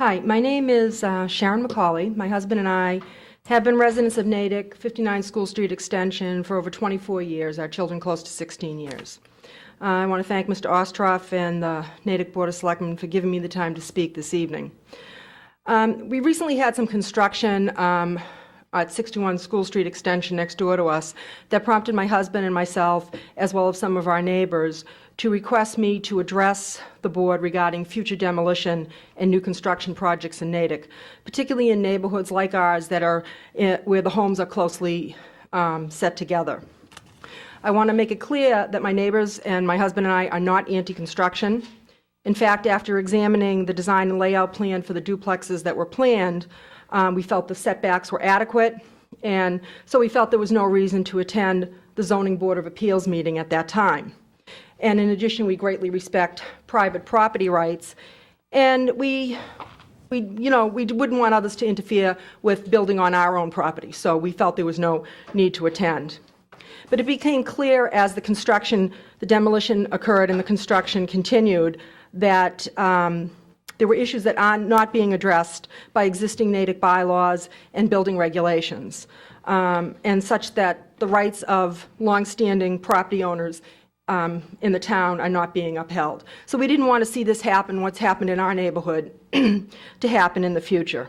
Hi, my name is Sharon McCauley. My husband and I have been residents of Natick, 59 School Street Extension, for over 24 years, our children close to 16 years. I want to thank Mr. Ostroff and the Natick Board of Selectmen for giving me the time to speak this evening. We recently had some construction at 61 School Street Extension next door to us that prompted my husband and myself, as well as some of our neighbors, to request me to address the board regarding future demolition and new construction projects in Natick, particularly in neighborhoods like ours that are where the homes are closely set together. I want to make it clear that my neighbors and my husband and I are not anti-construction. In fact, after examining the design and layout plan for the duplexes that were planned, we felt the setbacks were adequate, and so we felt there was no reason to attend the Zoning Board of Appeals meeting at that time. And in addition, we greatly respect private property rights, and we wouldn't want others to interfere with building on our own property, so we felt there was no need to attend. But it became clear as the demolition occurred and the construction continued, that there were issues that are not being addressed by existing Natick bylaws and building regulations, and such that the rights of longstanding property owners in the town are not being upheld. So we didn't want to see this happen, what's happened in our neighborhood, to happen in the future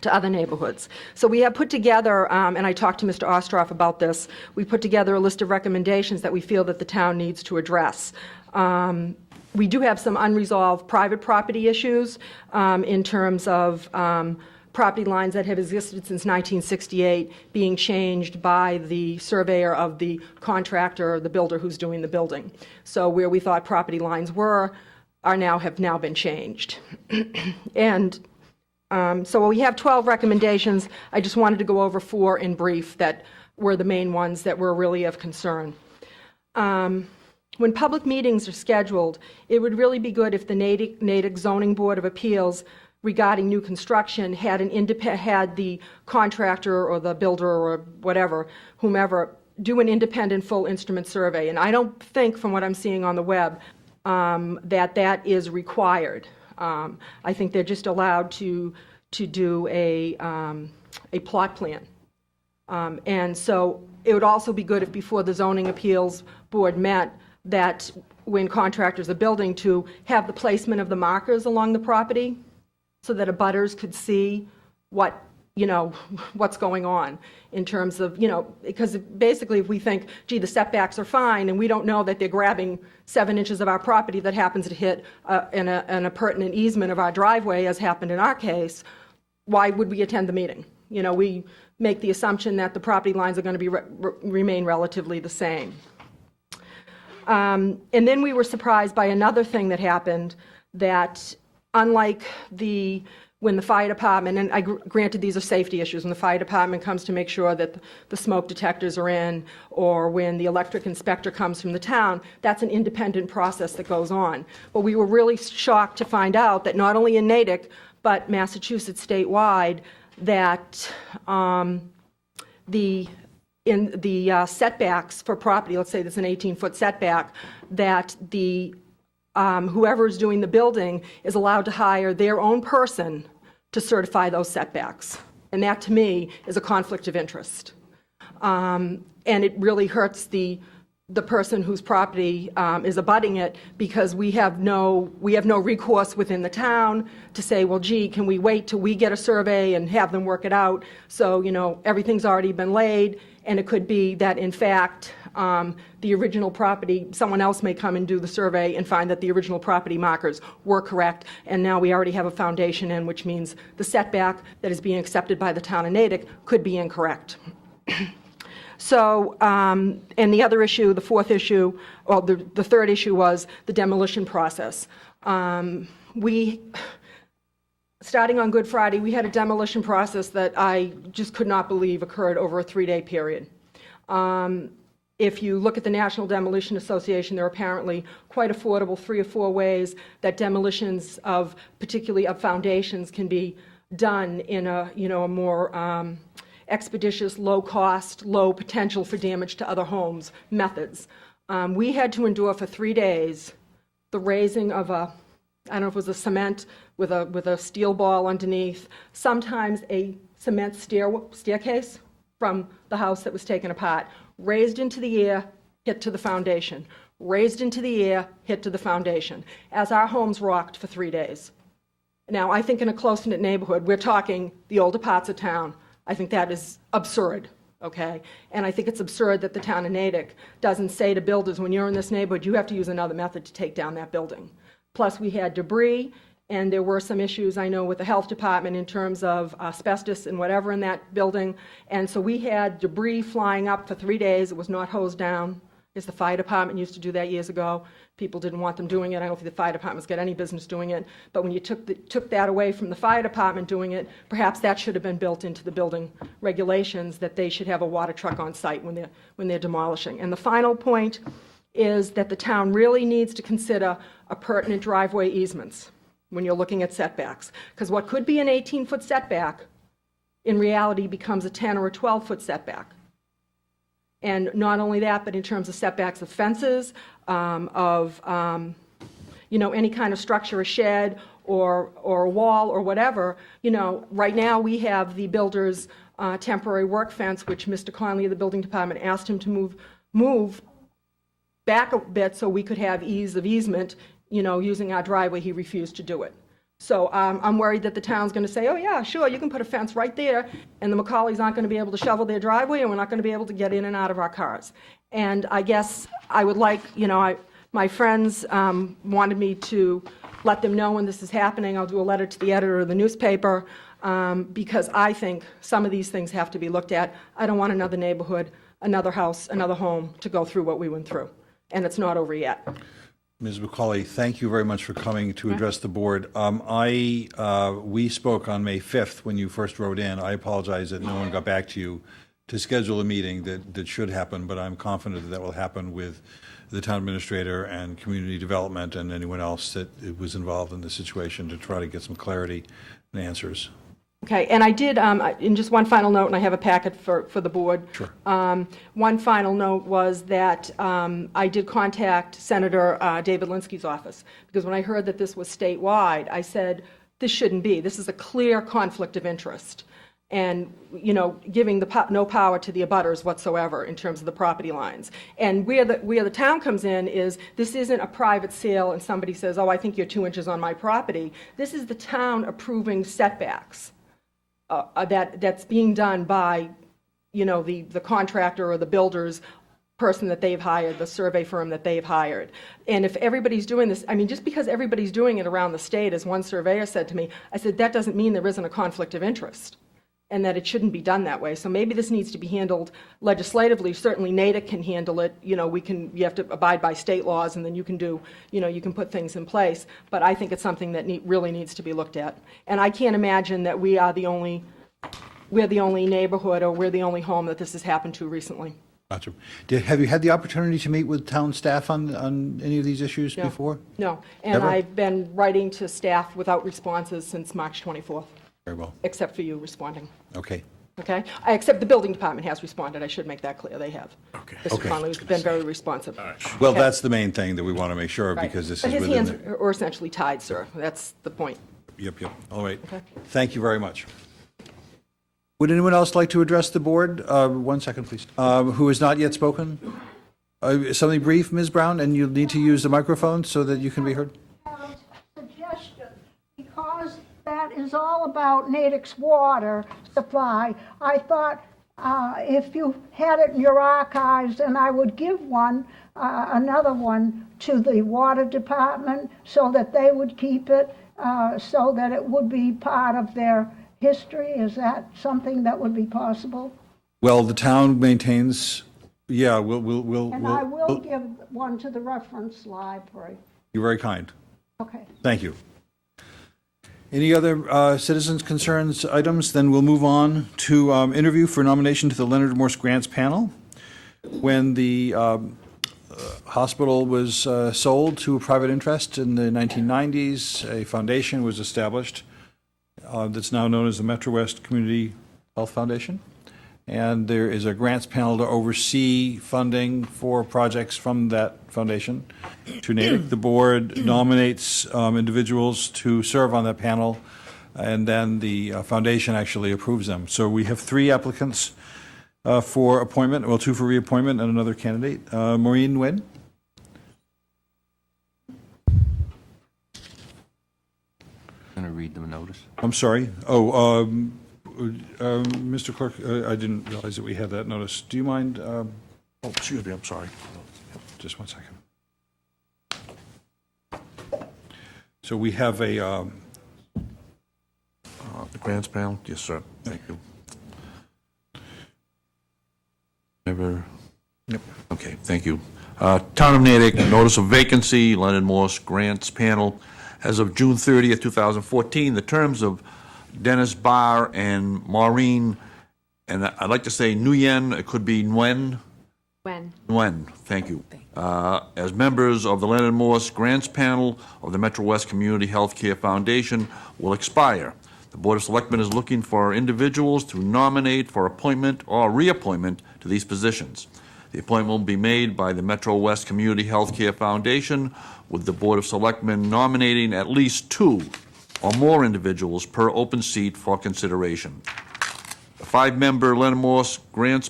to other neighborhoods. So we have put together, and I talked to Mr. Ostroff about this, we put together a list of recommendations that we feel that the town needs to address. We do have some unresolved private property issues in terms of property lines that have existed since 1968 being changed by the surveyor of the contractor or the builder who's doing the building. So where we thought property lines have now been changed. And so we have 12 recommendations. I just wanted to go over 4 in brief that were the main ones that were really of concern. When public meetings are scheduled, it would really be good if the Natick Zoning Board of Appeals regarding new construction had the contractor or the builder or whatever, whomever, do an independent full instrument survey. And I don't think, from what I'm seeing on the web, that is required. I think they're just allowed to do a plot plan. And so it would also be good if before the Zoning Appeals Board met, that when contractors are building, to have the placement of the markers along the property so that abutters could see what's going on in terms of, because basically if we think, gee, the setbacks are fine, and we don't know that they're grabbing 7 inches of our property that happens to hit an appurtenant easement of our driveway, as happened in our case, why would we attend the meeting? We make the assumption that the property lines are going to remain relatively the same. And then we were surprised by another thing that happened, that unlike when the fire department, and granted these are safety issues, when the fire department comes to make sure that the smoke detectors are in, or when the electric inspector comes from the town, that's an independent process that goes on. But we were really shocked to find out that not only in Natick, but Massachusetts statewide, that in the setbacks for property, let's say there's an 18-foot setback, that whoever is doing the building is allowed to hire their own person to certify those setbacks. And that, to me, is a conflict of interest. And it really hurts the person whose property is abutting it, because we have no recourse within the town to say, well, gee, can we wait till we get a survey and have them work it out? So, everything's already been laid, and it could be that, in fact, the original property, someone else may come and do the survey and find that the original property markers were correct, and now we already have a foundation in, which means the setback that is being accepted by the town of Natick could be incorrect. So, and the other issue, the fourth issue, or the third issue, was the demolition process. Starting on Good Friday, we had a demolition process that I just could not believe occurred over a 3-day period. If you look at the National Demolition Association, there are apparently quite affordable 3 or 4 ways that demolitions particularly of foundations, can be done in a more expeditious, low cost, low potential for damage to other homes methods. We had to endure for 3 days the raising of a I don't know if it was a cement with a steel ball underneath, sometimes a cement staircase from the house that was taken apart, raised into the air, hit to the foundation, raised into the air, hit to the foundation, as our homes rocked for 3 days. Now, I think in a close-knit neighborhood, we're talking the older parts of town, I think that is absurd, okay? And I think it's absurd that the town of Natick doesn't say to builders, when you're in this neighborhood, you have to use another method to take down that building. Plus, we had debris, and there were some issues, I know, with the health department in terms of asbestos and whatever in that building. And so we had debris flying up for 3 days. It was not hosed down, as the fire department used to do that years ago. People didn't want them doing it. I don't think the fire department's got any business doing it. But when you took that away from the fire department doing it, perhaps that should have been built into the building regulations, that they should have a water truck on site when they're demolishing. And the final point is that the town really needs to consider appurtenant driveway easements when you're looking at setbacks. Because what could be an 18-foot setback in reality becomes a 10 or a 12-foot setback. And not only that, but in terms of setbacks of fences, any kind of structure, a shed or a wall or whatever. Right now we have the builder's temporary work fence, which Mr. Conley of the building department asked him to move back a bit so we could have ease of easement, using our driveway. He refused to do it. So I'm worried that the town's going to say, oh yeah, sure, you can put a fence right there, and the McCaulays aren't going to be able to shovel their driveway, and we're not going to be able to get in and out of our cars. And I guess I would like, my friends wanted me to let them know when this is happening. I'll do a letter to the editor of the newspaper, because I think some of these things have to be looked at. I don't want another neighborhood, another house, another home to go through what we went through. And it's not over yet. Ms. McCauley, thank you very much for coming to address the board. We spoke on May 5th when you first wrote in. I apologize that no one got back to you to schedule a meeting that should happen, but I'm confident that will happen with the town administrator and community development and anyone else that was involved in the situation to try to get some clarity and answers. Okay, and I did, in just one final note, and I have a packet for the board. Sure. One final note was that I did contact Senator David Linsky's office, because when I heard that this was statewide, I said, this shouldn't be. This is a clear conflict of interest. And, giving no power to the abutters whatsoever in terms of the property lines. And where the town comes in is, this isn't a private sale and somebody says, oh, I think you're 2 inches on my property. This is the town approving setbacks. That's being done by, the contractor or the builder's person that they've hired, the survey firm that they've hired. And if everybody's doing this, just because everybody's doing it around the state, as one surveyor said to me, I said, that doesn't mean there isn't a conflict of interest, and that it shouldn't be done that way. So maybe this needs to be handled legislatively. Certainly Natick can handle it. You have to abide by state laws, and then you can do, you can put things in place. But I think it's something that really needs to be looked at. And I can't imagine that we're the only neighborhood, or we're the only home that this has happened to recently. Gotcha. Have you had the opportunity to meet with town staff on any of these issues before? No, and Never? I've been writing to staff without responses since March 24th. Very well. Except for you responding. Okay. Okay? Except the building department has responded. I should make that clear. They have. Okay. Mr. Conley has been very responsive. Well, Okay. that's the main thing that we want to make sure of, Right. because this But is his within hands are essentially tied, sir. That's the point. Yep. All right. Okay. Thank you very much. Would anyone else like to address the board? 1 second, please. Who has not yet spoken? Something brief, Ms. Brown, and you'll need to use the microphone so that you can be heard. Suggestion, because that is all about Natick's water supply. I thought if you had it in your archives, and I would give another one to the water department so that they would keep it, so that it would be part of their history. Is that something that would be possible? Well, the town maintains, we'll. And I will give one to the reference library. You're very kind. Okay. Thank you. Any other citizens' concerns items? Then we'll move on to interview for nomination to the Leonard Morse Grants Panel. When the hospital was sold to a private interest in the 1990s, a foundation was established that's now known as the Metro West Community Health Foundation. And there is a grants panel to oversee funding for projects from that foundation to Natick. The board nominates individuals to serve on that panel, and then the foundation actually approves them. So we have 3 applicants for appointment, well, 2 for reappointment and another candidate. Maureen Nguyen? Going to read the notice. I'm sorry. Oh, Mr. Clerk, I didn't realize that we had that notice. Do you mind? Oh, excuse me, I'm sorry. Just 1 second. So we have a, The grants panel? Yes, sir. Thank you. Never? Yep. Okay, thank you. Town of Natick, notice of vacancy, Leonard Morse Grants Panel. As of June 30th, 2014, the terms of Dennis Barr and Maureen, and I'd like to say Nguyen, it could be Nguyen. Nguyen, thank you. As members of the Leonard Morse Grants Panel of the Metro West Community Healthcare Foundation will expire. The Board of Selectmen is looking for individuals to nominate for appointment or reappointment to these positions. The appointment will be made by the Metro West Community Healthcare Foundation, with the Board of Selectmen nominating at least 2 or more individuals per open seat for consideration. The 5-member Leonard Morse Grants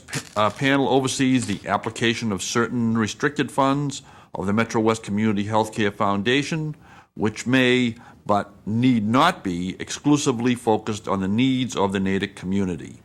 Panel oversees the application of certain restricted funds of the Metro West Community Healthcare Foundation, which may but need not be exclusively focused on the needs of the Natick community.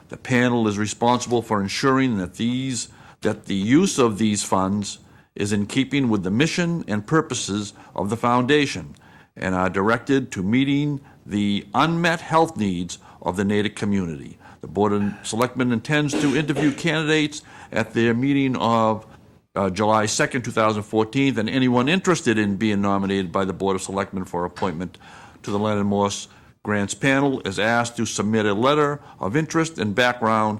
The panel is responsible for ensuring that the use of these funds is in keeping with the mission and purposes of the foundation and are directed to meeting the unmet health needs of the Natick community. The Board of Selectmen intends to interview candidates at their meeting of July 2nd, 2014, and anyone interested in being nominated by the Board of Selectmen for appointment to the Leonard Morse Grants Panel is asked to submit a letter of interest and background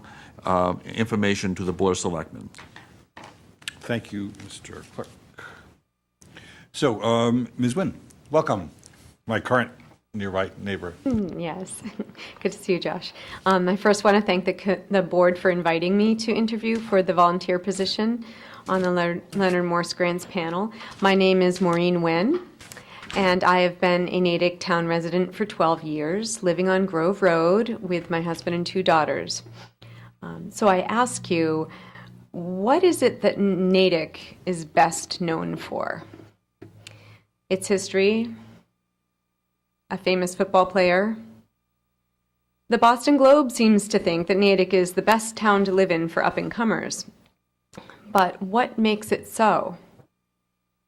information to the Board of Selectmen. thank you, Mr. Clerk. So, Ms. Nguyen, welcome, my current nearby neighbor. Yes, good to see you, Josh. I first want to thank the board for inviting me to interview for the volunteer position on the Leonard Morse Grants Panel. My name is Maureen Nguyen, and I have been a Natick town resident for 12 years, living on Grove Road with my husband and 2 daughters. So I ask you, what is it that Natick is best known for? Its history, a famous football player. The Boston Globe seems to think that Natick is the best town to live in for up-and-comers. But what makes it so?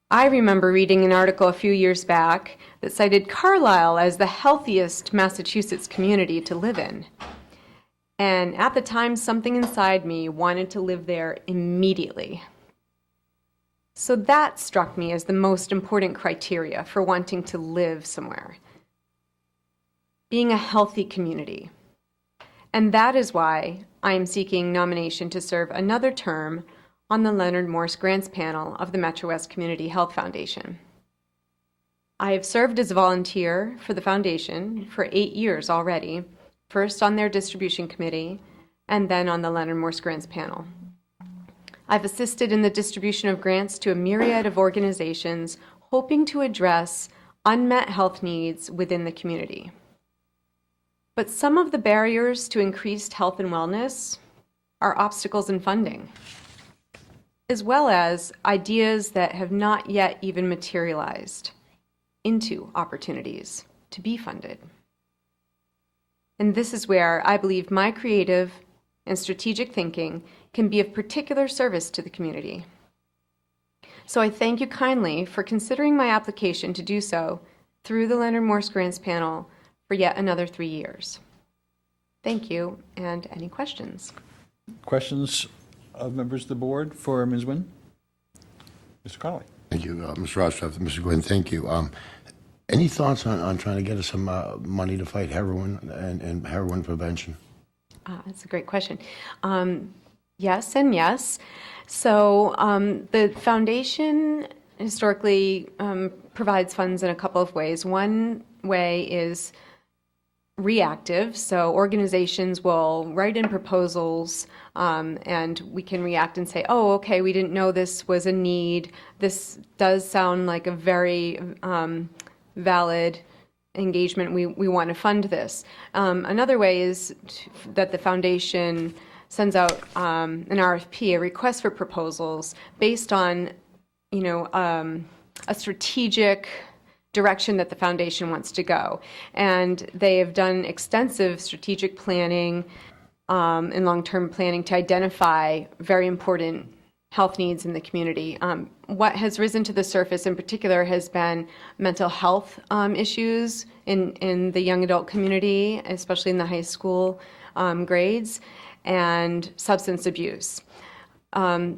I remember reading an article a few years back that cited Carlisle as the healthiest Massachusetts community to live in. And at the time, something inside me wanted to live there immediately. So that struck me as the most important criteria for wanting to live somewhere. Being a healthy community. And that is why I am seeking nomination to serve another term on the Leonard Morse Grants Panel of the Metro West Community Health Foundation. I have served as a volunteer for the foundation for 8 years already, first on their distribution committee and then on the Leonard Morse Grants Panel. I've assisted in the distribution of grants to a myriad of organizations hoping to address unmet health needs within the community. But some of the barriers to increased health and wellness are obstacles in funding, as well as ideas that have not yet even materialized into opportunities to be funded. And this is where I believe my creative and strategic thinking can be of particular service to the community. So I thank you kindly for considering my application to do so through the Leonard Morse Grants Panel for yet another 3 years. Thank you, and any questions? Questions of members of the board for Ms. Nguyen? Mr. Connolly? Thank you, Mr. Rostroff. Mr. Gwynn, thank you. Any thoughts on trying to get us some money to fight heroin and heroin prevention? That's a great question. Yes and yes. So the foundation historically provides funds in a couple of ways. One way is reactive, so organizations will write in proposals, and we can react and say, oh, okay, we didn't know this was a need. This does sound like a very valid engagement. We want to fund this. Another way is that the foundation sends out an RFP, a request for proposals, based on, a strategic direction that the foundation wants to go. And they have done extensive strategic planning and long-term planning to identify very important health needs in the community. What has risen to the surface in particular has been mental health issues in the young adult community, especially in the high school grades, and substance abuse.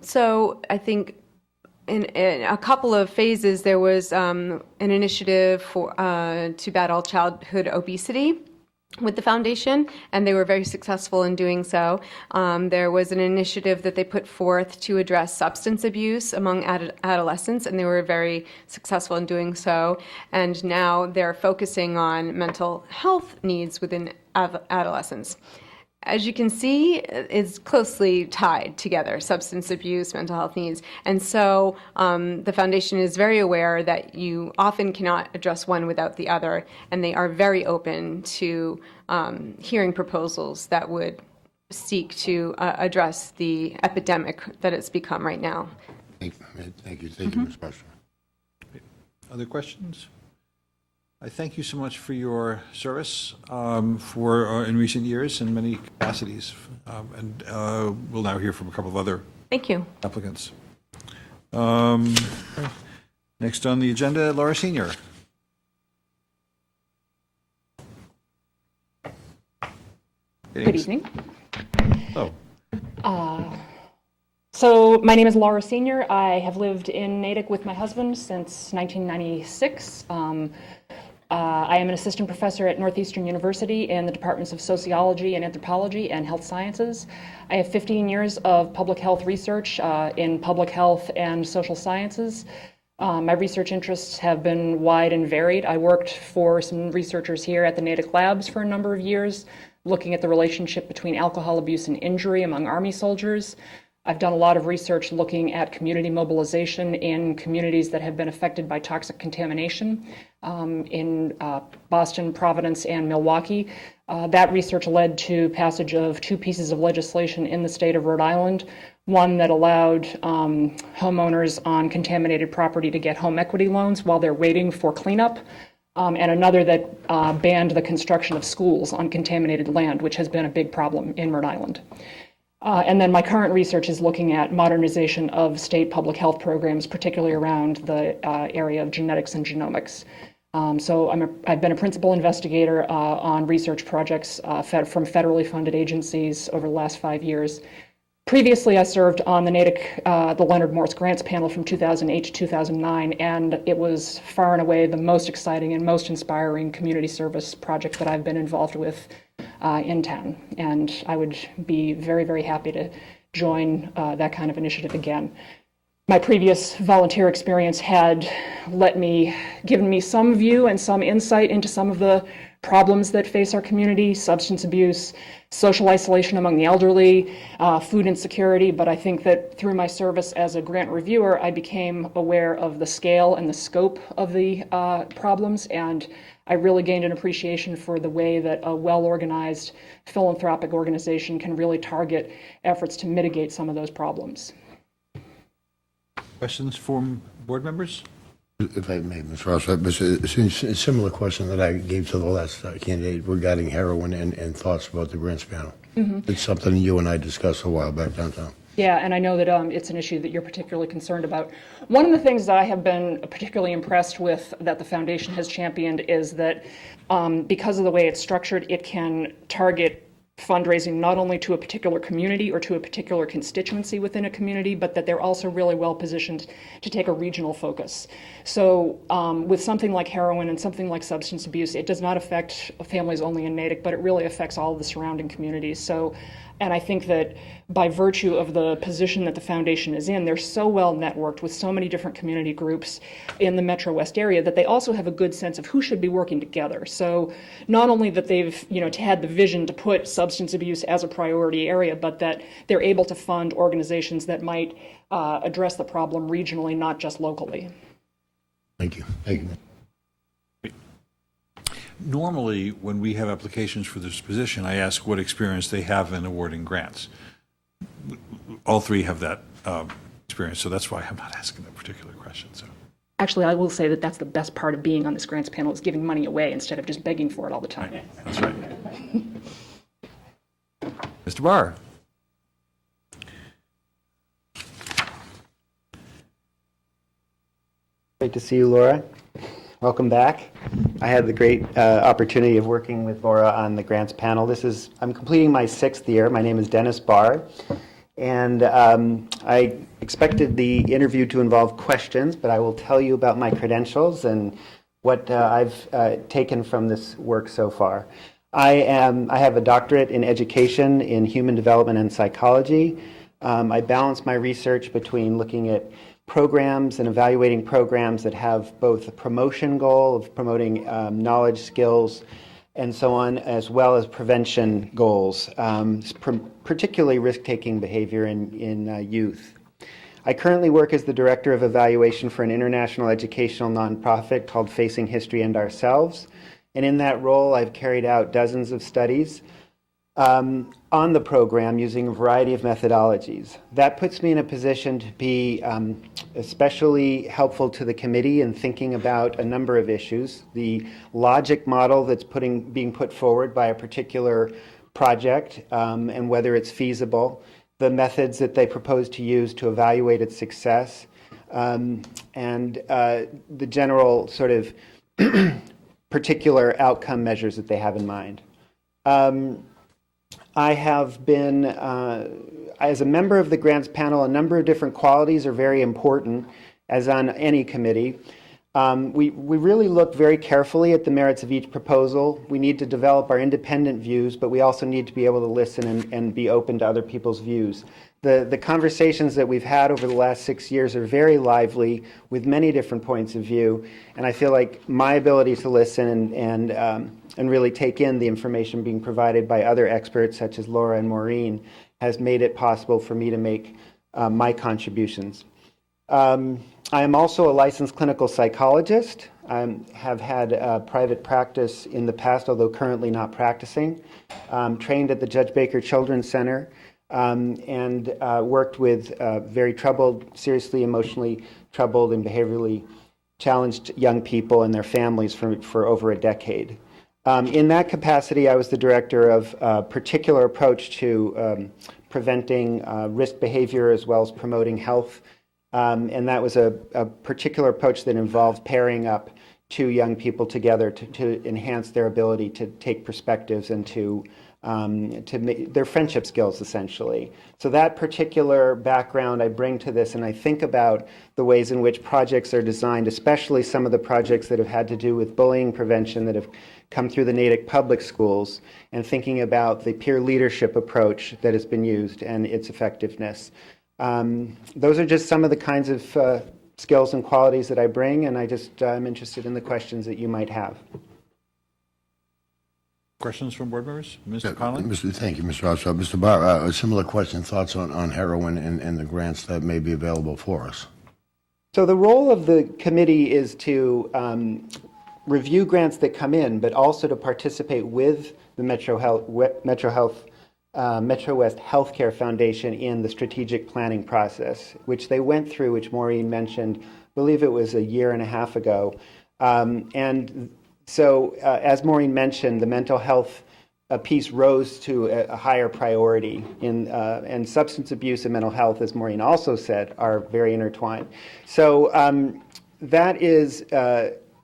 So I think in a couple of phases, there was an initiative to battle childhood obesity with the foundation, and they were very successful in doing so. There was an initiative that they put forth to address substance abuse among adolescents, and they were very successful in doing so. And now they're focusing on mental health needs within adolescents. As you can see, it's closely tied together, substance abuse, mental health needs. And so the foundation is very aware that you often cannot address one without the other, and they are very open to hearing proposals that would seek to address the epidemic that it's become right now. Thank you, Ms. Foster. Other questions? I thank you so much for your service in recent years in many capacities. And we'll now hear from a couple of other Thank you. applicants. Next on the agenda, Laura Senior. Good evening. Oh, So my name is Laura Senior. I have lived in Natick with my husband since 1996. I am an assistant professor at Northeastern University in the departments of sociology and anthropology and health sciences. I have 15 years of public health research in public health and social sciences. My research interests have been wide and varied. I worked for some researchers here at the Natick Labs for a number of years, looking at the relationship between alcohol abuse and injury among Army soldiers. I've done a lot of research looking at community mobilization in communities that have been affected by toxic contamination in Boston, Providence, and Milwaukee. That research led to passage of 2 pieces of legislation in the state of Rhode Island, one that allowed homeowners on contaminated property to get home equity loans while they're waiting for cleanup, and another that banned the construction of schools on contaminated land, which has been a big problem in Rhode Island. And then my current research is looking at modernization of state public health programs, particularly around the area of genetics and genomics. So I've been a principal investigator on research projects from federally funded agencies over the last 5 years. Previously, I served on the Natick, the Leonard Morse Grants panel from 2008 to 2009, and it was far and away the most exciting and most inspiring community service project that I've been involved with in town. And I would be very, very happy to join that kind of initiative again. My previous volunteer experience had given me some view and some insight into some of the problems that face our community: substance abuse, social isolation among the elderly, food insecurity. But I think that through my service as a grant reviewer, I became aware of the scale and the scope of the problems, and I really gained an appreciation for the way that a well-organized philanthropic organization can really target efforts to mitigate some of those problems. questions from board members? If I may, Ms. Ross, a similar question that I gave to the last candidate regarding heroin and thoughts about the grants panel. It's something you and I discussed a while back downtown. Yeah, and I know that it's an issue that you're particularly concerned about. One of the things that I have been particularly impressed with that the foundation has championed is that because of the way it's structured, it can target fundraising not only to a particular community or to a particular constituency within a community, but that they're also really well positioned to take a regional focus. So with something like heroin and something like substance abuse, it does not affect families only in Natick, but it really affects all of the surrounding communities. So And I think that by virtue of the position that the foundation is in, they're so well networked with so many different community groups in the Metro West area that they also have a good sense of who should be working together. So not only that they've had the vision to put substance abuse as a priority area, but that they're able to fund organizations that might address the problem regionally, not just locally. Thank you. Thank you. Normally, when we have applications for this position, I ask what experience they have in awarding grants. All three have that experience, so that's why I'm not asking that particular question. So, Actually, I will say that that's the best part of being on this grants panel, is giving money away instead of just begging for it all the time. that's right. Mr. Barr. Great to see you, Laura. Welcome back. I had the great opportunity of working with Laura on the grants panel. I'm completing my 6th year. My name is Dennis Barr, and I expected the interview to involve questions, but I will tell you about my credentials and what I've taken from this work so far. I have a doctorate in education in human development and psychology. I balance my research between looking at programs and evaluating programs that have both a promotion goal of promoting knowledge, skills, and so on, as well as prevention goals, particularly risk-taking behavior in youth. I currently work as the Director of Evaluation for an international educational nonprofit called Facing History and Ourselves, and in that role I've carried out dozens of studies on the program using a variety of methodologies. That puts me in a position to be especially helpful to the committee in thinking about a number of issues. The logic model that's being put forward by a particular project and whether it's feasible, the methods that they propose to use to evaluate its success, and the general sort of particular outcome measures that they have in mind. I have been, as a member of the grants panel, a number of different qualities are very important, as on any committee. We really look very carefully at the merits of each proposal. We need to develop our independent views, but we also need to be able to listen and be open to other people's views. The conversations that we've had over the last 6 years are very lively with many different points of view, and I feel like my ability to listen and really take in the information being provided by other experts such as Laura and Maureen has made it possible for me to make my contributions. I am also a licensed clinical psychologist. I have had private practice in the past, although currently not practicing. Trained at the Judge Baker Children's Center and worked with very troubled, seriously emotionally troubled and behaviorally challenged young people and their families for over a decade. In that capacity, I was the director of a particular approach to preventing risk behavior as well as promoting health. And that was a particular approach that involved pairing up two young people together to enhance their ability to take perspectives and to make their friendship skills, essentially. So that particular background I bring to this, and I think about the ways in which projects are designed, especially some of the projects that have had to do with bullying prevention that have come through the Natick public schools, and thinking about the peer leadership approach that has been used and its effectiveness. Those are just some of the kinds of skills and qualities that I bring, and I'm interested in the questions that you might have. Questions from board members? Mr. Connolly? Thank you, Mr. Oswald. Mr. Barr, a similar question, thoughts on heroin and the grants that may be available for us? So the role of the committee is to review grants that come in, but also to participate with the Metro West Healthcare Foundation in the strategic planning process, which they went through, which Maureen mentioned, I believe it was a year and a half ago. And so, as Maureen mentioned, the mental health piece rose to a higher priority, and substance abuse and mental health, as Maureen also said, are very intertwined. So that is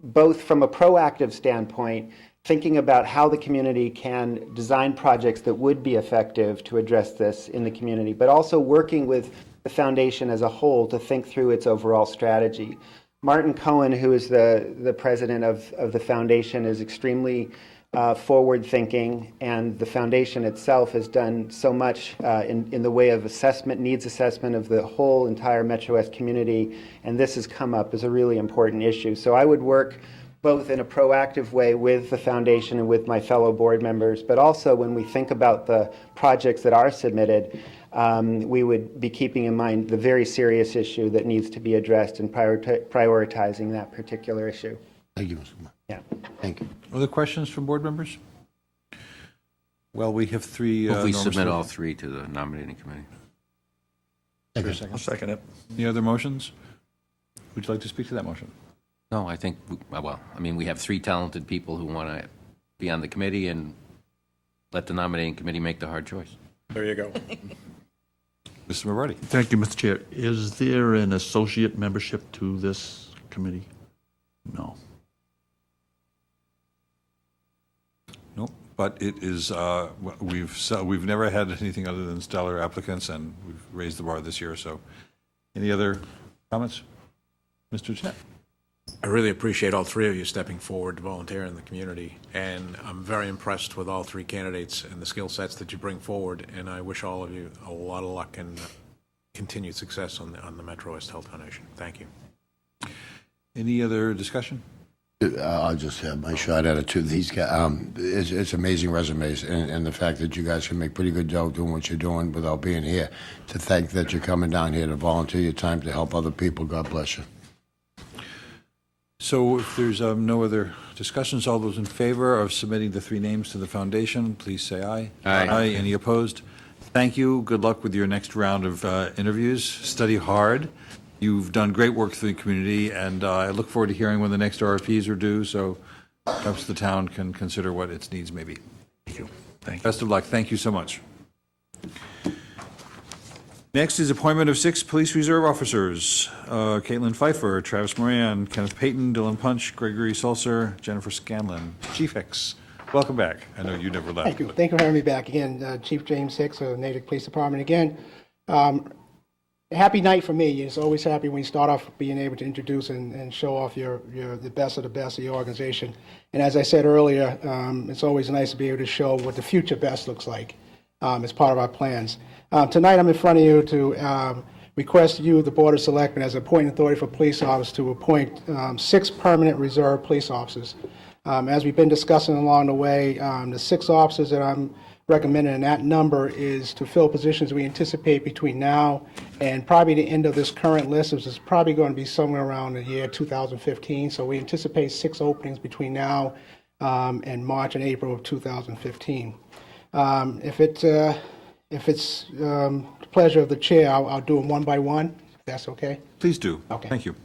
both from a proactive standpoint, thinking about how the community can design projects that would be effective to address this in the community, but also working with the foundation as a whole to think through its overall strategy. Martin Cohen, who is the president of the foundation, is extremely forward-thinking, and the foundation itself has done so much in the way of assessment, needs assessment of the whole entire Metro West community, and this has come up as a really important issue. So I would work both in a proactive way with the foundation and with my fellow board members, but also when we think about the projects that are submitted, we would be keeping in mind the very serious issue that needs to be addressed and prioritizing that particular issue. Thank you, Mr. Mayor. Yeah. Thank you. Other questions from board members? Well, we have three. If we enormous- submit all three to the nominating committee. I'll second it. Any other motions? Would you like to speak to that motion? No, I think, well, I mean, we have three talented people who want to be on the committee, and let the nominating committee make the hard choice. There you go. Mr. Marati? Thank you, Mr. Chair. Is there an associate membership to this committee? No. Nope, but it is, we've never had anything other than stellar applicants, and we've raised the bar this year, so. Any other comments? Mr. Jeanette? I really appreciate all three of you stepping forward to volunteer in the community, and I'm very impressed with all three candidates and the skill sets that you bring forward, and I wish all of you a lot of luck and continued success on the Metro West Health Foundation. Thank you. Any other discussion? I'll just have my shot at it too. These guys, it's amazing resumes, and the fact that you guys can make pretty good dough doing what you're doing without being here. To think that you're coming down here to volunteer your time to help other people, God bless you. So if there's no other discussions, all those in favor of submitting the three names to the foundation, please say aye. Aye. Any opposed? Thank you. Good luck with your next round of interviews. Study hard. You've done great work for the community, and I look forward to hearing when the next RFPs are due, so perhaps the town can consider what its needs may be. Thank you. Thank you. Best of luck. Thank you so much. Next is appointment of 6 police reserve officers. Caitlin Pfeiffer, Travis Moran, Kenneth Payton, Dylan Punch, Gregory Sulcer, Jennifer Scanlon. Chief Hicks, welcome back. I know you never left. Thank you. Thank you for having me back again. Chief James Hicks of Natick Police Department again. Happy night for me. It's always happy when you start off being able to introduce and show off the best of the best of the organization. And as I said earlier, it's always nice to be able to show what the future best looks like as part of our plans. Tonight I'm in front of you to request you, the Board of Selectmen, as appointing authority for police officers to appoint 6 permanent reserve police officers. As we've been discussing along the way, the 6 officers that I'm recommending, and that number is to fill positions we anticipate between now and probably the end of this current list, which is probably going to be somewhere around the year 2015. So we anticipate 6 openings between now and March and April of 2015. If it's the pleasure of the chair, I'll do them one by one, if that's okay. Please do. Okay. Thank you.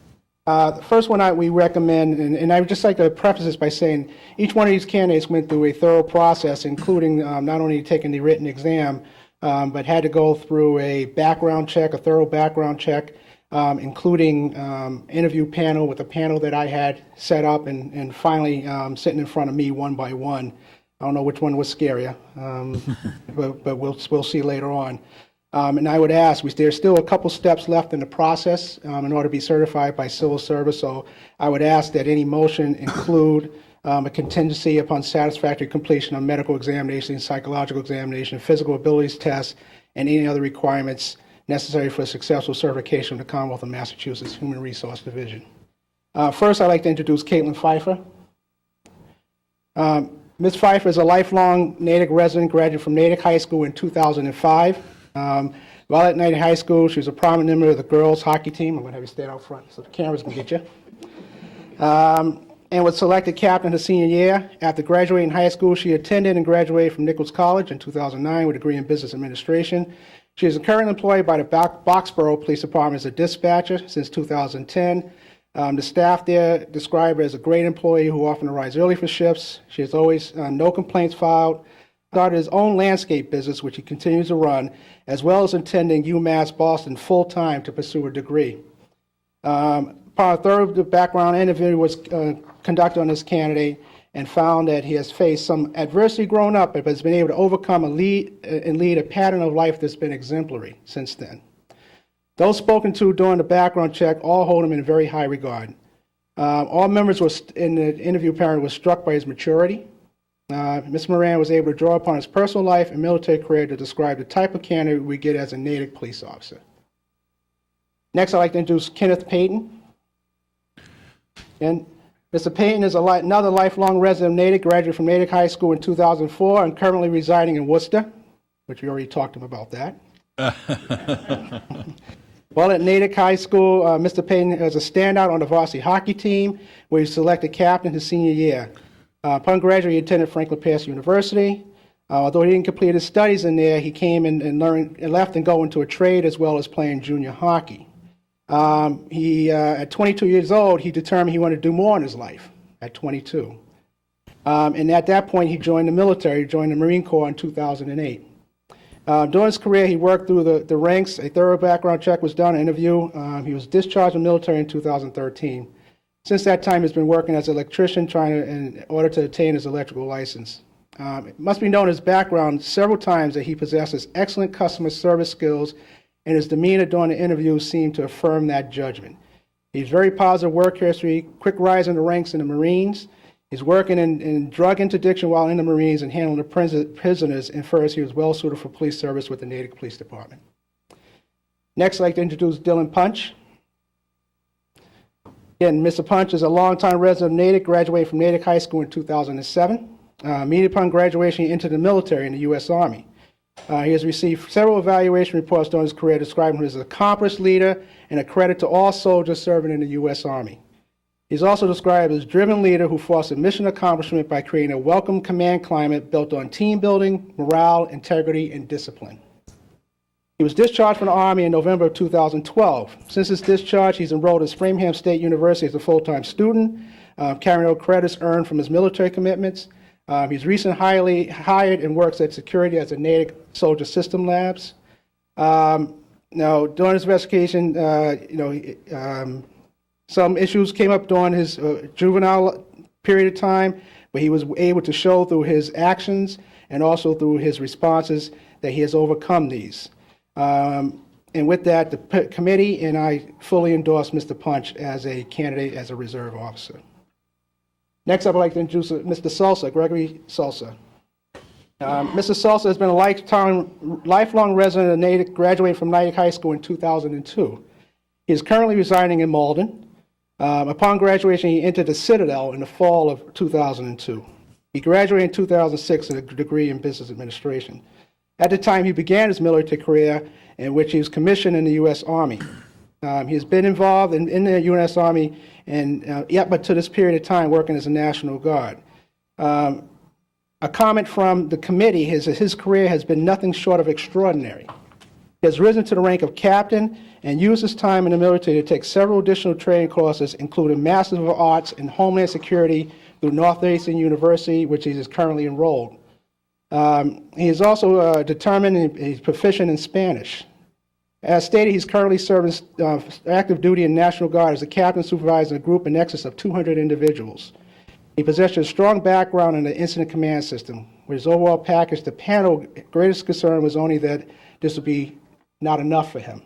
The first one we recommend, and I would just like to preface this by saying each one of these candidates went through a thorough process, including not only taking the written exam, but had to go through a background check, a thorough background check, including interview panel with a panel that I had set up, and finally sitting in front of me one by one. I don't know which one was scarier, but we'll see later on. And I would ask, there's still a couple steps left in the process in order to be certified by civil service, so I would ask that any motion include a contingency upon satisfactory completion of medical examination, psychological examination, physical abilities tests, and any other requirements necessary for successful certification of the Commonwealth of Massachusetts Human Resource Division. First, I'd like to introduce Caitlin Pfeiffer. Ms. Pfeiffer is a lifelong Natick resident, graduated from Natick High School in 2005. While at Natick High School, she was a prominent member of the girls' hockey team. I'm going to have you stand out front so the cameras can get you. And was selected captain her senior year. After graduating high school, she attended and graduated from Nichols College in 2009 with a degree in business administration. She is currently employed by the Boxborough Police Department as a dispatcher since 2010. The staff there describe her as a great employee who often arrives early for shifts. She has always no complaints filed. Started his own landscape business, which he continues to run, as well as attending UMass Boston full-time to pursue a degree. Part of a thorough background interview was conducted on this candidate and found that he has faced some adversity growing up, but has been able to overcome and lead a pattern of life that's been exemplary since then. Those spoken to during the background check all hold him in very high regard. All members in the interview panel were struck by his maturity, Ms. Moran was able to draw upon his personal life and military career to describe the type of candidate we get as a Natick police officer. Next, I'd like to introduce Kenneth Payton. And Mr. Payton is another lifelong resident of Natick, graduated from Natick High School in 2004 and currently residing in Worcester, which we already talked to him about that. While at Natick High School, Mr. Payton is a standout on the varsity hockey team, where he was selected captain his senior year. Upon graduating, he attended Franklin Pierce University. Although he didn't complete his studies in there, he came and learned and left and go into a trade as well as playing junior hockey. At 22 years old, he determined he wanted to do more in his life. At 22, and at that point, he joined the military, joined the Marine Corps in 2008. During his career, he worked through the ranks. A thorough background check was done, an interview. He was discharged from the military in 2013. Since that time, he's been working as an electrician, in order to obtain his electrical license. It must be known in his background several times that he possesses excellent customer service skills, and his demeanor during the interview seemed to affirm that judgment. He's very positive work history, quick rise in the ranks in the Marines. He's working in drug interdiction while in the Marines and handling the prisoners, and first he was well suited for police service with the Natick Police Department. Next, I'd like to introduce Dylan Punch. Again, Mr. Punch is a longtime resident of Natick, graduated from Natick High School in 2007. Immediately upon graduation, he entered the military in the U.S. Army. He has received several evaluation reports during his career describing him as an accomplished leader and a credit to all soldiers serving in the U.S. Army. He's also described as a driven leader who fostered mission accomplishment by creating a welcome command climate built on team building, morale, integrity, and discipline. He was discharged from the Army in November of 2012. Since his discharge, he's enrolled at Framingham State University as a full-time student, carrying out credits earned from his military commitments. He's recently hired and works at security as a Natick Soldier System Labs. Now, during his investigation, some issues came up during his juvenile period of time, but he was able to show through his actions and also through his responses that he has overcome these. And with that, the committee and I fully endorse Mr. Punch as a candidate as a reserve officer. Next, I would like to introduce Mr. Salsa, Gregory Salsa. Mr. Salsa has been a lifelong resident of Natick, graduating from Natick High School in 2002. He is currently residing in Malden. Upon graduation, he entered the Citadel in the fall of 2002. He graduated in 2006 with a degree in business administration. At the time, he began his military career, in which he was commissioned in the U.S. Army. He has been involved in the U.S. Army, and yet, but to this period of time, working as a National Guard. A comment from the committee is that his career has been nothing short of extraordinary. He has risen to the rank of captain and used his time in the military to take several additional training courses, including Master of Arts in Homeland Security through Northeastern University, which he is currently enrolled. He is also determined and he's proficient in Spanish. As stated, he's currently serving active duty in National Guard as a captain supervising a group in excess of 200 individuals. He possesses a strong background in the incident command system. With his overall package, the panel's greatest concern was only that this would be not enough for him.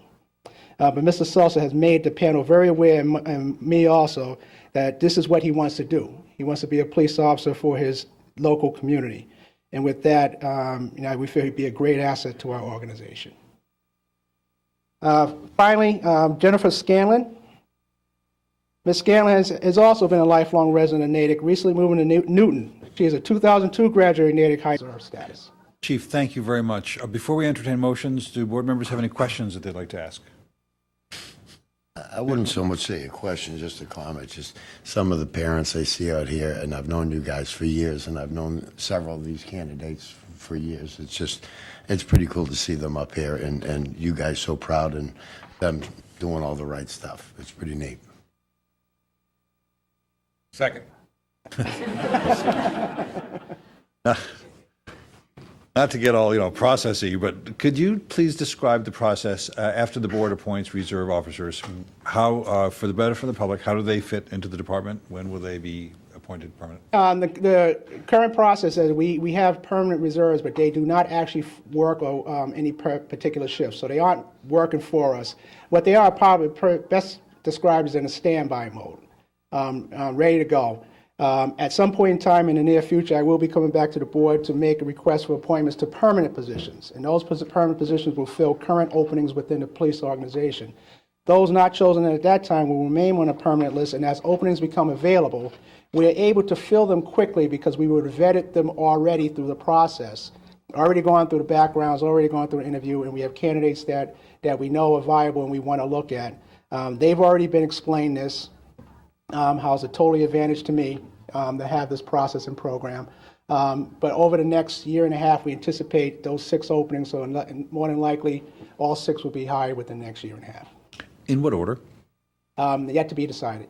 But Mr. Salsa has made the panel very aware, and me also, that this is what he wants to do. He wants to be a police officer for his local community. And with that, we feel he'd be a great asset to our organization. Finally, Jennifer Scanlon. Ms. Scanlon has also been a lifelong resident of Natick, recently moving to Newton. She is a 2002 graduate of Natick High School status. Chief, thank you very much. Before we entertain motions, do board members have any questions that they'd like to ask? I wouldn't so much say a question, just a comment. Just some of the parents I see out here, and I've known you guys for years, and I've known several of these candidates for years. It's pretty cool to see them up here, and you guys so proud, and them doing all the right stuff. It's pretty neat. Second. Not to get all, processy, but could you please describe the process after the board appoints reserve officers? How, for the benefit of the public, how do they fit into the department? When will they be appointed permanent? The current process is we have permanent reserves, but they do not actually work any particular shift, so they aren't working for us. What they are probably best described as in a standby mode, ready to go. At some point in time in the near future, I will be coming back to the board to make a request for appointments to permanent positions. And those permanent positions will fill current openings within the police organization. Those not chosen at that time will remain on a permanent list, and as openings become available, we are able to fill them quickly because we would have vetted them already through the process, already gone through the backgrounds, already gone through an interview, and we have candidates that we know are viable and we want to look at. They've already been explained this, how it's a totally advantage to me to have this process and program. But over the next year and a half, we anticipate those 6 openings, so more than likely, all 6 will be hired within the next year and a half. In what order? Yet to be decided.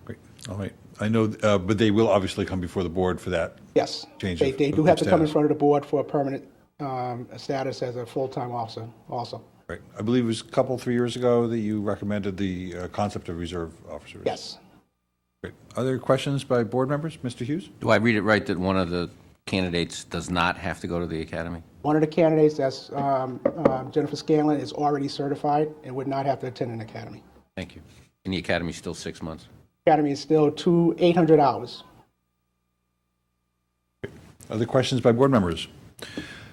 Great. All right. I know, but they will obviously come before the board for that. Yes. Change They of- do of have to come in status. front of the board for a permanent status as a full-time officer also. Right. I believe it was a couple, 3 years ago that you recommended the concept of reserve officers. Yes. Great. Other questions by board members? Mr. Hughes? Do I read it right that one of the candidates does not have to go to the academy? One of the candidates, that's Jennifer Scanlon, is already certified and would not have to attend an academy. Thank you. And the academy's still 6 months? Academy is still 800 hours. Other questions by board members?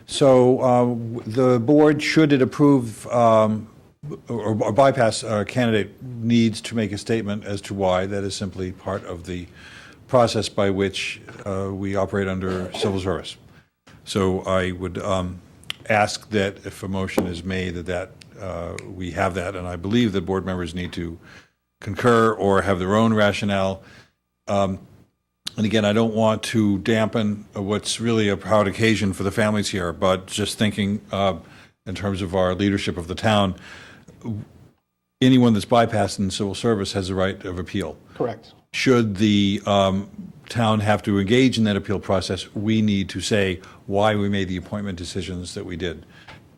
So the board, should it approve or bypass a candidate, needs to make a statement as to why. That is simply part of the process by which we operate under civil service. So I would ask that if a motion is made that we have that, and I believe that board members need to concur or have their own rationale. And again, I don't want to dampen what's really a proud occasion for the families here, but just thinking in terms of our leadership of the town, anyone that's bypassed in civil service has the right of appeal. Correct. Should the town have to engage in that appeal process, we need to say why we made the appointment decisions that we did.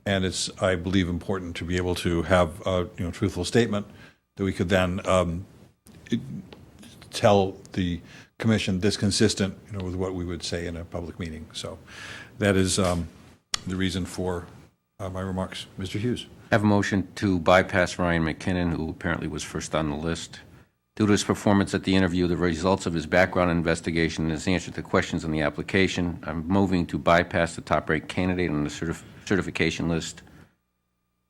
And it's, I believe, important to be able to have a truthful statement that we could then tell the commission this consistent with what we would say in a public meeting. So that is the reason for my remarks. Mr. Hughes. I have a motion to bypass Ryan McKinnon, who apparently was first on the list. Due to his performance at the interview, the results of his background investigation, and his answer to questions on the application, I'm moving to bypass the top-ranked candidate on the certification list.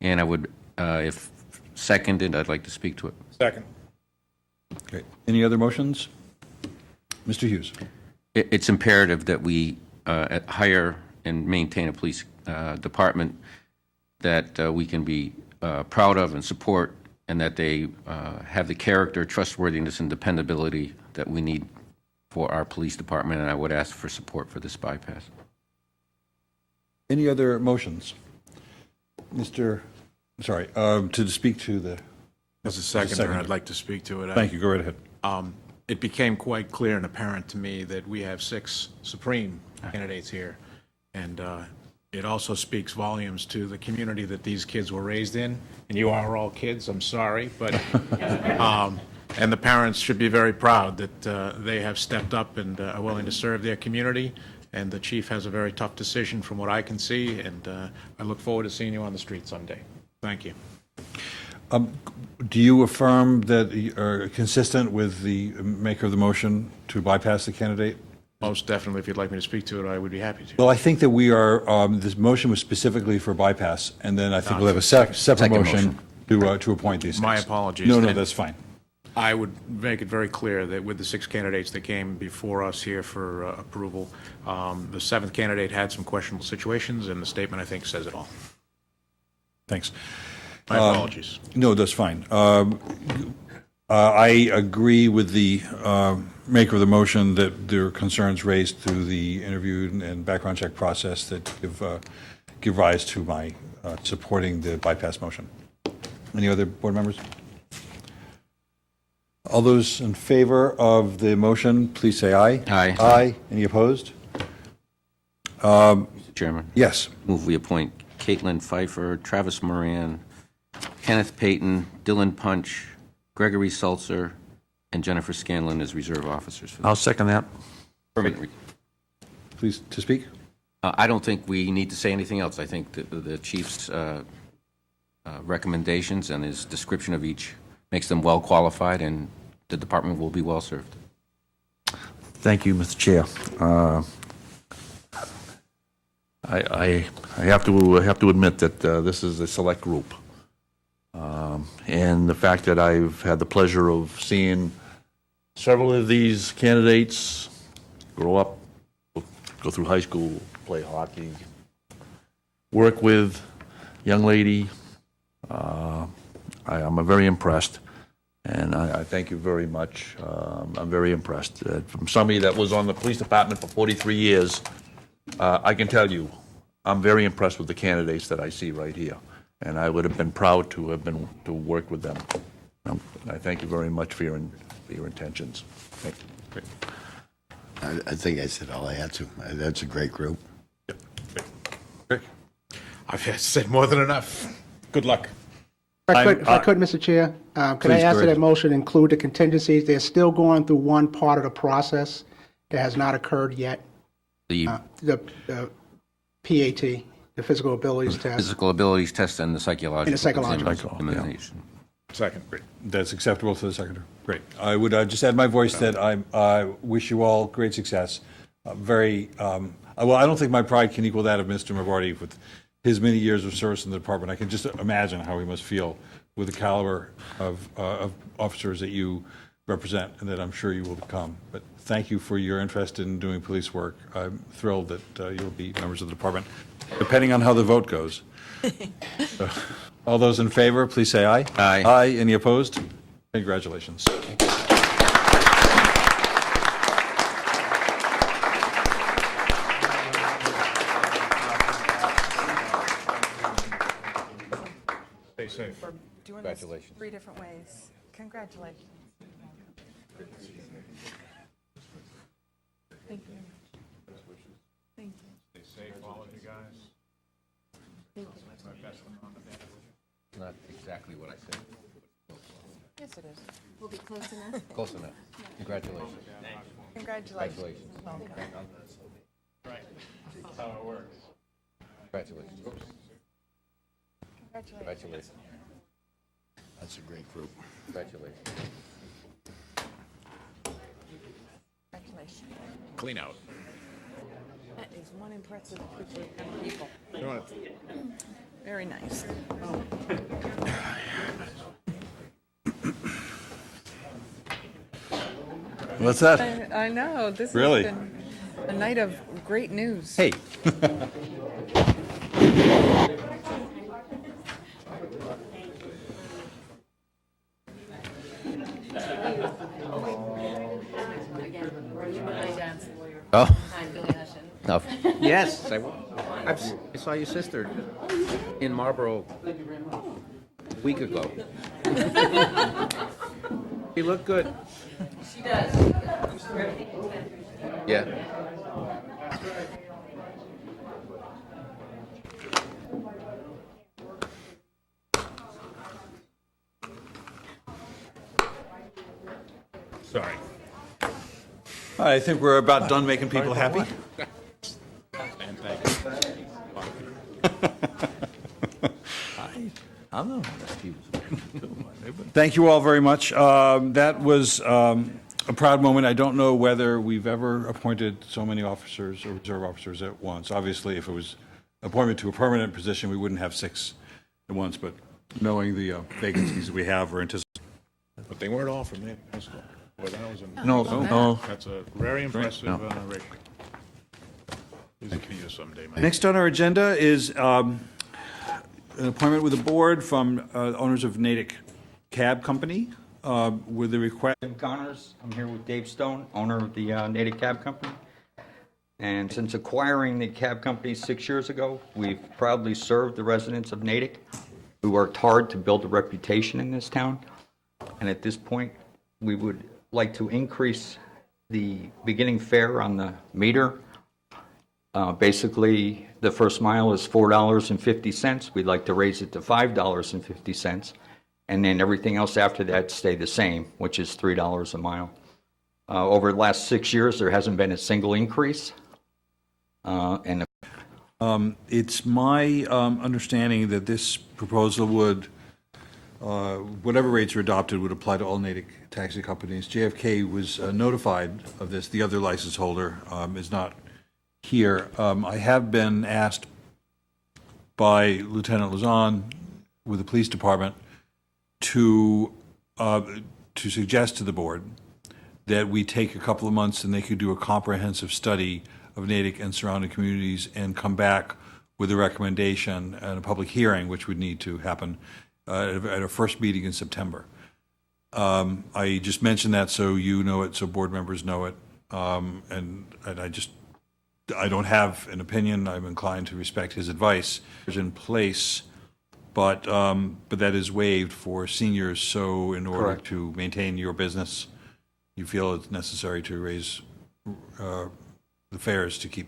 And I would, if seconded, I'd like to speak to it. Second. Okay. Any other motions? Mr. Hughes. It's imperative that we hire and maintain a police department that we can be proud of and support, and that they have the character, trustworthiness, and dependability that we need for our police department, and I would ask for support for this bypass. Any other motions? To speak to the... As a seconder, I'd like to speak to it. Thank you. Go right ahead. It became quite clear and apparent to me that we have 6 supreme candidates here. And it also speaks volumes to the community that these kids were raised in. And you are all kids, I'm sorry. But and the parents should be very proud that they have stepped up and are willing to serve their community. And the chief has a very tough decision from what I can see. And I look forward to seeing you on the street someday. Thank you. Do you affirm that you are consistent with the maker of the motion to bypass the candidate? Most definitely. If you'd like me to speak to it, I would be happy to. Well, I think that we are, this motion was specifically for bypass, and then I think we'll have a separate Second motion to appoint these My things. apologies. No, And that's fine. I would make it very clear that with the 6 candidates that came before us here for approval, the 7th candidate had some questionable situations, and the statement, I think, says it all. Thanks. My apologies. No, that's fine. I agree with the maker of the motion that there are concerns raised through the interview and background check process that give rise to my supporting the bypass motion. Any other board members? All those in favor of the motion, please say aye. Aye. Aye. Any opposed? Mr. Chairman. Yes. Move we appoint Caitlin Pfeiffer, Travis Moran, Kenneth Payton, Dylan Punch, Gregory Seltzer, and Jennifer Scanlon as reserve officers for I'll second that. permanent. Please to speak. I don't think we need to say anything else. I think the chief's recommendations and his description of each makes them well qualified, and the department will be well served. Thank you, Mr. Chair. I have to admit that this is a select group. And the fact that I've had the pleasure of seeing several of these candidates grow up, go through high school, play hockey, work with young lady, I'm very impressed. And I thank you very much. I'm very impressed. From somebody that was on the police department for 43 years, I can tell you, I'm very impressed with the candidates that I see right here. And I would have been proud to work with them. I thank you very much for your intentions. Thank you. Great. I think I said all I had to. That's a great group. Rick? I've said more than enough. Good luck. If I could, Mr. Chair, could I Please, ask go that ahead. motion include the contingencies? They're still going through one part of the process that has not occurred yet. The The PAT, the physical abilities test. physical abilities test and the psychological. And the psychological. examination. Second. Great. That's acceptable to the secretary? Great. I would just add my voice that I wish you all great success. Well, I don't think my pride can equal that of Mr. Mavarty with his many years of service in the department. I can just imagine how he must feel with the caliber of officers that you represent and that I'm sure you will become. But thank you for your interest in doing police work. I'm thrilled that you'll be members of the department, depending on how the vote goes. All those in favor, please say aye. Aye. Aye. Any opposed? Congratulations. Stay safe. Doing this 3 different ways. Congratulations. Thank you. Thank you. Stay safe, all of you guys. Not exactly what I said. Yes, it is. We'll be close enough. Close enough. Congratulations. Congratulations. Welcome. That's how it works. Congratulations. Congratulations. Congratulations. That's a great group. Congratulations. Congratulations. Clean out. That is one impressive group of people. You want Very nice. What's that? I know. This Really? has been a night of great news. Hey. Oh. No. Yes, I saw your sister in Marlboro a week ago. She looked good. She does. Yeah. Sorry. All right, I think we're about done making people happy. And thank you. I'm not. Thank you all very much. That was a proud moment. I don't know whether we've ever appointed so many officers or reserve officers at once. Obviously, if it was appointment to a permanent position, we wouldn't have 6 at once, but knowing the vacancies we have or anticipate. But they weren't all from there. High school. But that was a, No. that's a very impressive, Rick. He's a key someday, man. Next on our agenda is an appointment with the board from owners of Natick Cab Company with the request. Connors. I'm here with Dave Stone, owner of the Natick Cab Company. And since acquiring the cab company 6 years ago, we've proudly served the residents of Natick. We worked hard to build a reputation in this town. And at this point, we would like to increase the beginning fare on the meter. Basically, the first mile is $4.50. We'd like to raise it to $5.50. And then everything else after that stay the same, which is $3 a mile. Over the last 6 years, there hasn't been a single increase. It's my understanding that this proposal would whatever rates are adopted would apply to all Natick taxi companies. JFK was notified of this. The other license holder is not here. I have been asked by Lieutenant Luzon with the police department to suggest to the board that we take a couple of months and they could do a comprehensive study of Natick and surrounding communities and come back with a recommendation and a public hearing, which would need to happen at our first meeting in September. I just mentioned that so you know it, so board members know it, and I don't have an opinion. I'm inclined to respect his advice. It's in place, but that is waived for seniors. So in order Correct. to maintain your business, you feel it's necessary to raise the fares to keep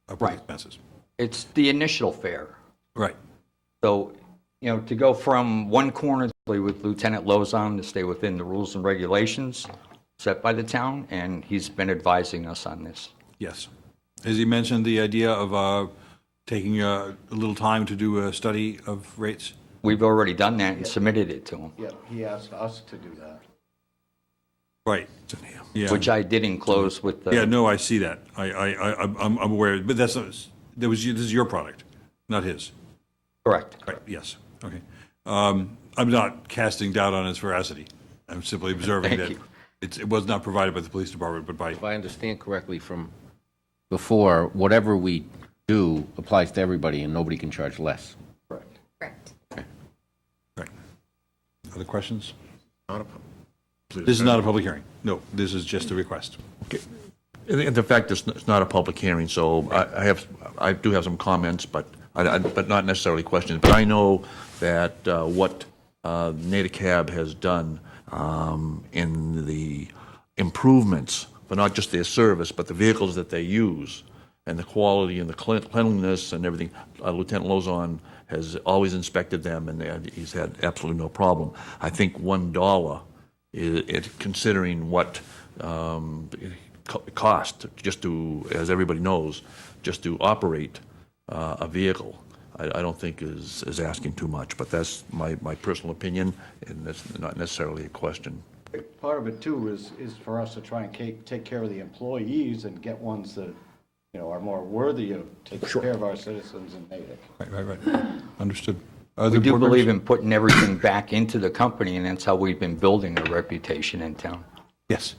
up with Right. expenses. It's the initial fare. Right. So, to go from one corner with Lieutenant Lozon to stay within the rules and regulations set by the town, and he's been advising us on this. Yes. Has he mentioned the idea of taking a little time to do a study of rates? We've already done that and submitted it to him, Yeah, he asked us to do that. Right. Yeah. which I did enclose with the... Yeah, no, I see that. I'm aware, but this is your product, not his. Correct. Right, yes, okay. I'm not casting doubt on its veracity. I'm simply observing Thank that you. it was not provided by the police department, but by, If I understand correctly from before, whatever we do applies to everybody and nobody can charge less. Correct. Correct. right. Other questions? Not a- please. This is not a public hearing. No, this is just a request. In fact, it's not a public hearing, so I do have some comments, but not necessarily questions. But I know that what Natick Cab has done in the improvements, but not just their service, but the vehicles that they use, and the quality and the cleanliness and everything. Lieutenant Lozon has always inspected them, and he's had absolutely no problem. I think $1 is considering what it cost just to, as everybody knows, just to operate a vehicle. I don't think is asking too much, but that's my personal opinion, and that's not necessarily a question. Part of it too is for us to try and take care of the employees and get ones that, are more worthy of taking care of our citizens in Natick. Right. Understood. We Other do board believe members? in putting everything back into the company, and that's how we've been building a reputation in town. Yes.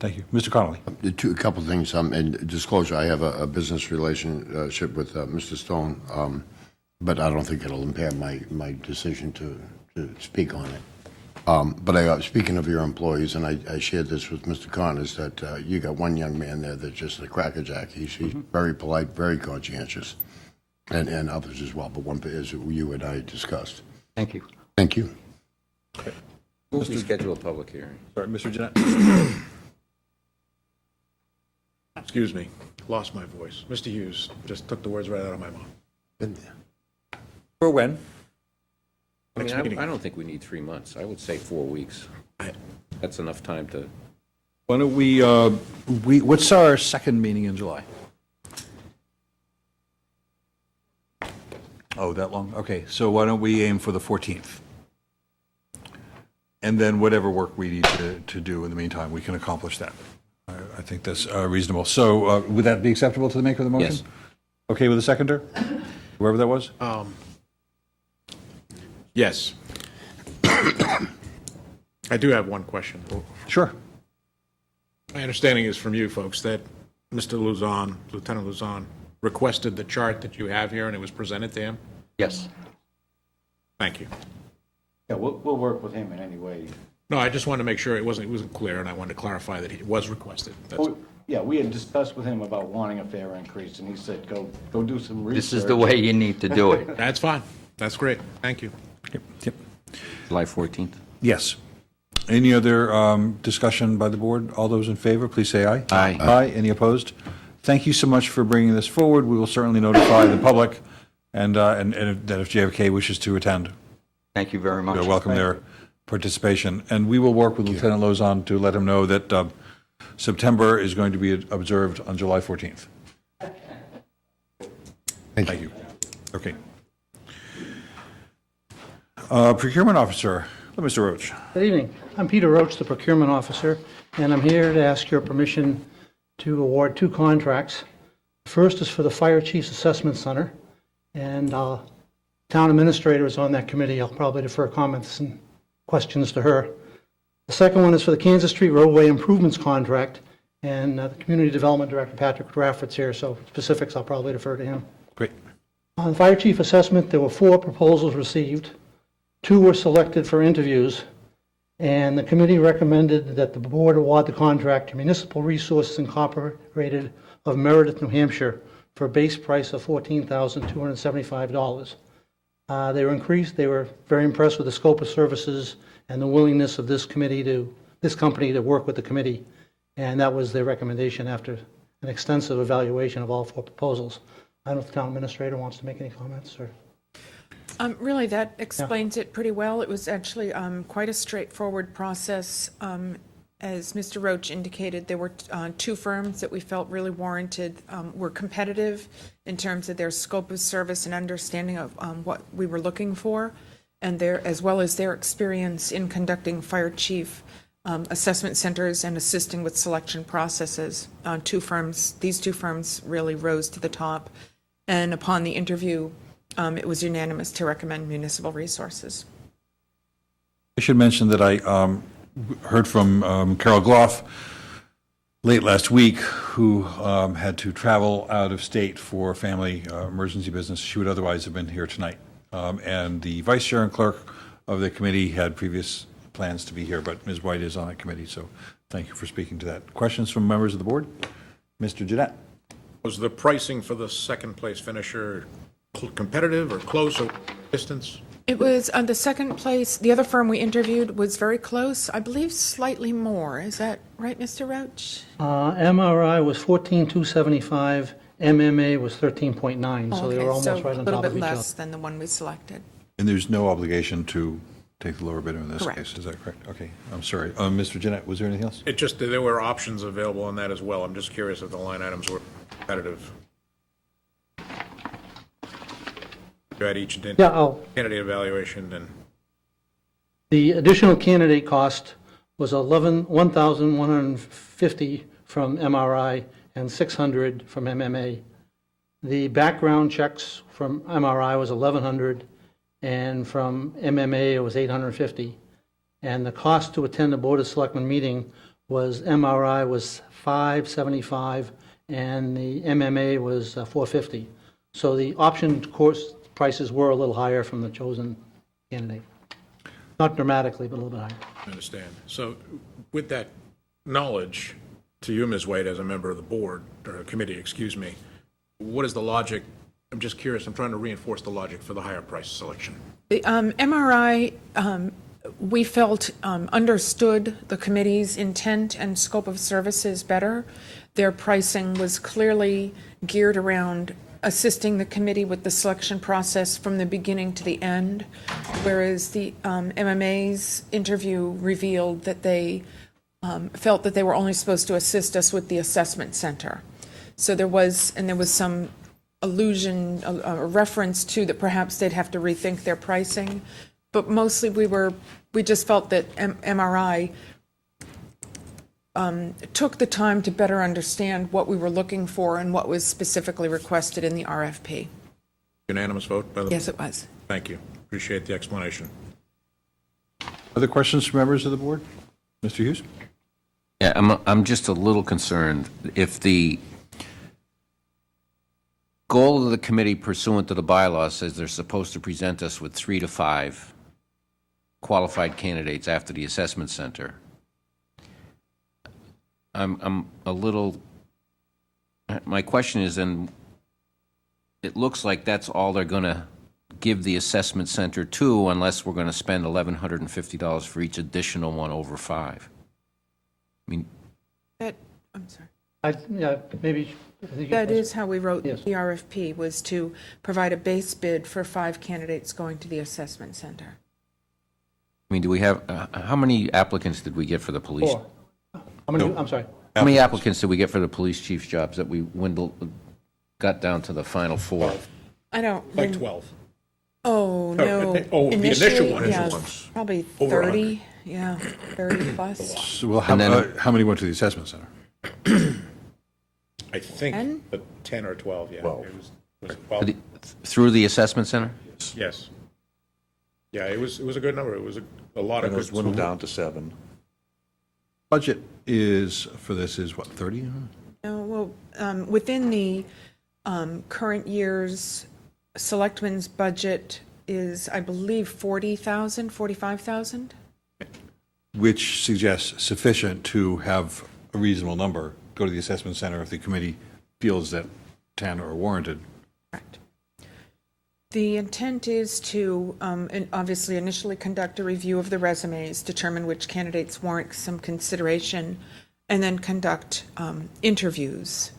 Thank you. Mr. Connolly? A couple of things. In disclosure, I have a business relationship with Mr. Stone, but I don't think it'll impair my decision to speak on it. But speaking of your employees, and I shared this with Mr. Connors, that you got one young man there that's just a crackerjack. He's very polite, very conscientious, and others as well, but one is you and I discussed. Thank you. Thank you. Move to schedule a public hearing. Sorry, Mr. Jeanette? Excuse me, lost my voice. Mr. Hughes just took the words right out of my mouth. For when? I Next mean, meeting. I don't think we need 3 months. I would say 4 weeks. That's enough time to, Why don't we, what's our second meeting in July? Oh, that long? Okay, so why don't we aim for the 14th? And then whatever work we need to do in the meantime, we can accomplish that. I think that's reasonable. So would that be acceptable to the maker of the motion? Yes. Okay with the seconder? Whoever that was? Yes. I do have one question. Sure. My understanding is from you folks that Mr. Luzon, Lieutenant Luzon, requested the chart that you have here and it was presented to him? Yes. Thank you. Yeah, we'll work with him in any way. No, I just wanted to make sure it wasn't clear, and I wanted to clarify that it was requested. That's- Yeah, we had discussed with him about wanting a fare increase, and he said, go do some research. This is the way you need to do it. That's fine. That's great. Thank you. Yep. July 14th. Yes. Any other discussion by the board? All those in favor, please say aye. Aye. Aye. Any opposed? Thank you so much for bringing this forward. We will certainly notify the public, and that if JFK wishes to attend, Thank you very much. we welcome their participation. And we will work with Lieutenant Lozon to let him know that September is going to be observed on July 14th. Thank you. Okay. Procurement Officer, Mr. Roach. Good evening. I'm Peter Roach, the Procurement Officer, and I'm here to ask your permission to award 2 contracts. The first is for the Fire Chief's Assessment Center, and Town Administrator is on that committee. I'll probably defer comments and questions to her. The second one is for the Kansas Street Roadway Improvements Contract, and the Community Development Director, Patrick Rafferty's here, so specifics I'll probably defer to him. Great. On the Fire Chief Assessment, there were 4 proposals received. 2 were selected for interviews, and the committee recommended that the board award the contract to Municipal Resources Incorporated of Meredith, New Hampshire, for a base price of $14,275. They were very impressed with the scope of services and the willingness of this company to work with the committee, and that was their recommendation after an extensive evaluation of all 4 proposals. I don't know if the town administrator wants to make any comments, or... Really, that explains it pretty well. It was actually quite a straightforward process. As Mr. Roach indicated, there were 2 firms that we felt really warranted, were competitive in terms of their scope of service and understanding of what we were looking for, and as well as their experience in conducting fire chief assessment centers and assisting with selection processes. These 2 firms really rose to the top, and upon the interview, it was unanimous to recommend Municipal Resources. I should mention that I heard from Carol Gloff late last week, who had to travel out of state for family emergency business. She would otherwise have been here tonight. And the vice chair and clerk of the committee had previous plans to be here, but Ms. White is on that committee, so thank you for speaking to that. Questions from members of the board? Mr. Jeanette. Was the pricing for the second place finisher competitive or close or distance? It was the second place. The other firm we interviewed was very close. I believe slightly more. Is that right, Mr. Roach? MRI was $14,275. MMA was 13.9, so they were almost right on top of each other. A little bit less than the one we selected. And there's no obligation to take the lower bidder in this Correct. case, is that correct? Okay, I'm sorry. Mr. Jeanette, was there anything else? It just, there were options available on that as well. I'm just curious if the line items were competitive. You had each candidate evaluation and... The additional candidate cost was $1,150 from MRI and $600 from MMA. The background checks from MRI was $1,100, and from MMA it was $850. And the cost to attend the Board of Selectmen meeting was MRI was $575, and the MMA was $450. So the option course prices were a little higher from the chosen candidate. Not dramatically, but a little bit higher. I understand. So with that knowledge, to you, Ms. White, as a member of the board, or committee, excuse me, what is the logic? I'm just curious. I'm trying to reinforce the logic for the higher price selection. The MRI, we felt understood the committee's intent and scope of services better. Their pricing was clearly geared around assisting the committee with the selection process from the beginning to the end, whereas the MMA's interview revealed that they felt that they were only supposed to assist us with the assessment center. So there was some allusion, a reference to that perhaps they'd have to rethink their pricing, but mostly we just felt that MRI took the time to better understand what we were looking for and what was specifically requested in the RFP. Unanimous vote by the... Yes, it was. Thank you. Appreciate the explanation. Other questions from members of the board? Mr. Hughes? Yeah, I'm just a little concerned. If the goal of the committee pursuant to the bylaws says they're supposed to present us with 3 to 5 qualified candidates after the assessment center, I'm a little, my question is, then it looks like that's all they're going to give the assessment center to, unless we're going to spend $1,150 for each additional one over 5. I mean, I'm sorry. Maybe. That is how we wrote Yes. the RFP, was to provide a base bid for 5 candidates going to the assessment center. I mean, do we have, how many applicants did we get for the police? 4. How many? I'm sorry. How many applicants did we get for the police chief's jobs that we got down to the final 4? I don't... Like 12. Oh, Oh, no. Oh, the initial one is yeah, the ones. probably Over 30, yeah, 30 plus. So, well, And then- how many went to the assessment center? I think 10? 10 or 12, yeah. 12. Was it 12? Through the assessment center? Yes. Yeah, it was a good number. It was a lot of And it was good. dwindled down to 7. Budget is, for this is what, 30? No, well, within the current year's selectmen's budget is, I believe, 40,000, 45,000? Which suggests sufficient to have a reasonable number go to the assessment center if the committee feels that 10 are warranted. Correct. The intent is to, and obviously initially conduct a review of the resumes, determine which candidates warrant some consideration, and then conduct interviews,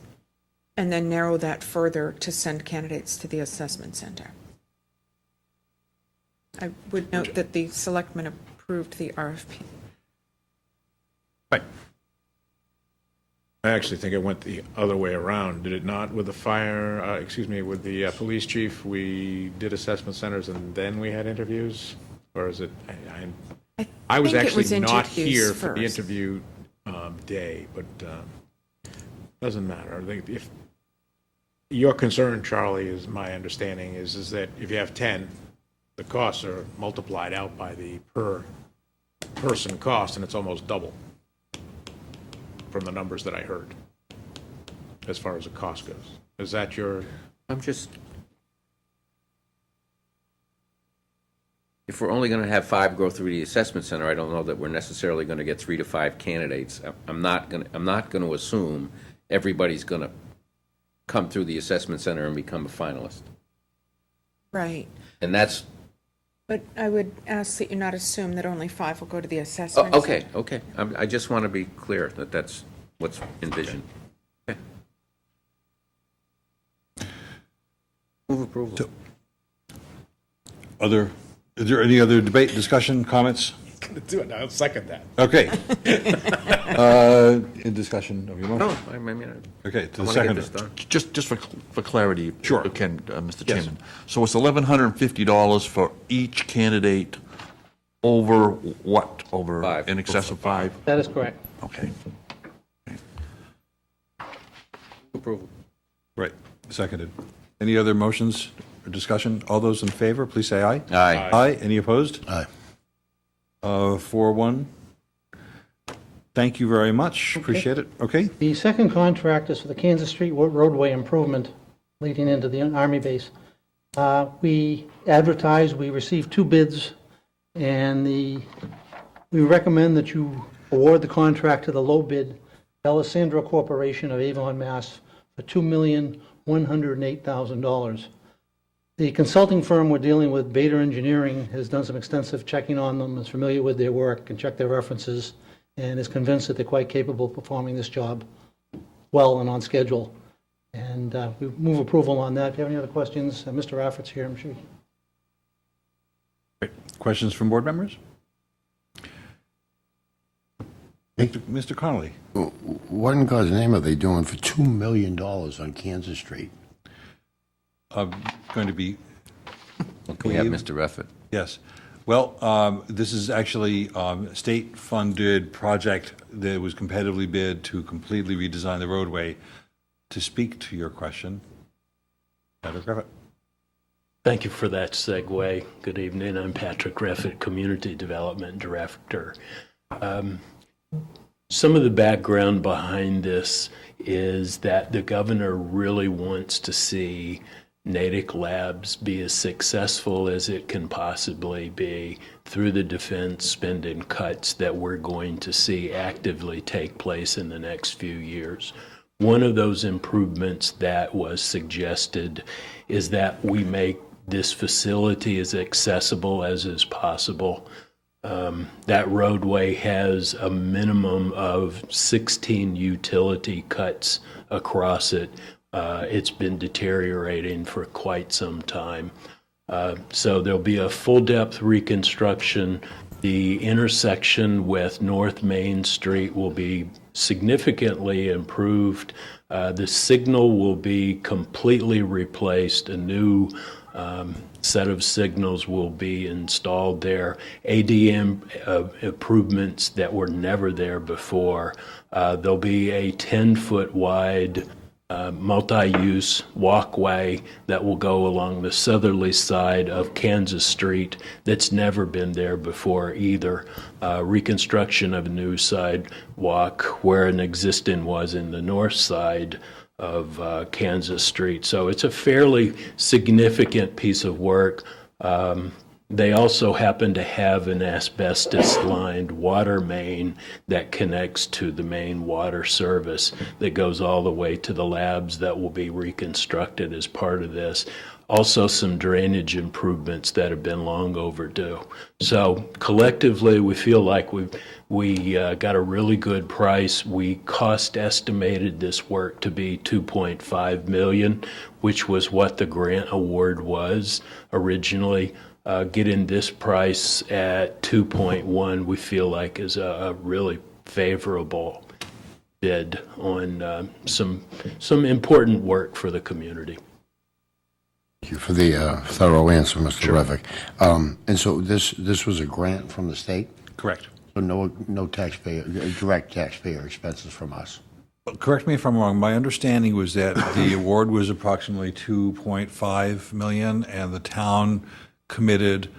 and then narrow that further to send candidates to the assessment center. I would note that the selectmen approved the RFP. Right. I actually think it went the other way around, did it not? With the with the police chief, we did assessment centers and then we had interviews? Or is it, I was think it actually was not interviews here for the first. interview day, but doesn't matter. I think if, your concern, Charlie, is my understanding, is that if you have 10, the costs are multiplied out by the per person cost, and it's almost double from the numbers that I heard, as far as the cost goes. Is that your, I'm just, if we're only going to have 5 go through the assessment center, I don't know that we're necessarily going to get 3 to 5 candidates. I'm not going to assume everybody's going to come through the assessment center and become a finalist. Right. And that's, But I would ask that you not assume that only 5 will go to the assessment. okay. I just want to be clear that that's what's envisioned. Okay. Move approval. Is there any other debate, discussion, comments? gonna do it, I'll second that. Okay. In discussion of your motion. No, I mean, Okay, to I the want to get second. this done. Just for clarity. Sure. Ken, Mr. Yes. Chairman. So it's $1,150 for each candidate over what? Over 5. in excess of 5? That is correct. Okay. Approval. Right, seconded. Any other motions or discussion? All those in favor, please say aye. Aye. Aye. Any opposed? Aye. 4-1. Thank you very much. Appreciate it. Okay. The second contract is for the Kansas Street roadway improvement leading into the Army base. We advertised, we received 2 bids, and we recommend that you award the contract to the low bid, Alessandro Corporation of Avon, Mass. for $2,108,000. The consulting firm we're dealing with, Bader Engineering, has done some extensive checking on them, is familiar with their work, and checked their references, and is convinced that they're quite capable of performing this job well and on schedule. And we move approval on that. If you have any other questions, Mr. Rafferty's here, I'm sure. Great. Questions from board members? Mr. Connolly. What in God's name are they doing for $2 million on Kansas Street? Going to be, Can we have Dave? Mr. Reffett? yes. Well, this is actually a state-funded project that was competitively bid to completely redesign the roadway. To speak to your question, Patrick Reffett. Thank you for that segue. Good evening. I'm Patrick Reffett, Community Development Director. Some of the background behind this is that the governor really wants to see Natick Labs be as successful as it can possibly be through the defense spending cuts that we're going to see actively take place in the next few years. One of those improvements that was suggested is that we make this facility as accessible as is possible. That roadway has a minimum of 16 utility cuts across it. It's been deteriorating for quite some time. So there'll be a full-depth reconstruction. The intersection with North Main Street will be significantly improved. The signal will be completely replaced. A new set of signals will be installed there. ADM improvements that were never there before. There'll be a 10-foot wide multi-use walkway that will go along the southerly side of Kansas Street that's never been there before either. Reconstruction of a new sidewalk where an existing was in the north side of Kansas Street. So it's a fairly significant piece of work. They also happen to have an asbestos-lined water main that connects to the main water service that goes all the way to the labs that will be reconstructed as part of this. Also, some drainage improvements that have been long overdue. So collectively, we feel like we got a really good price. We cost estimated this work to be $2.5 million, which was what the grant award was originally. Getting this price at 2.1, we feel like is a really favorable bid on some important work for the community. Thank you for the thorough answer, Mr. Revick. And so this was a grant from the state? Correct. So no taxpayer, direct taxpayer expenses from us? Correct me if I'm wrong. My understanding was that the award was approximately $2.5 million, and the town committed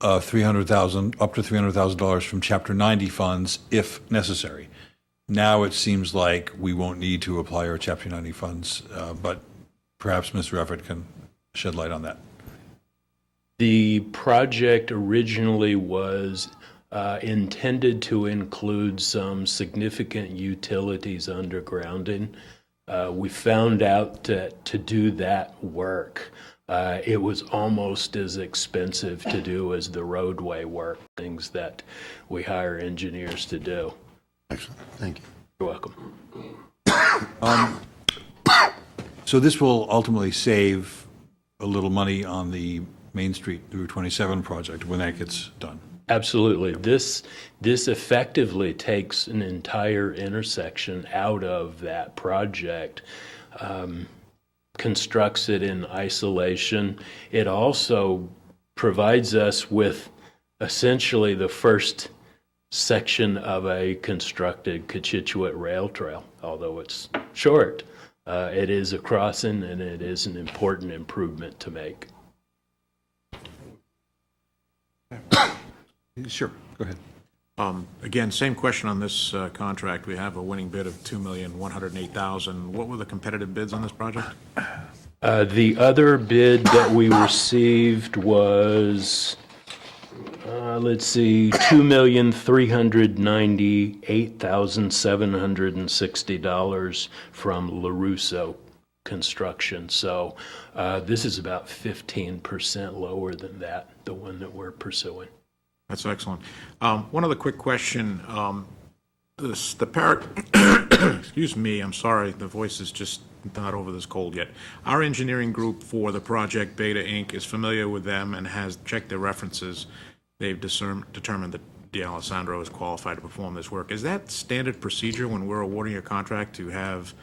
$300,000, up to $300,000 from Chapter 90 funds if necessary. Now it seems like we won't need to apply our Chapter 90 funds, but perhaps Mr. Everett can shed light on that. The project originally was intended to include some significant utilities undergrounding. We found out that to do that work, it was almost as expensive to do as the roadway work, things that we hire engineers to do. Excellent. Thank you. You're welcome. So this will ultimately save a little money on the Main Street Route 27 project when that gets done. Absolutely. This effectively takes an entire intersection out of that project, constructs it in isolation. It also provides us with essentially the first section of a constructed Cochituate rail trail, although it's short. It is a crossing, and it is an important improvement to make. Sure, go ahead. Again, same question on this contract. We have a winning bid of $2,108,000. What were the competitive bids on this project? The other bid that we received was, $2,398,760 from LaRusso Construction. So this is about 15% lower than that, the one that we're pursuing. That's excellent. One other quick question. Excuse me, I'm sorry, the voice is just not over this cold yet. Our engineering group for the project, Beta Inc., is familiar with them and has checked their references. They've determined that D'Alessandro is qualified to perform this work. Is that standard procedure when we're awarding a contract to have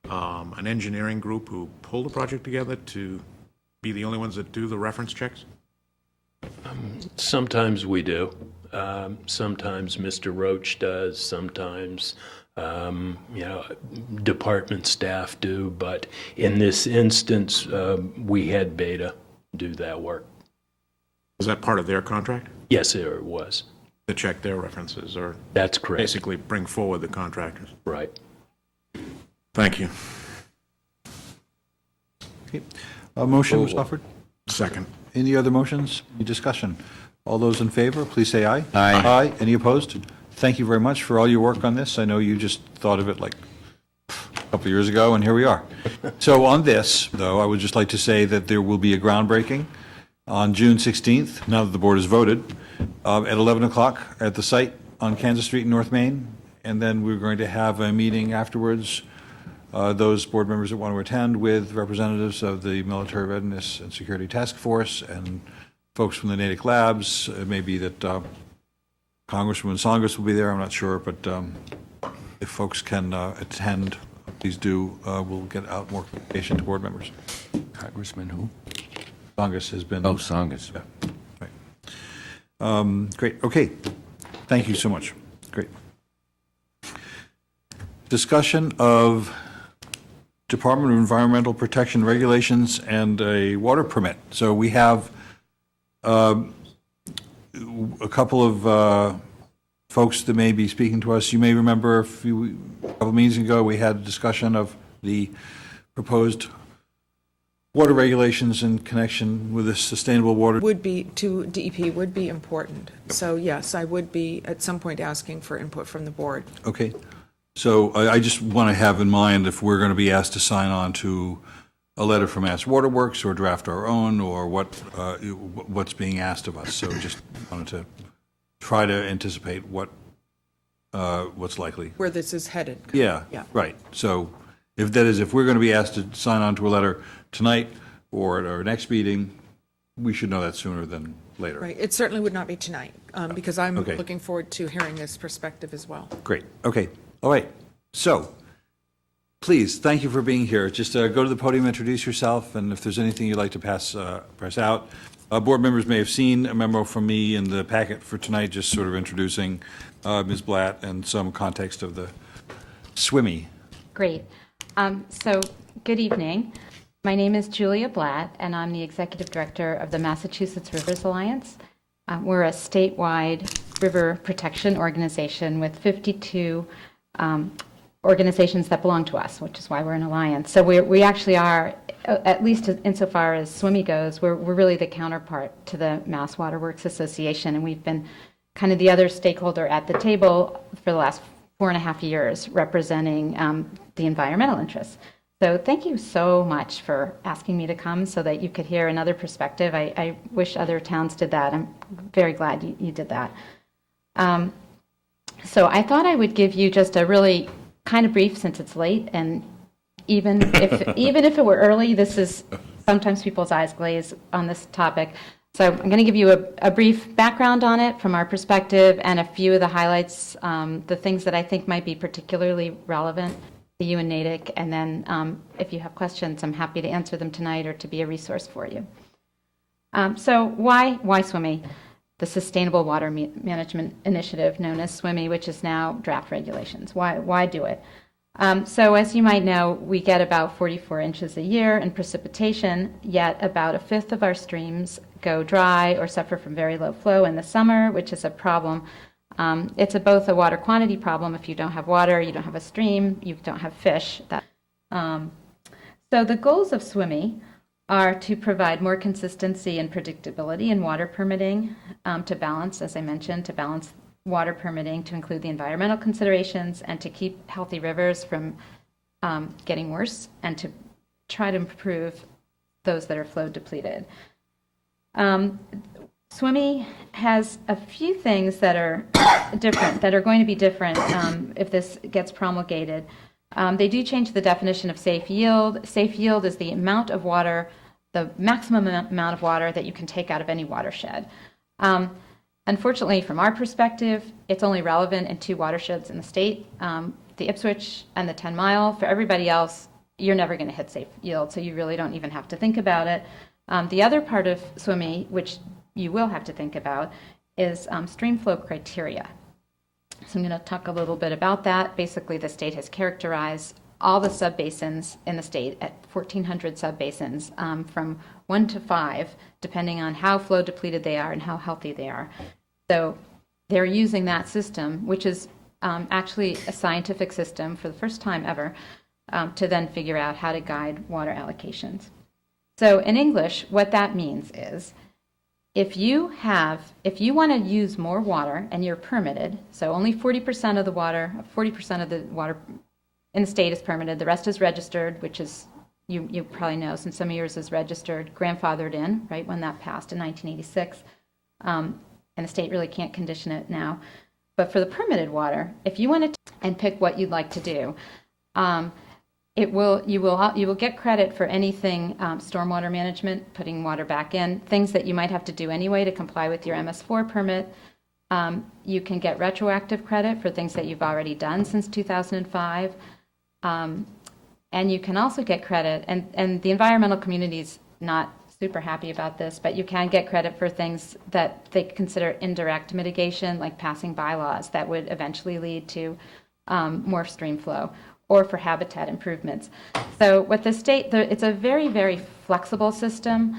an engineering group who pull the project together to be the only ones that do the reference checks? Sometimes we do. Sometimes Mr. Roach does. Sometimes, department staff do. But in this instance, we had Beta do that work. Was that part of their contract? Yes, it was. To check their references, or? That's correct. Basically bring forward the contractors. Right. Thank you. Okay. A motion was offered? Second. Any other motions? Any discussion? All those in favor, please say aye. Aye. Aye. Any opposed? Thank you very much for all your work on this. I know you just thought of it like a couple of years ago, and here we are. So on this, though, I would just like to say that there will be a groundbreaking on June 16th, now that the board has voted, at 11 o'clock at the site on Kansas Street in North Main. And then we're going to have a meeting afterwards, those board members that want to attend, with representatives of the Military Readiness and Security Task Force and folks from the Natick Labs. It may be that Congresswoman Tsongas will be there, I'm not sure, but if folks can attend, please do. We'll get out more communication to board members. Congressman who? Songus has been. Oh, Songus. Yeah, right. Great, okay. Thank you so much. Great. Discussion of Department of Environmental Protection regulations and a water permit. So we have a couple of folks that may be speaking to us. You may remember a couple of meetings ago, we had a discussion of the proposed water regulations in connection with the sustainable water. Would be, to DEP would be important. So yes, I would be at some point asking for input from the board. Okay. So I just want to have in mind if we're going to be asked to sign on to a letter from Mass Water Works or draft our own, or what's being asked of us. So just wanted to try to anticipate what's likely. Where this is headed. Yeah, right. So if we're going to be asked to sign on to a letter tonight or at our next meeting, we should know that sooner than later. Right. It certainly would not be tonight, because I'm Okay. looking forward to hearing this perspective as well. Great. Okay. All right. So, please, thank you for being here. Just go to the podium, introduce yourself, and if there's anything you'd like to pass out. Board members may have seen a memo from me in the packet for tonight, just sort of introducing Ms. Blatt and some context of the SWIMI. Great. So, good evening. My name is Julia Blatt, and I'm the Executive Director of the Massachusetts Rivers Alliance. We're a statewide river protection organization with 52 organizations that belong to us, which is why we're an alliance. So we actually are, at least insofar as SWIMI goes, we're really the counterpart to the Mass Water Works Association, and we've been kind of the other stakeholder at the table for the last 4.5 years, representing the environmental interests. So thank you so much for asking me to come so that you could hear another perspective. I wish other towns did that. I'm very glad you did that. So I thought I would give you just a really kind of brief, since it's late, and even if it were early, this is sometimes people's eyes glaze on this topic. So I'm going to give you a brief background on it from our perspective and a few of the highlights, the things that I think might be particularly relevant to you in Natick, and then if you have questions, I'm happy to answer them tonight or to be a resource for you. So why SWIMI? The Sustainable Water Management Initiative, known as SWIMI, which is now draft regulations. Why do it? So as you might know, we get about 44 inches a year in precipitation, yet about a fifth of our streams go dry or suffer from very low flow in the summer, which is a problem. It's both a water quantity problem. If you don't have water, you don't have a stream, you don't have fish. So the goals of SWIMI are to provide more consistency and predictability in water permitting, to balance, as I mentioned, to balance water permitting to include the environmental considerations and to keep healthy rivers from getting worse, and to try to improve those that are flow depleted. SWIMI has a few things that are different, that are going to be different if this gets promulgated. They do change the definition of safe yield. Safe yield is the amount of water, the maximum amount of water that you can take out of any watershed. Unfortunately, from our perspective, it's only relevant in 2 watersheds in the state, the Ipswich and the 10 Mile. For everybody else, you're never going to hit safe yield, so you really don't even have to think about it. The other part of SWIMI, which you will have to think about, is stream flow criteria. So I'm going to talk a little bit about that. Basically, the state has characterized all the subbasins in the state at 1,400 subbasins, from 1 to 5, depending on how flow depleted they are and how healthy they are. So they're using that system, which is actually a scientific system for the first time ever, to then figure out how to guide water allocations. So in English, what that means is, if you want to use more water and you're permitted, so only 40% of the water in the state is permitted, the rest is registered, which is, you probably know, since some of yours is registered, grandfathered in, right, when that passed in 1986, and the state really can't condition it now. But for the permitted water, if you want to and pick what you'd like to do, you will get credit for anything stormwater management, putting water back in, things that you might have to do anyway to comply with your MS4 permit. You can get retroactive credit for things that you've already done since 2005. And you can also get credit, and the environmental community is not super happy about this, but you can get credit for things that they consider indirect mitigation, like passing bylaws that would eventually lead to more stream flow, or for habitat improvements. So what the state, it's a very, very flexible system,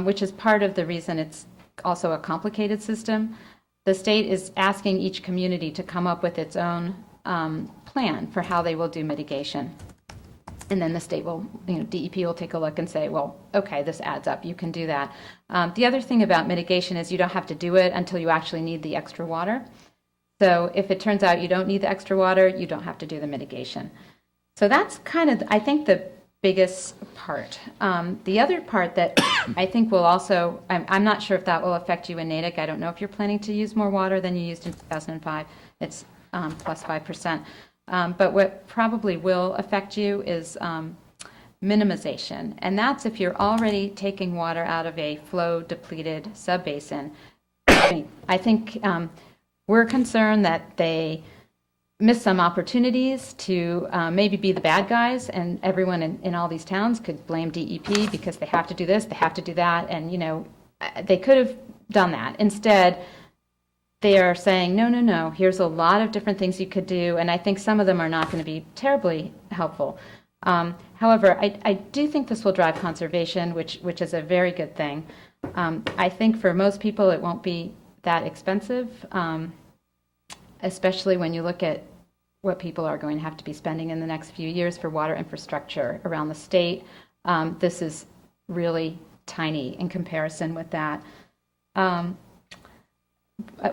which is part of the reason it's also a complicated system. The state is asking each community to come up with its own plan for how they will do mitigation. And then the state will, DEP will take a look and say, well, okay, this adds up, you can do that. The other thing about mitigation is you don't have to do it until you actually need the extra water. So if it turns out you don't need the extra water, you don't have to do the mitigation. So that's kind of, I think, the biggest part. The other part that I think will also, I'm not sure if that will affect you in Natick. I don't know if you're planning to use more water than you used in 2005. It's plus 5%. But what probably will affect you is minimization. And that's if you're already taking water out of a flow-depleted subbasin. I think we're concerned that they miss some opportunities to maybe be the bad guys, and everyone in all these towns could blame DEP because they have to do this, they have to do that, and they could have done that. Instead, they are saying, no, here's a lot of different things you could do, and I think some of them are not going to be terribly helpful. However, I do think this will drive conservation, which is a very good thing. I think for most people it won't be that expensive, especially when you look at what people are going to have to be spending in the next few years for water infrastructure around the state. This is really tiny in comparison with that.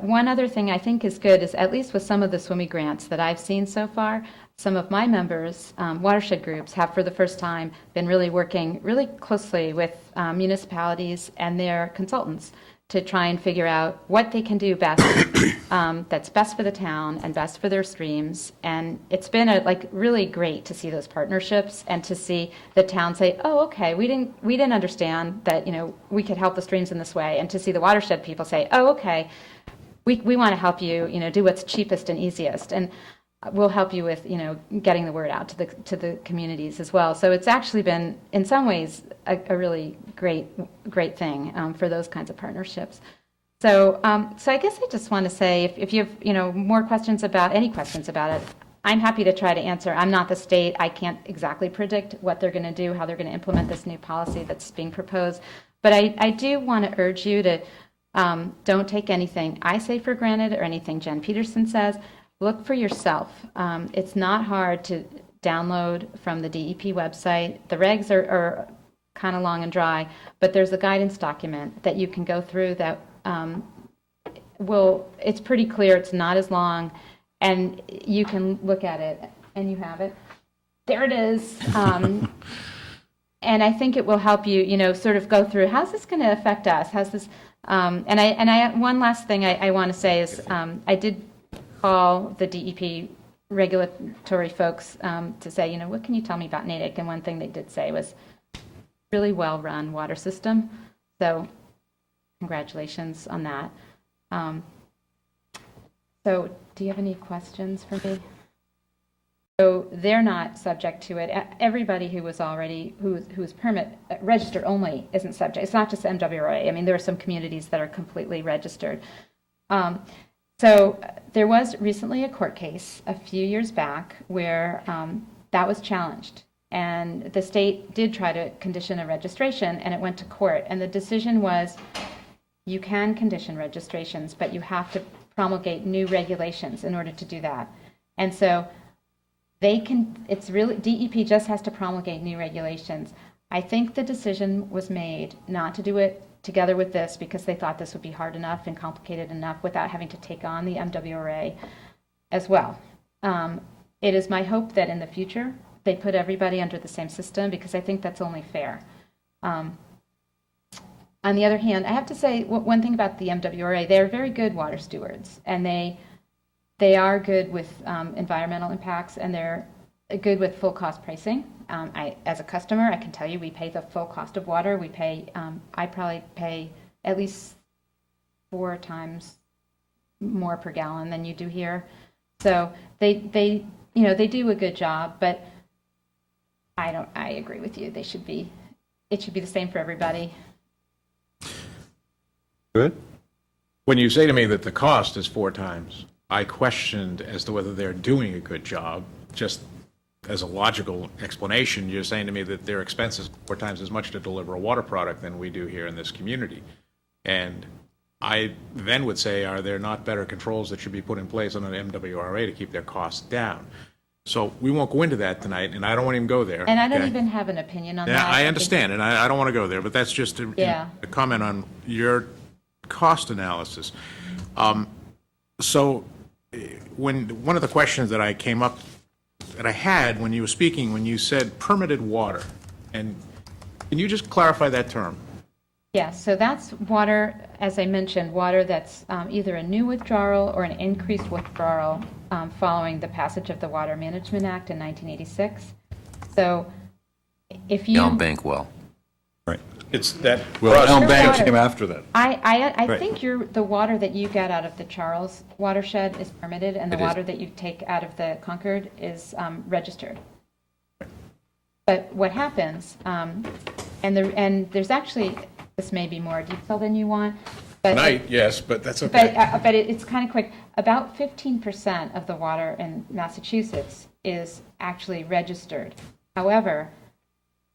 One other thing I think is good is, at least with some of the SWIMI grants that I've seen so far, some of my members, watershed groups, have for the first time been really working really closely with municipalities and their consultants to try and figure out what they can do best, that's best for the town and best for their streams. And it's been really great to see those partnerships and to see the town say, oh, okay, we didn't understand that we could help the streams in this way, and to see the watershed people say, oh, okay, we want to help you, do what's cheapest and easiest, and we'll help you with getting the word out to the communities as well. So it's actually been, in some ways, a really great thing for those kinds of partnerships. So I guess I just want to say, if you have more questions about any questions about it, I'm happy to try to answer. I'm not the state. I can't exactly predict what they're going to do, how they're going to implement this new policy that's being proposed. But I do want to urge you to don't take anything I say for granted or anything Jen Peterson says. Look for yourself. It's not hard to download from the DEP website. The regs are kind of long and dry, but there's a guidance document that you can go through that it's pretty clear, it's not as long, and you can look at it, and you have it. There it is. And I think it will help you, sort of go through, how's this going to affect us? How's this? One last thing I want to say is I did call the DEP regulatory folks to say, what can you tell me about Natick? And one thing they did say was really well-run water system. So congratulations on that. So do you have any questions for me? So they're not subject to it. Everybody who was already, who's permit registered only isn't subject. It's not just MWRA. I mean, there are some communities that are completely registered. So there was recently a court case a few years back where that was challenged. And the state did try to condition a registration, and it went to court. And the decision was, you can condition registrations, but you have to promulgate new regulations in order to do that. And so DEP just has to promulgate new regulations. I think the decision was made not to do it together with this because they thought this would be hard enough and complicated enough without having to take on the MWRA as well. It is my hope that in the future they put everybody under the same system, because I think that's only fair. On the other hand, I have to say one thing about the MWRA: they're very good water stewards, and they are good with environmental impacts, and they're good with full cost pricing. As a customer, I can tell you we pay the full cost of water. We pay, I probably pay at least 4 times more per gallon than you do here. So they do a good job, but I agree with you. It should be the same for everybody. Good? When you say to me that the cost is 4 times, I questioned as to whether they're doing a good job. Just as a logical explanation, you're saying to me that their expense is 4 times as much to deliver a water product than we do here in this community. And I then would say, are there not better controls that should be put in place on an MWRA to keep their costs down? So we won't go into that tonight, and I don't want to even go there. And I don't okay? even have an opinion on Yeah, that. I understand, and I don't want to go there, but that's just a comment on your cost analysis. So when one of the questions that I came up, that I had when you were speaking, when you said permitted water, and can you just clarify that term? Yeah, so that's water, as I mentioned, water that's either a new withdrawal or an increased withdrawal following the passage of the Water Management Act in 1986. So if you... Elm Bank well. Right. It's that... Well, Elm Bank water. came after that. I Right. think the water that you get out of the Charles watershed is permitted, and the It is. water that you take out of the Concord is registered. But what happens, and there's actually, this may be more detail than you want, but... Tonight, yes, but that's okay. But it's kind of quick. About 15% of the water in Massachusetts is actually registered. However,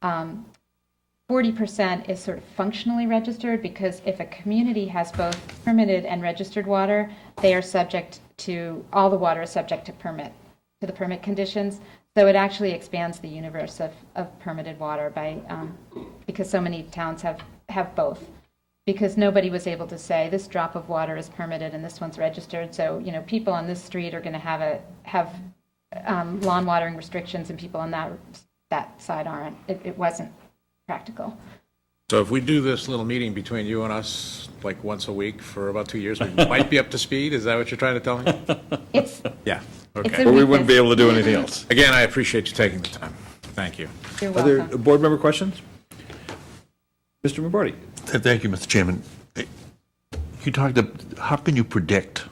40% is sort of functionally registered, because if a community has both permitted and registered water, they are subject to, all the water is subject to the permit conditions. So it actually expands the universe of permitted water by, because so many towns have both. Because nobody was able to say, this drop of water is permitted and this one's registered. So, people on this street are going to have lawn watering restrictions, and people on that side aren't. It wasn't practical. So if we do this little meeting between you and us, like once a week for about 2 years, we might be up to speed? Is that what you're trying to tell me? It's Yeah, It's okay. a Or we wouldn't be weakness. able to do anything else. Again, I appreciate you taking the time. Thank you. You're Other welcome. board member questions? Mr. Mabarty? Thank you, Mr. Chairman. You talked about, how can you predict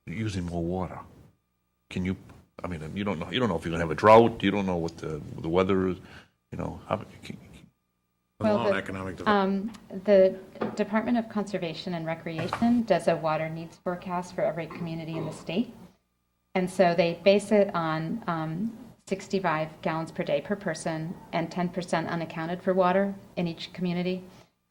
using more water? Can you, I mean, you don't know if you're going to have a drought, you don't know what the weather is, how, Well, Economic development. the Department of Conservation and Recreation does a water needs forecast for every community in the state. And so they base it on 65 gallons per day per person and 10% unaccounted for water in each community.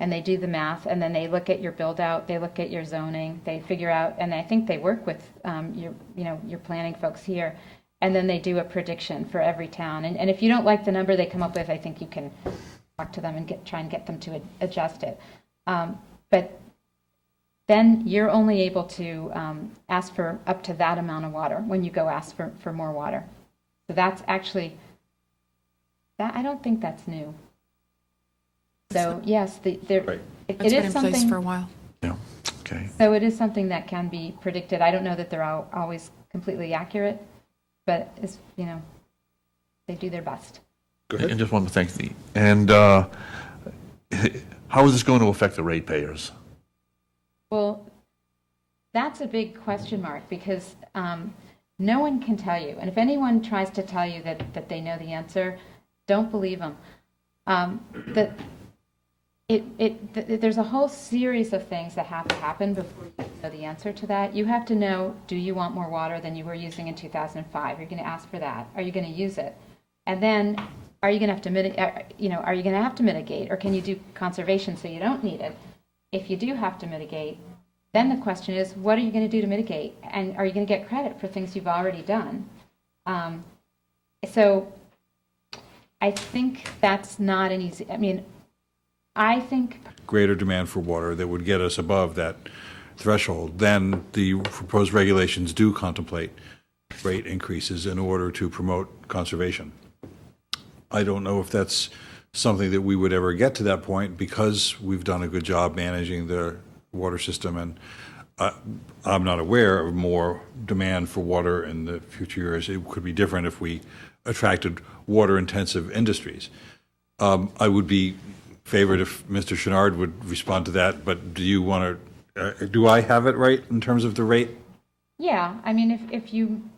And they do the math, and then they look at your build out, they look at your zoning, they figure out, and I think they work with your planning folks here. And then they do a prediction for every town. And if you don't like the number they come up with, I think you can talk to them and try and get them to adjust it. But then you're only able to ask for up to that amount of water when you go ask for more water. So that's actually, I don't think that's new. So yes, Right. it That's is been in place something. for a while. yeah, okay. So it is something that can be predicted. I don't know that they're always completely accurate, but they do their best. Go ahead. And just want to thank how is this going to affect the ratepayers? Well, that's a big question mark, because no one can tell you. And if anyone tries to tell you that they know the answer, don't believe them. There's a whole series of things that have to happen before you know the answer to that. You have to know, do you want more water than you were using in 2005? You're going to ask for that. Are you going to use it? And then, are you going to have to mitigate? Are you going to have to mitigate, or can you do conservation so you don't need it? If you do have to mitigate, then the question is, what are you going to do to mitigate? And are you going to get credit for things you've already done? So I think that's not an easy, I think Greater demand for water that would get us above that threshold, then the proposed regulations do contemplate rate increases in order to promote conservation. I don't know if that's something that we would ever get to that point, because we've done a good job managing the water system, and I'm not aware of more demand for water in the future years. It could be different if we attracted water-intensive industries. I would be favored if Mr. Chenard would respond to that, but do you want to, do I have it right in terms of the rate? Yeah, if you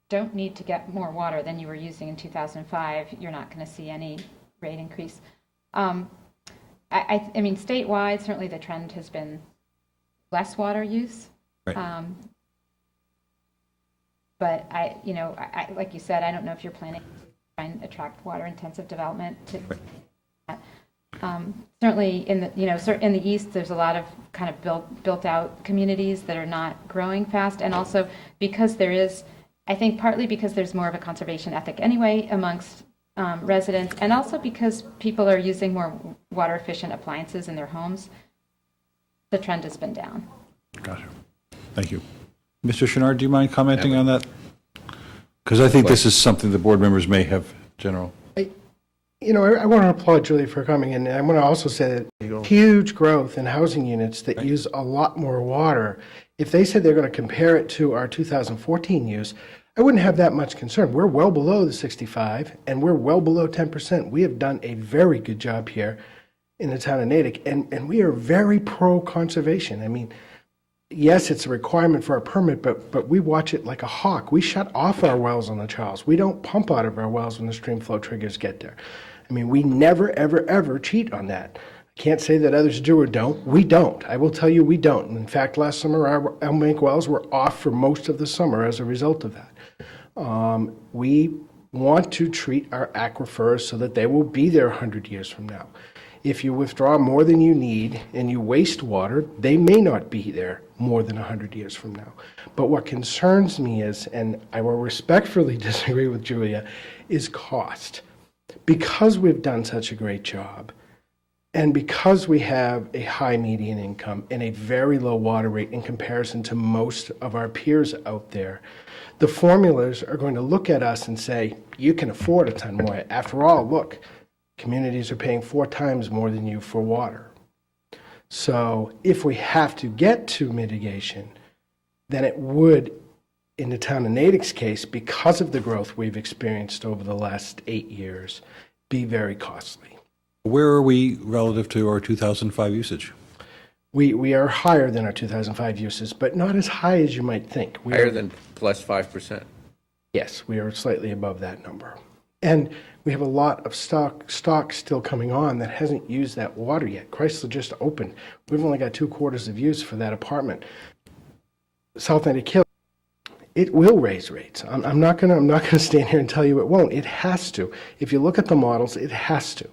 don't need to get more water than you were using in 2005, you're not going to see any rate increase. I mean, statewide, certainly the trend has been less water use. Right. But like you said, I don't know if you're planning to try and attract water-intensive development to. Certainly in the east, there's a lot of kind of built-out communities that are not growing fast, and also because there is, I think partly because there's more of a conservation ethic anyway amongst residents, and also because people are using more water-efficient appliances in their homes, the trend has been down. Gotcha. Thank you. Mr. Chenard, do you mind commenting on that? Because I think this is something the board members may have general. I want to applaud Julie for coming, and I want to also say that huge growth in housing units that use a lot more water. If they said they're going to compare it to our 2014 use, I wouldn't have that much concern. We're well below the 65, and we're well below 10%. We have done a very good job here in the town of Natick, and we are very pro-conservation. I mean, yes, it's a requirement for our permit, but we watch it like a hawk. We shut off our wells on the Charles. We don't pump out of our wells when the stream flow triggers get there. I mean, we never, ever, ever cheat on that. I can't say that others do or don't. We don't. I will tell you we don't. In fact, last summer, our Elm Bank wells were off for most of the summer as a result of that. We want to treat our aquifers so that they will be there 100 years from now. If you withdraw more than you need and you waste water, they may not be there more than 100 years from now. But what concerns me is, and I will respectfully disagree with Julia, is cost. Because we've done such a great job, and because we have a high median income and a very low water rate in comparison to most of our peers out there, the formulas are going to look at us and say, you can afford a ton more. After all, look, communities are paying 4 times more than you for water. So if we have to get to mitigation, then it would, in the town of Natick's case, because of the growth we've experienced over the last 8 years, be very costly. Where are we relative to our 2005 usage? We are higher than our 2005 uses, but not as high as you might think. Higher than plus 5%? Yes, we are slightly above that number. And we have a lot of stock still coming on that hasn't used that water yet. Chrysler just opened. We've only got 2 quarters of use for that apartment. South Natick Hill, it will raise rates. I'm not gonna stand here and tell you it won't. It has to. If you look at the models, it has to.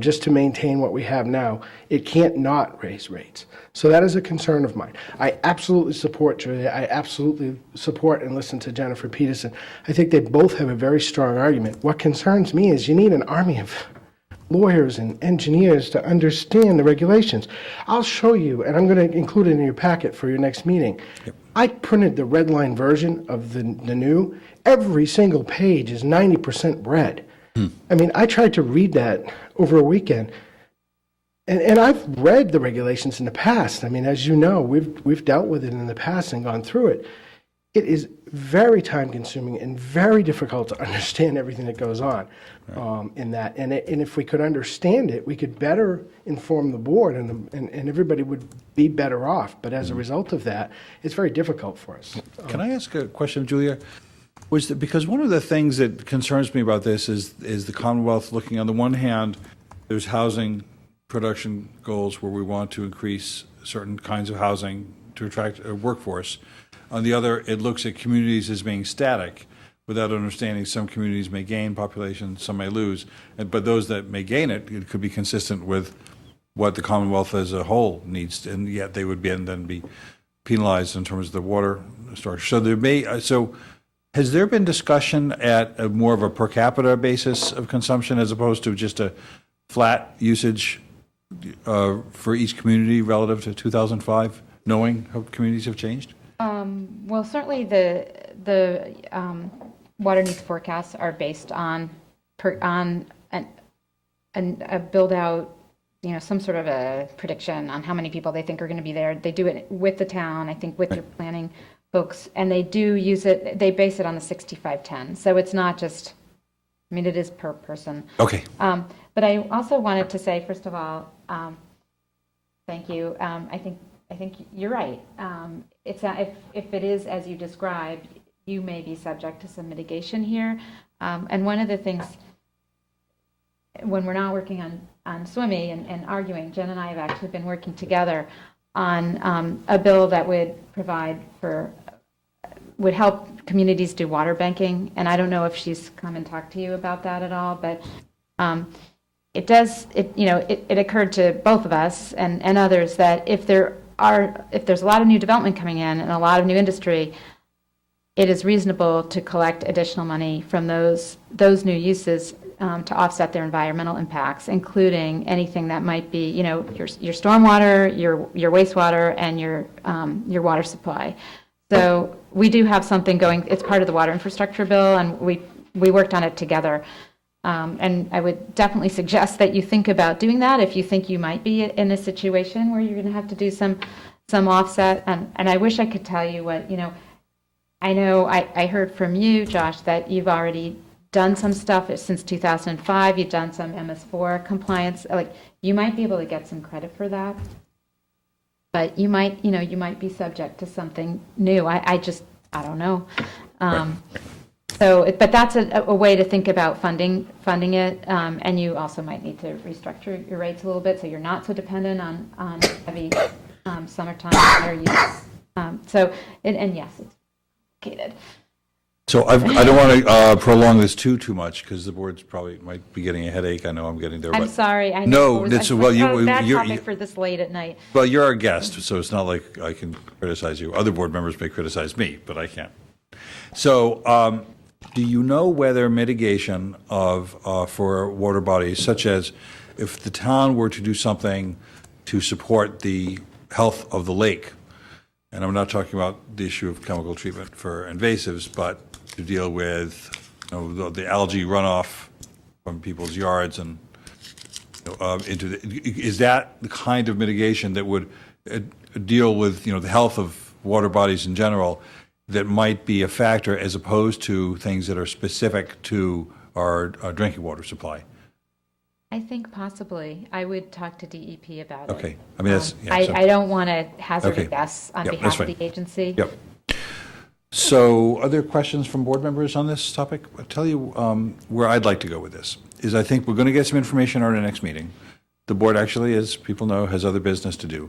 Just to maintain what we have now, it can't not raise rates. So that is a concern of mine. I absolutely support Julia. I absolutely support and listen to Jennifer Peterson. I think they both have a very strong argument. What concerns me is you need an army of lawyers and engineers to understand the regulations. I'll show you, and I'm going to include it in your packet for your next meeting. Yep. I printed the red line version of the new. Every single page is 90% red. I mean, I tried to read that over a weekend, and I've read the regulations in the past. I mean, as you know, we've dealt with it in the past and gone through it. It is very time-consuming and very difficult to understand everything that goes on in that. And if we could understand it, we could better inform the board, and everybody would be better off. But as a result of that, it's very difficult for us. Can I ask a question, Julia? Because one of the things that concerns me about this is the Commonwealth looking, on the one hand, there's housing production goals where we want to increase certain kinds of housing to attract a workforce. On the other, it looks at communities as being static without understanding some communities may gain population, some may lose. But those that may gain it could be consistent with what the Commonwealth as a whole needs, and yet they would then be penalized in terms of the water storage. So has there been discussion at more of a per capita basis of consumption as opposed to just a flat usage for each community relative to 2005, knowing how communities have changed? Well, certainly the water needs forecasts are based on a build out, some sort of a prediction on how many people they think are going to be there. They do it with the town, I think, with your planning folks, and they do use it. They base it on the 65-10, so it's not just. I mean, it is per person. Okay. But I also wanted to say, first of all, thank you. I think you're right. It's if it is as you described, you may be subject to some mitigation here. And one of the things when we're not working SWIMMY and arguing. Jen and I have actually been working together on a bill that would help communities do water banking. And I don't know if she's come and talked to you about that at all, but it occurred to both of us and others that if there's a lot of new development coming in and a lot of new industry, it is reasonable to collect additional money from those new uses to offset their environmental impacts, including anything that might be, your stormwater, your wastewater, and your water supply. So we do have something going. It's part of the water infrastructure bill, and we worked on it together. And I would definitely suggest that you think about doing that if you think you might be in a situation where you're going to have to do some offset. And I wish I could tell you what, I know I heard from you, Josh, that you've already done some stuff since 2005. You've done some MS4 compliance. Like, you might be able to get some credit for that. But you might be subject to something new. I don't know. But that's a way to think about funding it, and you also might need to restructure your rates a little bit so you're not so dependent on heavy summertime water use. And yes, it's complicated. So I don't want to prolong this too much because the board's probably might be getting a headache. I know I'm getting there. I'm sorry. I know. No, that's well. you're Bad topic for this late at night. Well, you're our guest, so it's not like I can criticize you. Other board members may criticize me, but I can't. So, do you know whether mitigation for water bodies, such as if the town were to do something to support the health of the lake, and I'm not talking about the issue of chemical treatment for invasives, but to deal with the algae runoff from people's yards and is that the kind of mitigation that would deal with the health of water bodies in general that might be a factor as opposed to things that are specific to our drinking water supply? I think possibly. I would talk to DEP about it. Okay. I mean, that's... I don't want to hazard Okay. a guess on Yep, behalf that's of the agency. Yep. So, other questions from board members on this topic? I'll tell you where I'd like to go with this, is I think we're going to get some information at our next meeting. The board actually, as people know, has other business to do.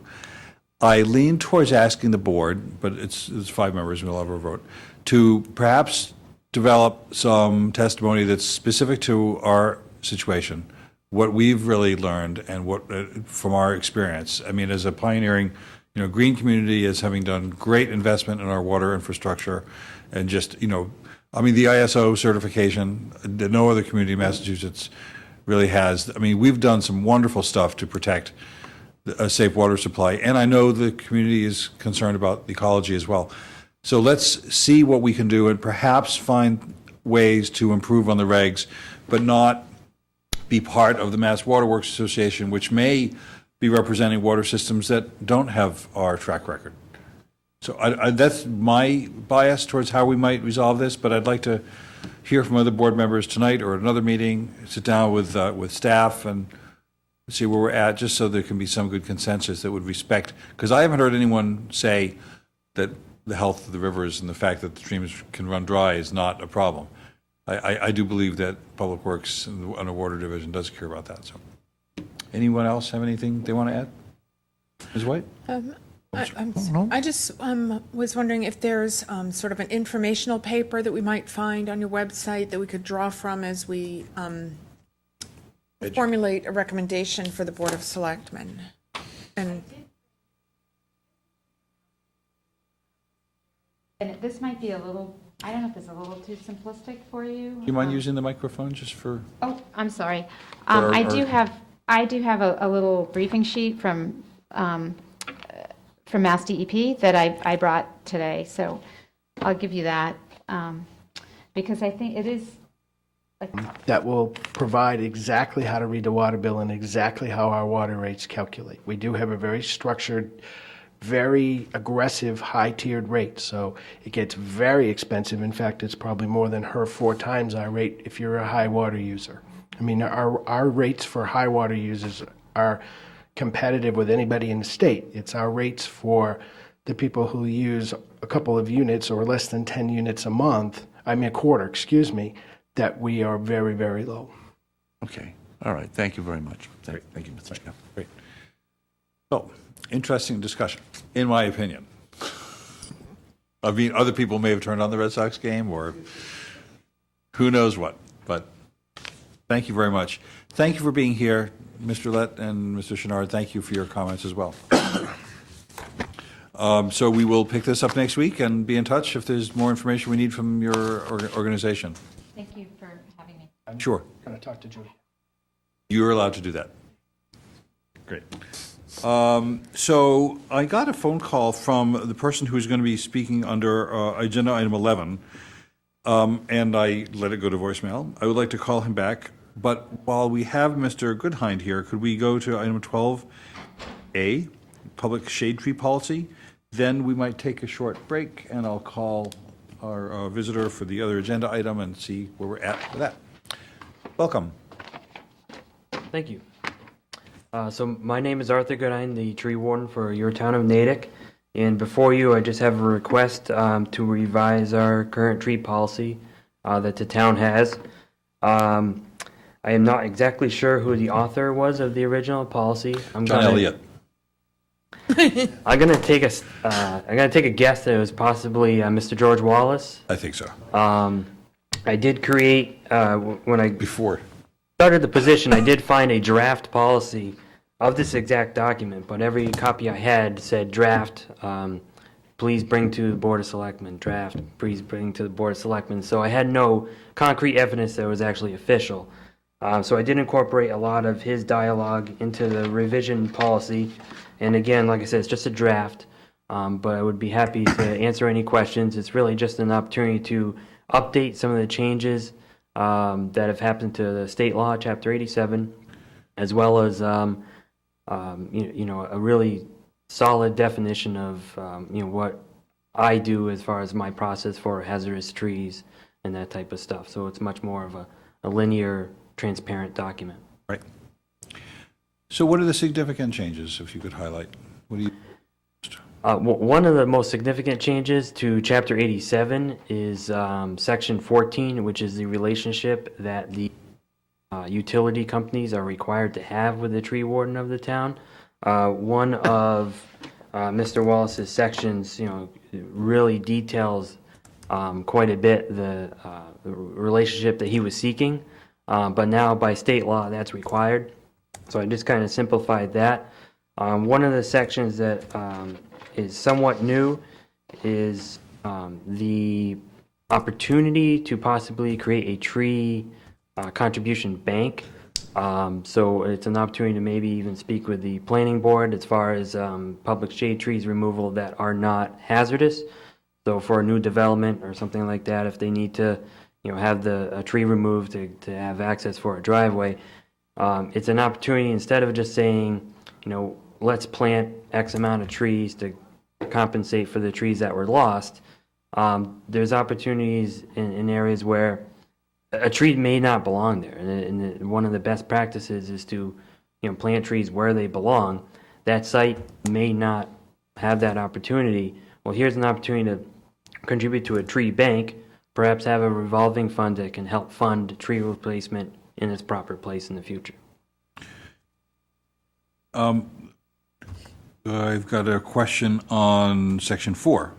I lean towards asking the board, but it's 5 members, we'll have a vote, to perhaps develop some testimony that's specific to our situation, what we've really learned and what from our experience. I mean, as a pioneering green community, as having done great investment in our water infrastructure, and just, the ISO certification that no other community in Massachusetts really has. I mean, we've done some wonderful stuff to protect a safe water supply, and I know the community is concerned about the ecology as well. So let's see what we can do and perhaps find ways to improve on the regs, but not be part of the Mass Water Works Association, which may be representing water systems that don't have our track record. So that's my bias towards how we might resolve this, but I'd like to hear from other board members tonight or at another meeting, sit down with staff and see where we're at, just so there can be some good consensus that would respect, because I haven't heard anyone say that the health of the rivers and the fact that the streams can run dry is not a problem. I do believe that Public Works and the Water Division does care about that. So, anyone else have anything they want to add? Ms. White? I just was wondering if there's sort of an informational paper that we might find on your website that we could draw from as we formulate a recommendation for the Board of Selectmen. And this might be a little, I don't know if this is a little too simplistic for you. Do you mind using the microphone just for? Oh, I'm sorry. Or- I do have a little briefing sheet from Mass DEP that I brought today, so I'll give you that because I think it is. That will provide exactly how to read the water bill and exactly how our water rates calculate. We do have a very structured, very aggressive, high-tiered rate, so it gets very expensive. In fact, it's probably more than 4 times our rate if you're a high water user. I mean, our rates for high water users are competitive with anybody in the state. It's our rates for the people who use a couple of units or less than 10 units a month, a quarter, that we are very, very low. Okay. All right, thank you very much. Thank you, Mr. Chair. Great. So, interesting discussion, in my opinion. I mean, other people may have turned on the Red Sox game, or who knows what, but thank you very much. Thank you for being here, Mr. Lett and Mr. Chenard. Thank you for your comments as well. So we will pick this up next week and be in touch if there's more information we need from your organization. Thank you for having me. Sure. Going to talk to Judy. You're allowed to do that. Great. So I got a phone call from the person who's going to be speaking under agenda item 11, and I let it go to voicemail. I would like to call him back, but while we have Mr. Goodhind here, could we go to item 12A, public shade tree policy? Then we might take a short break, and I'll call our visitor for the other agenda item and see where we're at with that. Welcome. Thank you. So my name is Arthur Goodine, the tree warden for your town of Natick. And before you, I just have a request to revise our current tree policy that the town has. I am not exactly sure who the author was of the original policy. John Elliott. I'm gonna take a guess that it was possibly Mr. George Wallace. I think so. I did create when I started the position. I did find a draft policy of this exact document, but every copy I had said draft. Please bring to the Board of Selectmen. Draft. Please bring to the Board of Selectmen. So I had no concrete evidence that it was actually official. So I did incorporate a lot of his dialogue into the revision policy. And again, like I said, it's just a draft, but I would be happy to answer any questions. It's really just an opportunity to update some of the changes that have happened to the state law, Chapter 87, as well as you know, a really solid definition of you know, what I do as far as my process for hazardous trees and that type of stuff. So it's much more of a linear, transparent document. Right. So what are the significant changes, if you could highlight? What do you? One of the most significant changes to Chapter 87 is Section 14, which is the relationship that the utility companies are required to have with the tree warden of the town. One of Mr. Wallace's sections, you know, really details quite a bit the relationship that he was seeking, but now by state law that's required. So I just kind of simplified that. One of the sections that is somewhat new is the opportunity to possibly create a tree contribution bank. So it's an opportunity to maybe even speak with the planning board as far as public shade trees removal that are not hazardous. So for a new development or something like that, if they need to, you know, have a tree removed to have access for a driveway, it's an opportunity instead of just saying, you know, let's plant X amount of trees to compensate for the trees that were lost. There's opportunities in areas where a tree may not belong there, and one of the best practices is to, you know, plant trees where they belong. That site may not have that opportunity. Well, here's an opportunity to contribute to a tree bank, perhaps have a revolving fund that can help fund tree replacement in its proper place in the future. I've got a question on Section 4,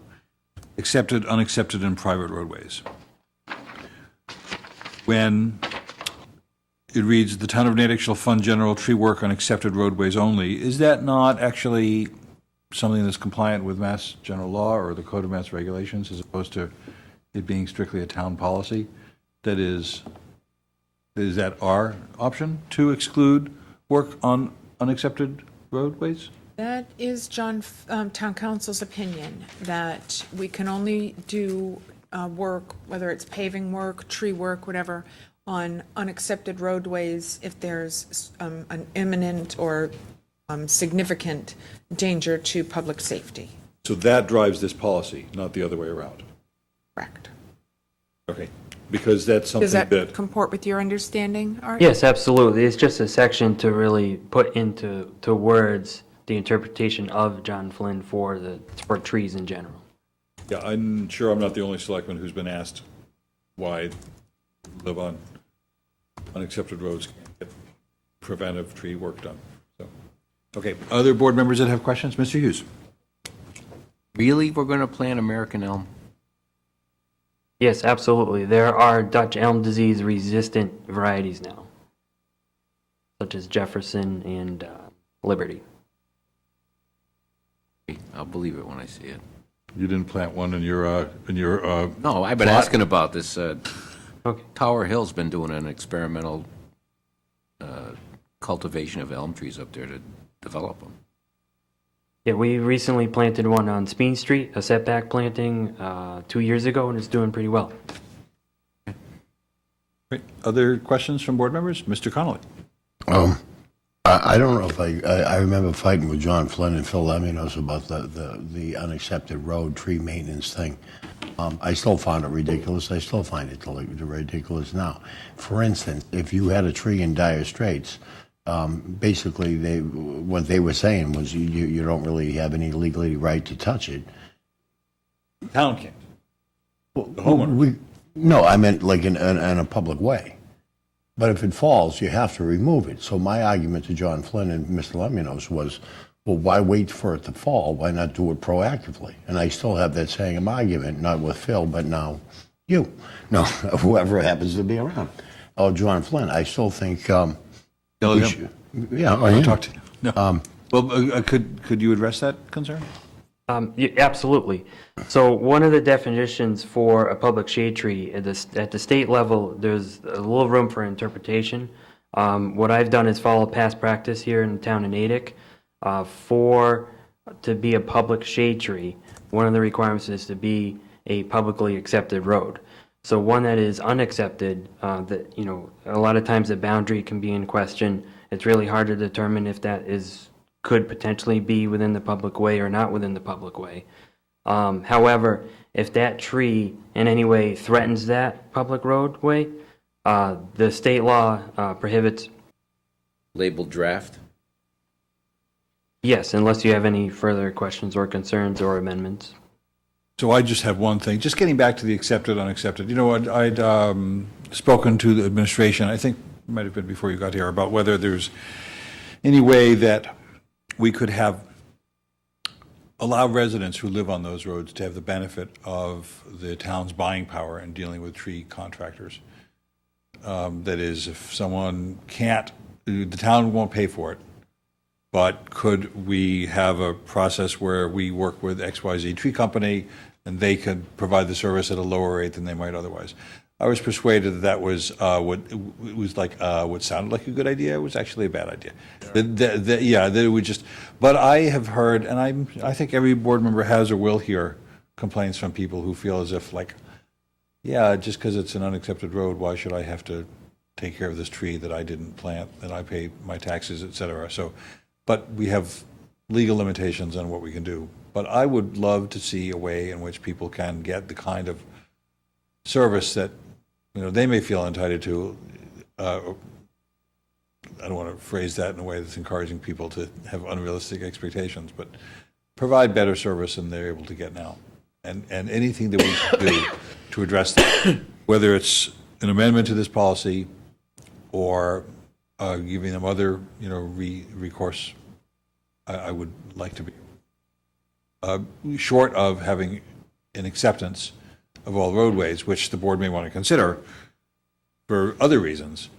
accepted, unaccepted, and private roadways. When it reads, the town of Natick shall fund general tree work on accepted roadways only, is that not actually something that's compliant with Mass General Law or the Code of Mass Regulations, as opposed to it being strictly a town policy? That is that our option to exclude work on unaccepted roadways? That is Town Council's opinion, that we can only do work, whether it's paving work, tree work, whatever, on unaccepted roadways if there's an imminent or significant danger to public safety. So that drives this policy, not the other way around? Correct. Okay, because that's something Does that comport with your understanding, Art? Yes, absolutely. It's just a section to really put into words the interpretation of John Flynn for trees in general. Yeah, I'm sure I'm not the only selectman who's been asked why live on unaccepted roads can't get preventive tree work done. So, okay, other board members that have questions? Mr. Hughes? Really, we're going to plant American elm? Yes, absolutely. There are Dutch elm disease resistant varieties now, such as Jefferson and Liberty. I'll believe it when I see it. You didn't plant one in your No, I've been plot? asking about this. Tower Hill's been doing an experimental cultivation of elm trees up there to develop them. Yeah, we recently planted one on Speen Street, a setback planting 2 years ago, and it's doing pretty well. Great. Other questions from board members? Mr. Connolly? I don't know if I remember fighting with John Flynn and Phil Leminos about the unaccepted road tree maintenance thing. I still found it ridiculous. I still find it ridiculous now. For instance, if you had a tree in dire straits, basically what they were saying was you don't really have any legally right to touch it. Town can't. The homeowner. No, I meant like in a public way. But if it falls, you have to remove it. So my argument to John Flynn and Mr. Leminos was, well, why wait for it to fall? Why not do it proactively? And I still have that same argument, not with Phil, but now you. No, whoever happens to be around. Oh, John Flynn, I still think we should. Yeah, I'll talk to you. No. Well, could you address that concern? Yeah, absolutely. So one of the definitions for a public shade tree at the state level, there's a little room for interpretation. What I've done is follow past practice here in the town of Natick. To be a public shade tree, one of the requirements is to be a publicly accepted road. So one that is unaccepted, a lot of times the boundary can be in question. It's really hard to determine if that could potentially be within the public way or not within the public way. However, if that tree in any way threatens that public roadway, the state law prohibits. Labeled draft? Yes, unless you have any further questions or concerns or amendments. So I just have one thing, just getting back to the accepted, unaccepted. You know, I'd spoken to the administration, I think it might have been before you got here, about whether there's any way that we could allow residents who live on those roads to have the benefit of the town's buying power in dealing with tree contractors. That is, if someone can't, the town won't pay for it, but could we have a process where we work with XYZ tree company and they could provide the service at a lower rate than they might otherwise? I was persuaded that was what sounded like a good idea. It was actually a bad idea. That it would just. But I have heard, and I think every board member has or will hear complaints from people who feel as if just because it's an unaccepted road, why should I have to take care of this tree that I didn't plant, that I pay my taxes, et cetera. So, but we have legal limitations on what we can do. But I would love to see a way in which people can get the kind of service that they may feel entitled to. I don't want to phrase that in a way that's encouraging people to have unrealistic expectations, but provide better service than they're able to get now. And anything that we can do to address that, whether it's an amendment to this policy or giving them other, recourse, I would like to be short of having an acceptance of all roadways, which the board may want to consider for other reasons,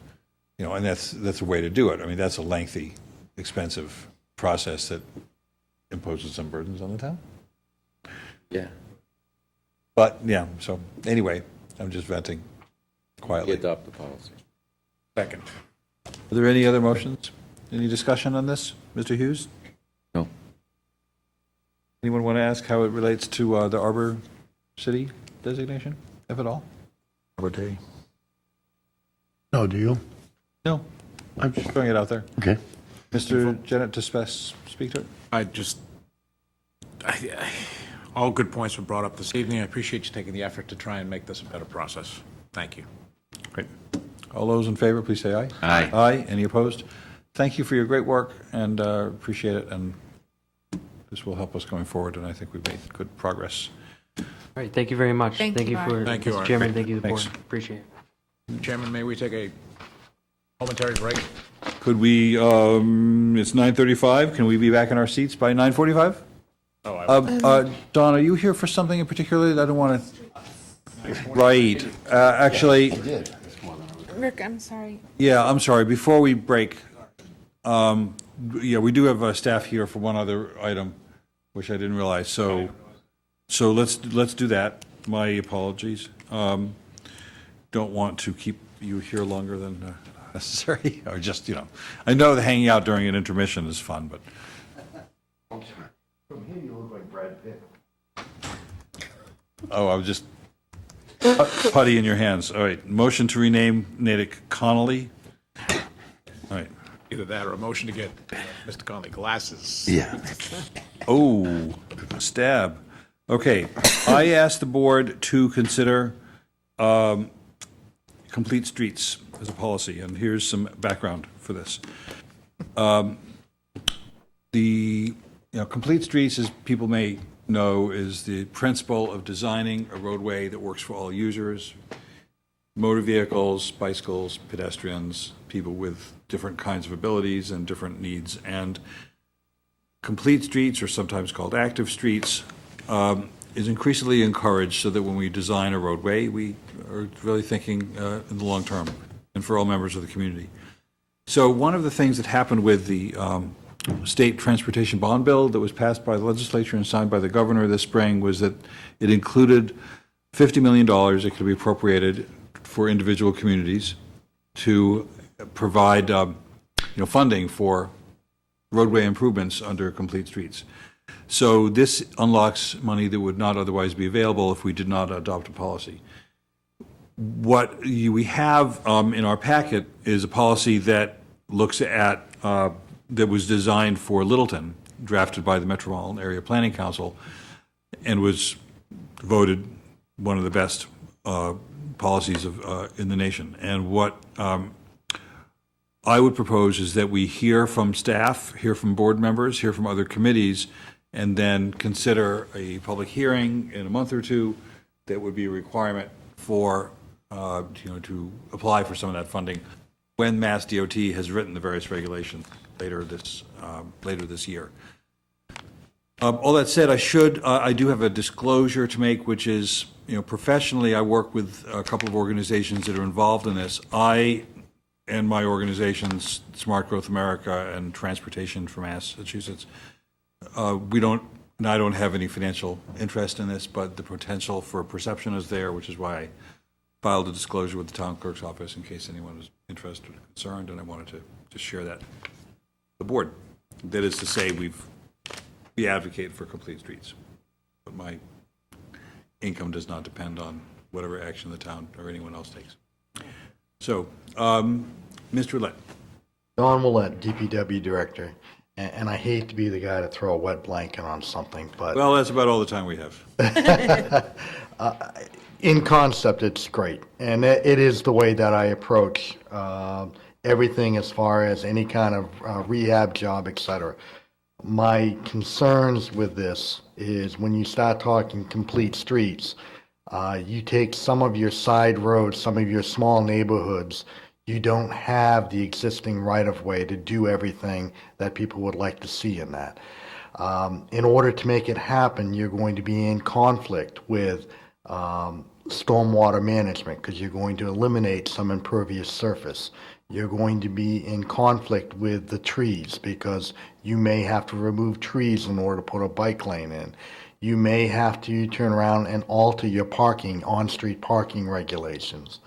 and that's a way to do it. I mean, that's a lengthy, expensive process that imposes some burdens on the town. Yeah. But, so anyway, I'm just venting quietly. Adopt the policy. Second. Are there any other motions? Any discussion on this, Mr. Hughes? No. Anyone want to ask how it relates to the Arbor City designation, if at all? Arbor Day? No, do you? No. I'm just throwing it out there. Okay. Mr. Jennett, to speak to it? All good points were brought up this evening. I appreciate you taking the effort to try and make this a better process. Thank you. Great. All those in favor, please say aye. Aye. Aye. Any opposed? Thank you for your great work, and appreciate it, and this will help us going forward, and I think we've made good progress. All right, thank you very much. Thank you, for Thank you, Mr. Art. Chairman. Thank you, the board. Thanks. Appreciate it. Chairman, may we take a momentary break? Could we, it's 9:35, can we be back in our seats by 9:45? Don, are you here for something in particular? I don't want to, right, actually, Rick, I'm sorry. yeah, I'm sorry, before we break, yeah, we do have staff here for one other item, which I didn't realize, so let's do that. My apologies. Don't want to keep you here longer than necessary, or just, I know that hanging out during an intermission is fun, but. From here, you look like Brad Pitt. Oh, I was just putty in your hands. All right, motion to rename Natick Connolly. All right. Either that or a motion to get Mr. Conley glasses. Yeah. Oh, stab. Okay, I asked the board to consider complete streets as a policy, and here's some background for this. Complete streets, as people may know, is the principle of designing a roadway that works for all users, motor vehicles, bicycles, pedestrians, people with different kinds of abilities and different needs. And complete streets, or sometimes called active streets, is increasingly encouraged so that when we design a roadway, we are really thinking in the long term and for all members of the community. So one of the things that happened with the state transportation bond bill that was passed by the legislature and signed by the governor this spring was that it included $50 million that could be appropriated for individual communities to provide funding for roadway improvements under complete streets. So this unlocks money that would not otherwise be available if we did not adopt a policy. What we have in our packet is a policy that looks at that was designed for Littleton, drafted by the Metropolitan Area Planning Council, and was voted one of the best policies in the nation. And what I would propose is that we hear from staff, hear from board members, hear from other committees, and then consider a public hearing in a month or two that would be a requirement for, to apply for some of that funding when Mass DOT has written the various regulations later this year. All that said, I do have a disclosure to make, which is, professionally, I work with a couple of organizations that are involved in this. I and my organizations, Smart Growth America and Transportation for Massachusetts, I don't have any financial interest in this, but the potential for perception is there, which is why I filed a disclosure with the town clerk's office in case anyone was interested or concerned, and I wanted to just share that. The board. That is to say, we advocate for complete streets, but my income does not depend on whatever action the town or anyone else takes. So, Mr. Willett. Don Willett, DPW Director, and I hate to be the guy to throw a wet blanket on something, but... Well, that's about all the time we have. In concept, it's great, and it is the way that I approach everything as far as any kind of rehab job, etc. My concerns with this is when you start talking complete streets, you take some of your side roads, some of your small neighborhoods, you don't have the existing right-of-way to do everything that people would like to see in that. In order to make it happen, you're going to be in conflict with stormwater management because you're going to eliminate some impervious surface. You're going to be in conflict with the trees because you may have to remove trees in order to put a bike lane in. You may have to turn around and alter your parking, on-street parking regulations.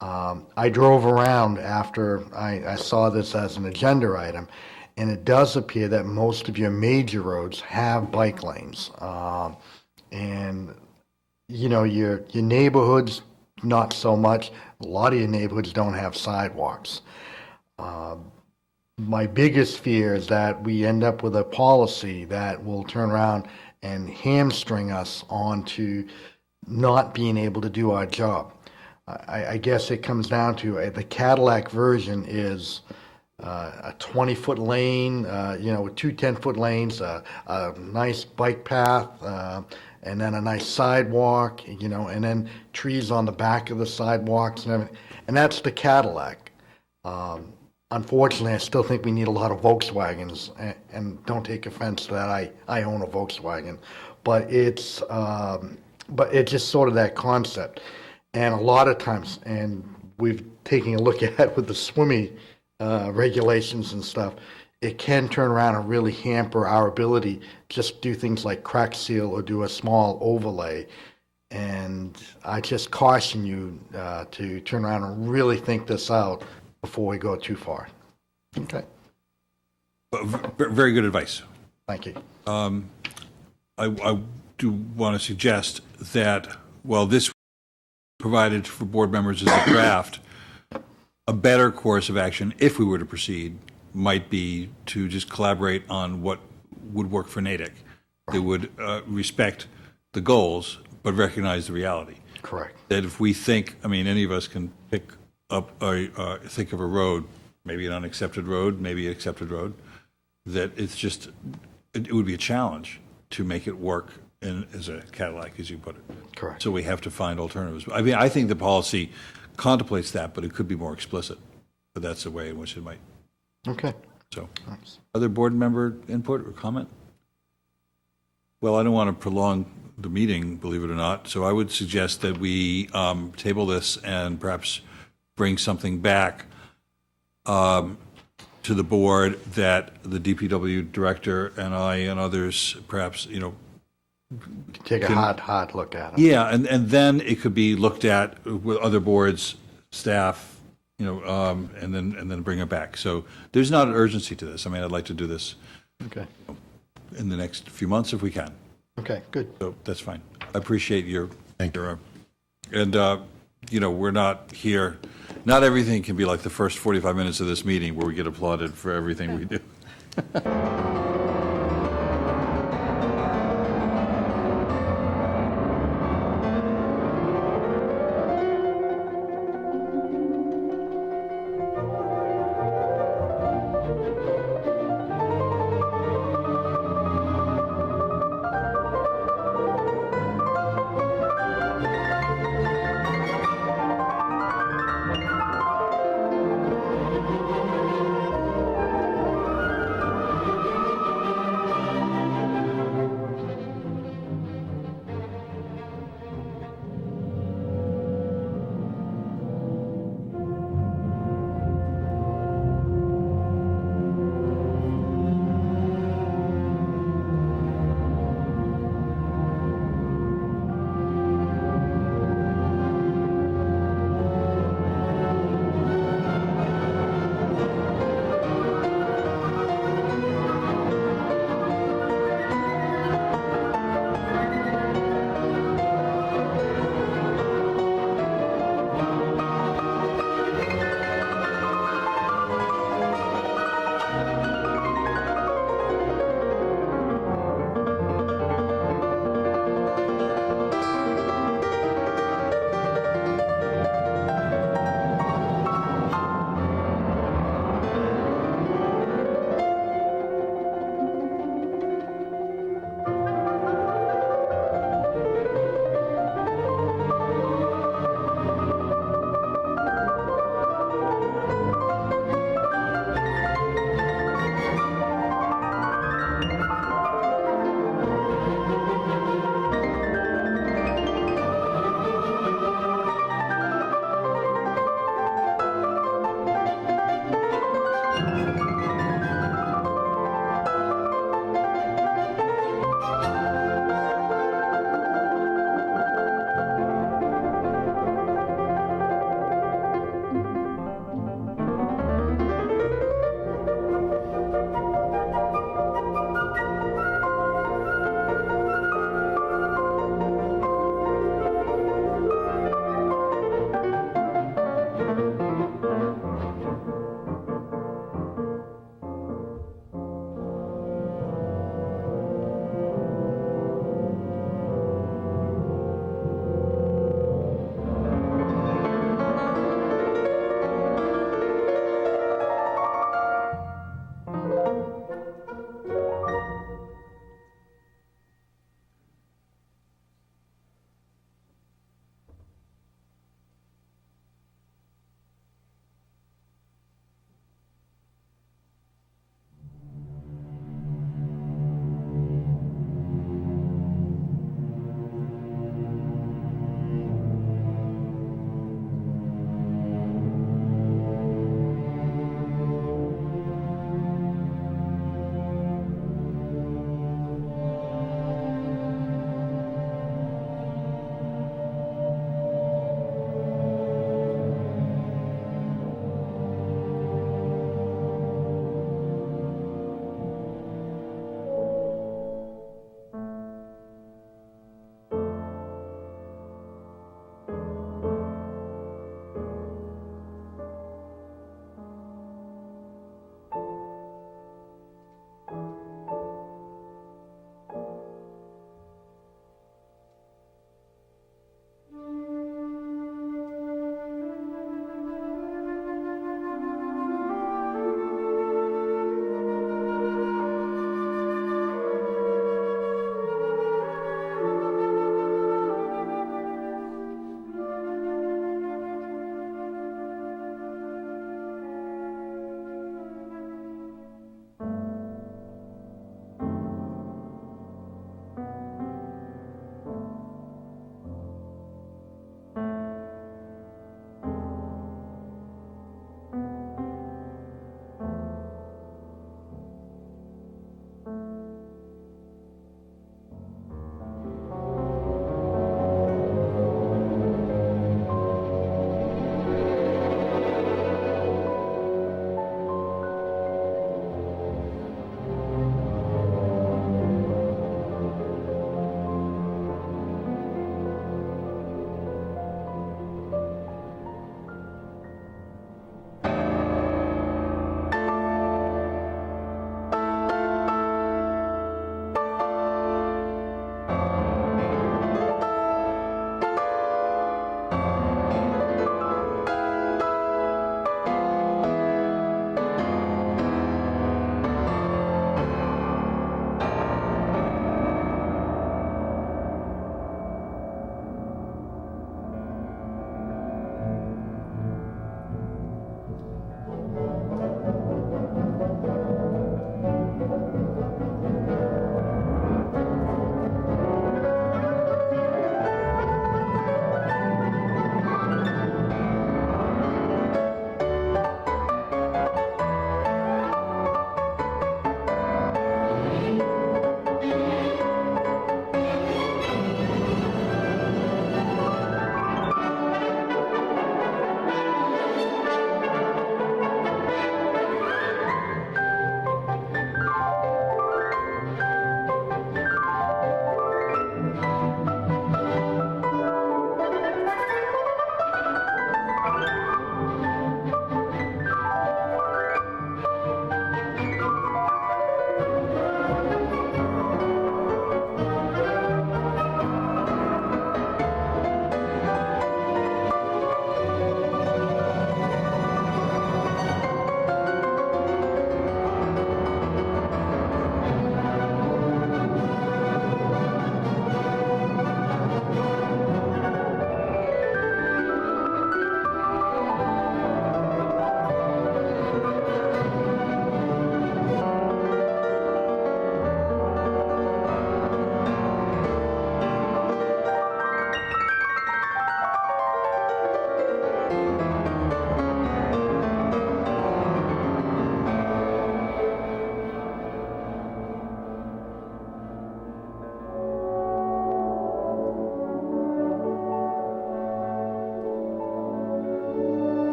I drove around after I saw this as an agenda item, and it does appear that most of your major roads have bike lanes. And, your neighborhoods, not so much. A lot of your neighborhoods don't have sidewalks. My biggest fear is that we end up with a policy that will turn around and hamstring us onto not being able to do our job. I guess it comes down to the Cadillac version is a 20-foot lane, with two 10-foot lanes, a nice bike path, and then a nice sidewalk, and then trees on the back of the sidewalks and everything. And that's the Cadillac. unfortunately, I still think we need a lot of Volkswagens, and don't take offense to that. I own a Volkswagen, but it's just sort of that concept. And a lot of times, and we've taken a look at it with the swimming regulations and stuff, it can turn around and really hamper our ability to just do things like crack seal or do a small overlay. And I just caution you to turn around and really think this out before we go too far. Okay. Very good advice. Thank you. I do want to suggest that while this provided for board members as a draft, a better course of action, if we were to proceed, might be to just collaborate on what would work for Natick. That would respect the goals, but recognize the reality. Correct. That if we think, I mean, any of us can pick up, think of a road, maybe an unaccepted road, maybe an accepted road, that it's just, it would be a challenge to make it work as a Cadillac, as you put it. Correct. So we have to find alternatives. I mean, I think the policy contemplates that, but it could be more explicit. But that's the way in which it might. Okay. So, Thanks. other board member input or comment? Well, I don't want to prolong the meeting, believe it or not, so I would suggest that we table this and perhaps bring something back to the board that the DPW director and I and others perhaps, Take a hard look at it. yeah, and then it could be looked at with other boards, staff, and then bring it back. So there's not an urgency to this. I mean, I'd like to do this Okay. in the next few months if we can. Okay, good. So that's fine. I appreciate your. Thank you. And, we're not here, not everything can be like the first 45 minutes of this meeting where we get applauded for everything we do.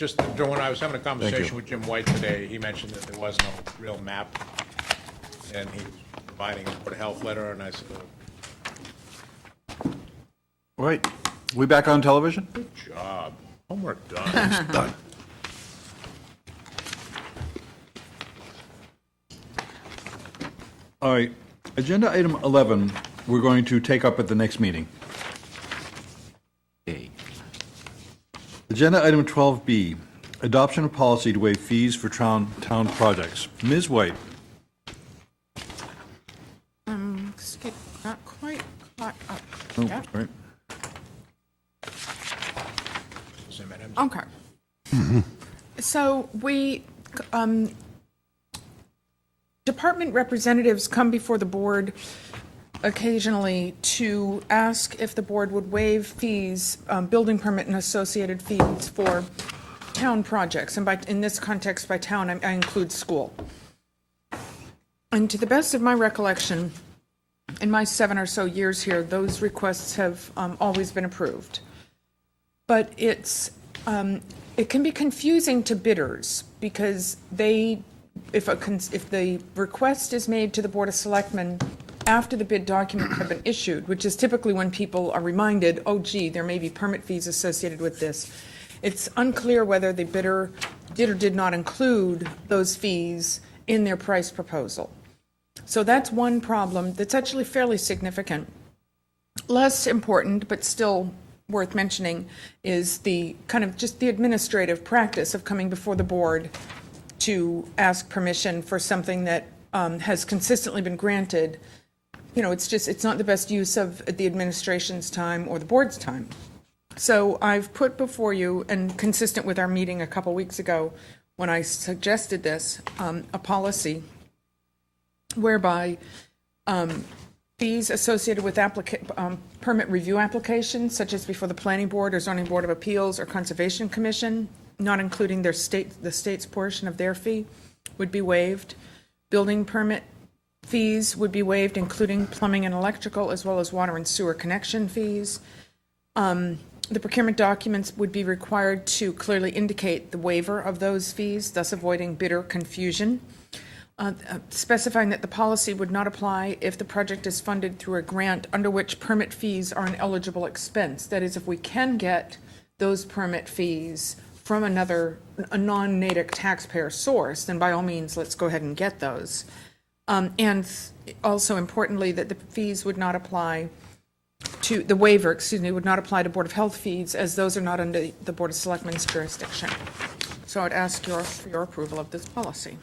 just when I was having a conversation with Jim White today, he mentioned that there was no real map, and he was providing a Board of Health letter, and I said, All right, we back on television? good job, homework done. Done. All right, agenda item 11, we're going to take up at the next meeting. Agenda item 12B, adoption of policy to waive fees for town projects. Ms. White. Not quite caught up. Oh, yet. right. Okay. So we, department representatives come before the board occasionally to ask if the board would waive fees, building permit and associated fees for town projects. And in this context, by town, I include school. And to the best of my recollection, in my 7 or so years here, those requests have always been approved. But it can be confusing to bidders because if the request is made to the Board of Selectmen after the bid documents have been issued, which is typically when people are reminded, oh gee, there may be permit fees associated with this, it's unclear whether the bidder did or did not include those fees in their price proposal. So that's one problem that's actually fairly significant. Less important, but still worth mentioning, is the kind of just the administrative practice of coming before the board to ask permission for something that has consistently been granted. You know, it's not the best use of the administration's time or the board's time. So I've put before you, and consistent with our meeting a couple weeks ago when I suggested this, a policy whereby fees associated with permit review applications, such as before the Planning Board or Zoning Board of Appeals or Conservation Commission, not including the state's portion of their fee, would be waived. Building permit fees would be waived, including plumbing and electrical, as well as water and sewer connection fees. The procurement documents would be required to clearly indicate the waiver of those fees, thus avoiding bidder confusion. Specifying that the policy would not apply if the project is funded through a grant under which permit fees are an eligible expense. That is, if we can get those permit fees from a non-Natick taxpayer source, then by all means, let's go ahead and get those. And also importantly, that the fees would not apply to, the waiver, would not apply to Board of Health fees, as those are not under the Board of Selectmen's jurisdiction. So I'd ask for your approval of this policy.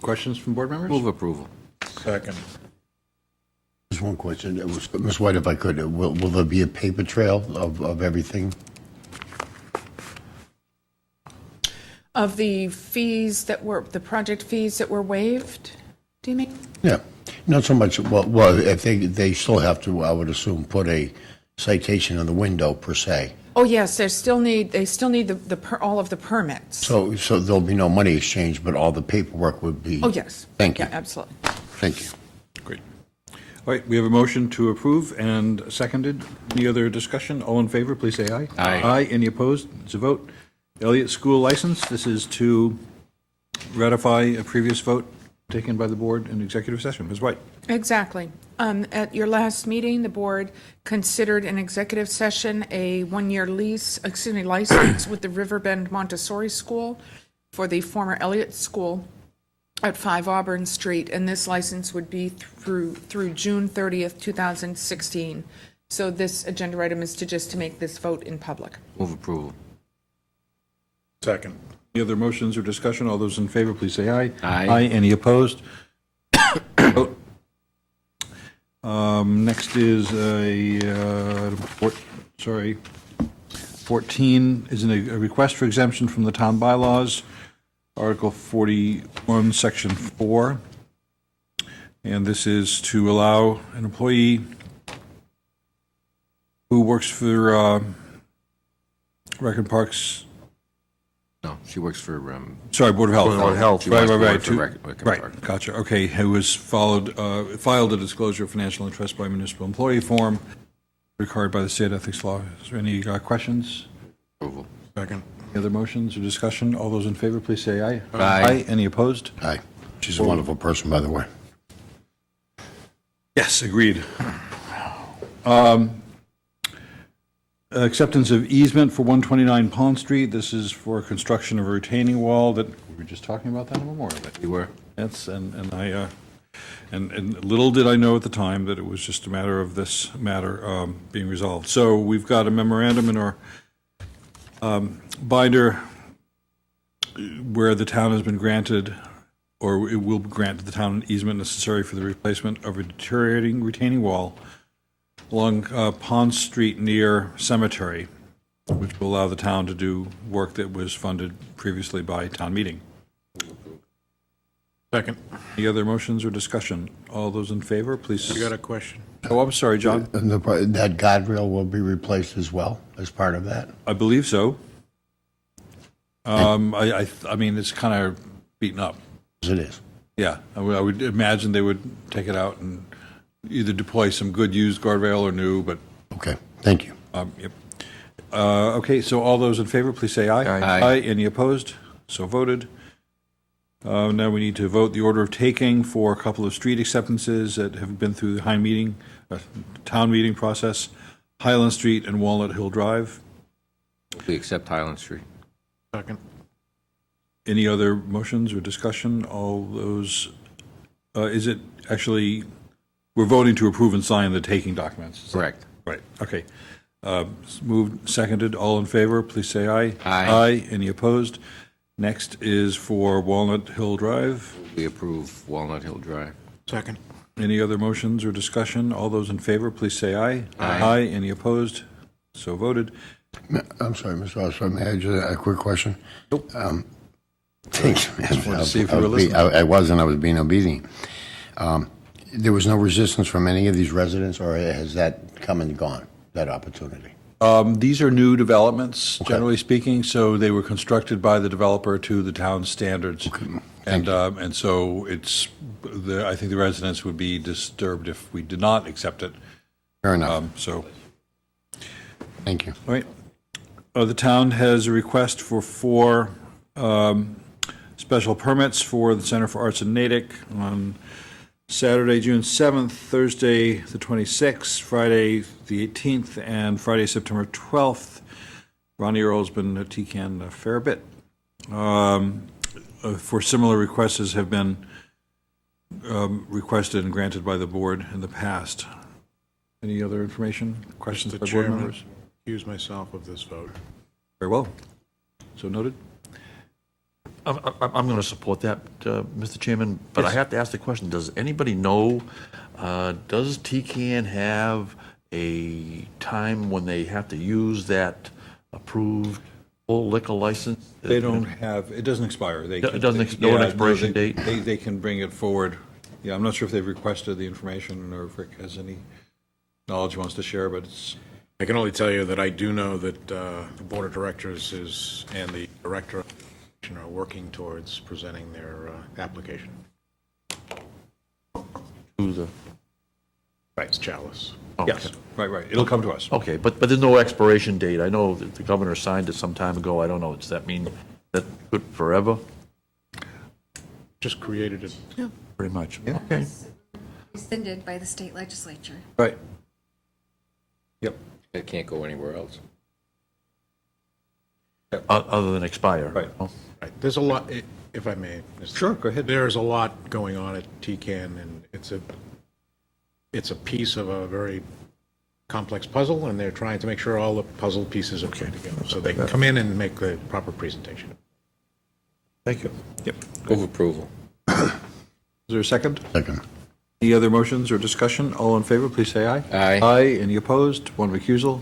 Questions from board members? Move approval. Second. Just one question. Ms. White, if I could, will there be a paper trail of everything? Of the fees the project fees that were waived, do you mean? Yeah, not so much, well, if they still have to, I would assume, put a citation in the window per se. Oh, yes, they still need all of the permits. So there'll be no money exchange, but all the paperwork would be. Oh, yes. Thank you. Yeah, absolutely. Thank you. Great. All right, we have a motion to approve and seconded. Any other discussion? All in favor, please say aye. Aye. Aye. Any opposed? It's a vote. Elliott School license, this is to ratify a previous vote taken by the board in executive session. Ms. White. Exactly. At your last meeting, the board considered in executive session a one-year license with the Riverbend Montessori School for the former Elliott School at 5 Auburn Street, and this license would be through June 30th, 2016. So this agenda item is to make this vote in public. Move approval. Second. Any other motions or discussion? All those in favor, please say aye. Aye. Aye. Any opposed? Vote. Next is 14 is a request for exemption from the town bylaws, Article 41, Section 4. And this is to allow an employee who works for Rec and Parks. No, she works for, Sorry, Board of Health. Board of Health. She wants to work Right. for Rec and Park. Right, gotcha. Okay, who was filed a disclosure of financial interest by municipal employee form required by the state ethics law. Is there any questions? Approval. Second. Any other motions or discussion? All those in favor, please say aye. Aye. Any opposed? Aye. She's a wonderful person, by the way. Yes, agreed. Acceptance of easement for 129 Pond Street. This is for construction of a retaining wall that, we were just talking about that on Memorial Day. You were. That's, and I, and little did I know at the time that it was just a matter of this matter being resolved. So we've got a memorandum in our binder where the town has been granted, or it will grant the town an easement necessary for the replacement of a deteriorating retaining wall along Pond Street near Cemetery, which will allow the town to do work that was funded previously by town meeting. Second. Any other motions or discussion? All those in favor, please. You got a question? Oh, I'm sorry, John. And that guardrail will be replaced as well as part of that? I believe so. I mean, it's kind of beaten up. As it is. Yeah, I would imagine they would take it out and either deploy some good used guardrail or new, but. Okay, thank you. Yep. Okay, so all those in favor, please say aye. Aye. Any opposed? So voted. Now we need to vote the order of taking for a couple of street acceptances that have been through the town meeting process, Highland Street and Walnut Hill Drive. We accept Highland Street. Second. Any other motions or discussion? All those, is it actually, we're voting to approve and sign the taking documents? Correct. Right, okay. Moved, seconded, all in favor, please say aye. Aye. Any opposed? Next is for Walnut Hill Drive. We approve Walnut Hill Drive. Second. Any other motions or discussion? All those in favor, please say aye. Aye. Any opposed? So voted. I'm sorry, Mr. Osler, may I just a quick question? Nope. Thanks. Just wanted to see if you were listening. I wasn't, I was being obedient. There was no resistance from any of these residents, or has that come and gone, that opportunity? These are new developments, generally speaking, so they were constructed by the developer to the town's standards. And so it's, I think the residents would be disturbed if we did not accept it. Fair enough. So. Thank you. All right. The town has a request for 4 special permits for the Center for Arts in Natick on Saturday, June 7th, Thursday, the 26th, Friday, the 18th, and Friday, September 12th. Ronnie Earl's been at TCAN a fair bit. For similar requests have been requested and granted by the board in the past. Any other information, questions by board members? Accuse myself of this vote. Very well. So noted. I'm going to support that, Mr. Chairman, but Yes. I have to ask the question, does anybody know, does TCAN have a time when they have to use that approved full liquor license? They don't have, it doesn't expire. It doesn't, no expiration date? They can bring it forward. Yeah, I'm not sure if they've requested the information or if Rick has any knowledge he wants to share, but it's. I can only tell you that I do know that the Board of Directors and the Director are working towards presenting their application. Who's the? Right, it's Chalice. Oh, Yes, okay. right. It'll come to us. Okay, but there's no expiration date. I know that the governor signed it some time ago. I don't know, does that mean that's good forever? Just created it. Yeah. Pretty much. Okay. Rescinded by the state legislature. Right. Yep. It can't go anywhere else. Other than expire. Right. Oh. Right. There's a lot, if I may. Sure, go ahead. There's a lot going on at TCAN, and it's a piece of a very complex puzzle, and they're trying to make sure all the puzzle pieces are put together, so they can come in and make the proper presentation. Thank you. Yep. Move approval. Is there a second? Second. Any other motions or discussion? All in favor, please say aye. Aye. Aye. Any opposed? One recusal.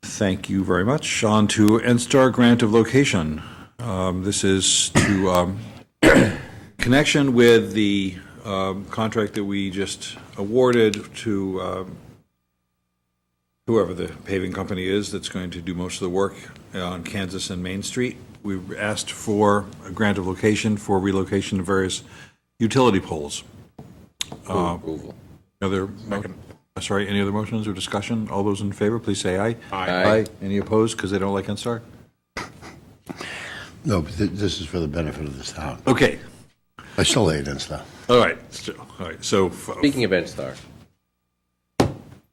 Thank you very much. On to NSTAR grant of location. This is to connection with the contract that we just awarded to whoever the paving company is that's going to do most of the work on Kansas and Main Street. We've asked for a grant of location for relocation of various utility poles. Approval. Any other motions or discussion? All those in favor, please say aye. Aye. Any opposed because they don't like NSTAR? No, but this is for the benefit of this town. Okay, I still lay it in stuff. all right, so, Speaking of NSTAR,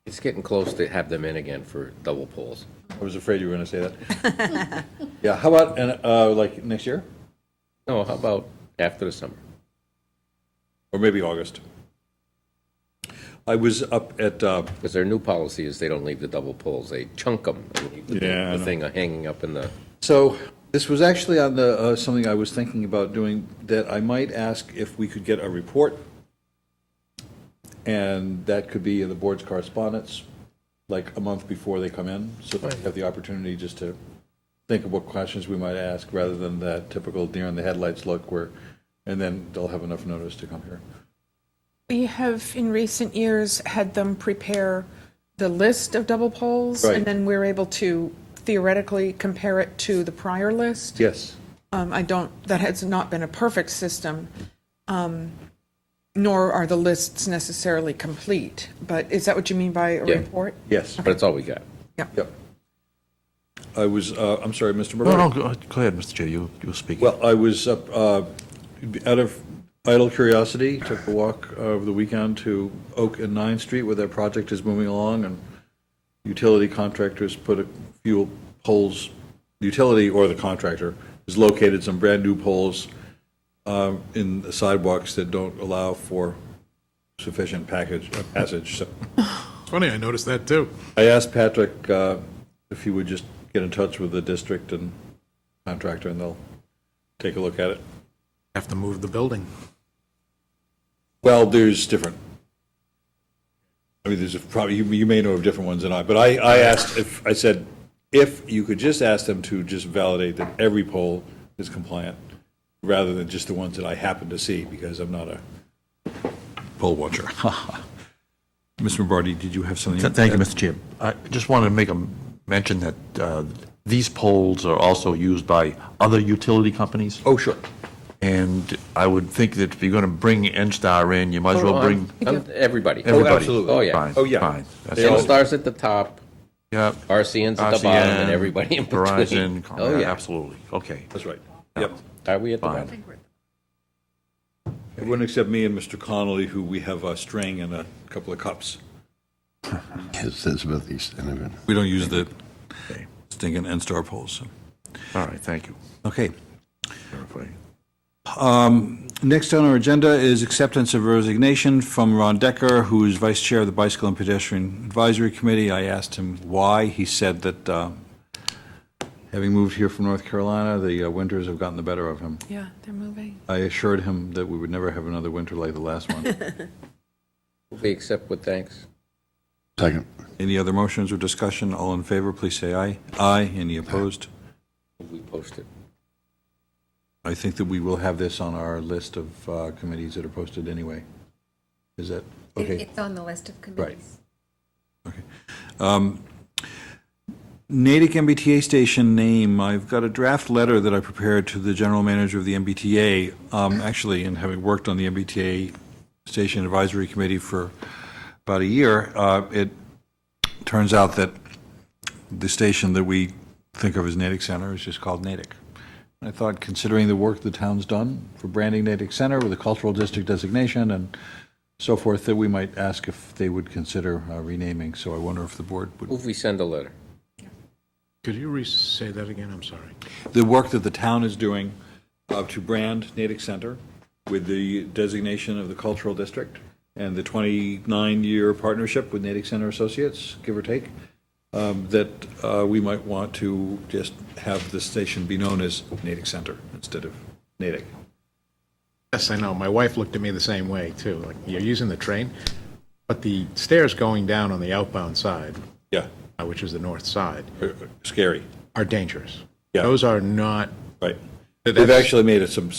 it's getting close to have them in again for double poles. I was afraid you were going to say that. Yeah, how about, like, next year? No, how about after the summer? Or maybe August? I was up at, Because their new policy is they don't leave the double poles, they chunk them. Yeah, I The know. thing hanging up in the, so this was actually on the, something I was thinking about doing, that I might ask if we could get a report, and that could be in the board's correspondence, like a month before they come in, so they have the opportunity just to think of what questions we might ask, rather than that typical deer in the headlights look where, and then they'll have enough notice to come here. We have, in recent years, had them prepare the list of double poles, Right. and then we're able to theoretically compare it to the prior list. Yes. That has not been a perfect system, nor are the lists necessarily complete. But is that what you mean by a Yeah. report? Yes. but it's all we got. Yep. I was, I'm sorry, Mr. No, Burbank? no, go ahead, Mr. Chair, you speak. Well, I was up, out of idle curiosity, took a walk over the weekend to Oak and 9th Street where their project is moving along, and utility contractors put a few poles, utility or the contractor has located some brand-new poles in the sidewalks that don't allow for sufficient passage. So It's funny, I noticed that too. I asked Patrick if he would just get in touch with the district and contractor, and they'll take a look at it. Have to move the building. Well, there's different, I mean, there's probably, you may know of different ones than I, but I asked if, I said, if you could just ask them to just validate that every pole is compliant, rather than just the ones that I happen to see, because I'm not a poll watcher. Mr. Barty, did you have something? Thank you, Mr. Chair. I just wanted to make a mention that these poles are also used by other utility companies. Oh, sure. And I would think that if you're going to bring NSTAR in, you might as well bring Everybody. everybody. absolutely. Oh, yeah. Fine, Oh, yeah. fine. That's They all- all. NSTAR's at the top, Yeah. RCN's at the bottom, and RCN, everybody in between. Verizon, Oh, yeah. absolutely. Okay. That's right. Yep. Are we at the Fine. bottom? Everyone except me and Mr. Connolly, who we have a string and a couple of cups. It says about these, and We don't use the stinking N-Star poles, so. All right, thank you. Okay. Next on our agenda is acceptance of resignation from Ron Decker, who is Vice Chair of the Bicycle and Pedestrian Advisory Committee. I asked him why. He said that having moved here from North Carolina, the winters have gotten the better of him. Yeah, they're moving. I assured him that we would never have another winter like the last one. We accept with thanks. second. Any other motions or discussion? All in favor, please say aye. Aye. Any opposed? We posted. I think that we will have this on our list of committees that are posted anyway. Is that okay? It's on the list of committees. Natick MBTA station name, I've got a draft letter that I prepared to the general manager of the MBTA. Actually, and having worked on the MBTA Station Advisory Committee for about a year, it turns out that the station that we think of as Natick Center is just called Natick. I thought, considering the work the town's done for branding Natick Center with a cultural district designation and so forth, that we might ask if they would consider renaming. So I wonder if the board would. Move we send a letter. Could you re-say that again? I'm sorry. The work that the town is doing to brand Natick Center with the designation of the cultural district and the 29-year partnership with Natick Center Associates, give or take, that we might want to just have the station be known as Natick Center instead of Natick. Yes, I know. My wife looked at me the same way too. Like, you're using the train, but the stairs going down on the outbound side, Yeah, which is the north side, scary. are dangerous. Yeah. Those are not. Right. They've actually made it some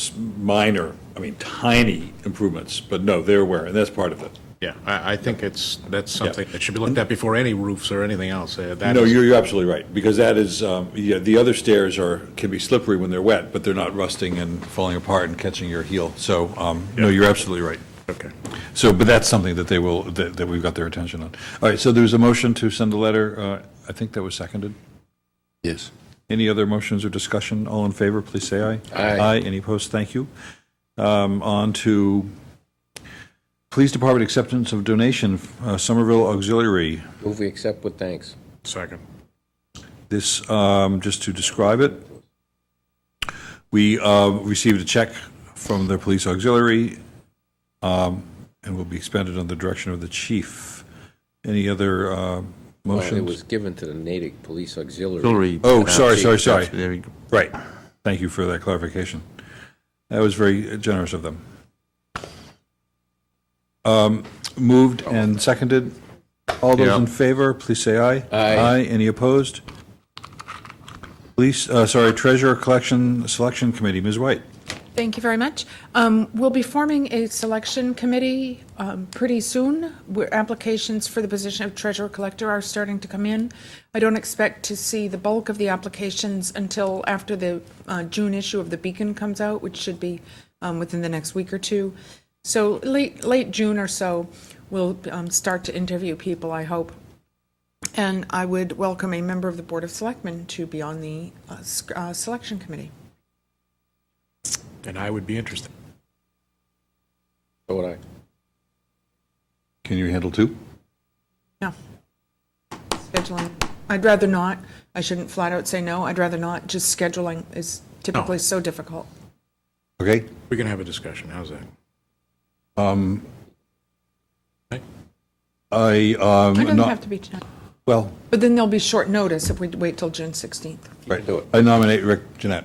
minor, I mean, tiny improvements, but no, they're aware, and that's part of it. Yeah, I think that's something that should be looked at before any roofs or anything else. No, you're absolutely right, because that is, yeah, the other stairs can be slippery when they're wet, but they're not rusting and falling apart and catching your heel. So, no, you're absolutely right. Okay. So, but that's something that they will, that we've got their attention on. All right, so there's a motion to send a letter. I think that was seconded. Yes. Any other motions or discussion? All in favor, please say aye. Aye. Any opposed? Thank you. On to Police Department acceptance of donation, Somerville Auxiliary. Move we accept with thanks. Second. This, just to describe it, we received a check from the Police Auxiliary, and will be expended under the direction of the chief. Any other motions? Well, it was given to the Natick Police Auxiliary. Auxiliary. Oh, sorry. There you go. Right. Thank you for that clarification. That was very generous of them. Moved and seconded. All those in favor, please say aye. Aye. Any opposed? Treasurer Collection Selection Committee, Ms. White. Thank you very much. We'll be forming a selection committee pretty soon, where applications for the position of treasurer collector are starting to come in. I don't expect to see the bulk of the applications until after the June issue of the Beacon comes out, which should be within the next week or two. So late June or so, we'll start to interview people, I hope. And I would welcome a member of the Board of Selectmen to be on the selection committee. And I would be interested. So would I. Can you handle two? No. Scheduling, I'd rather not. I shouldn't flat out say no. I'd rather not. Just scheduling is typically so difficult. Okay. We can have a discussion. How's that? It doesn't not, have to be tonight. well, But then there'll be short notice if we wait till June 16th. right. Do it. I nominate Rick Jeanette.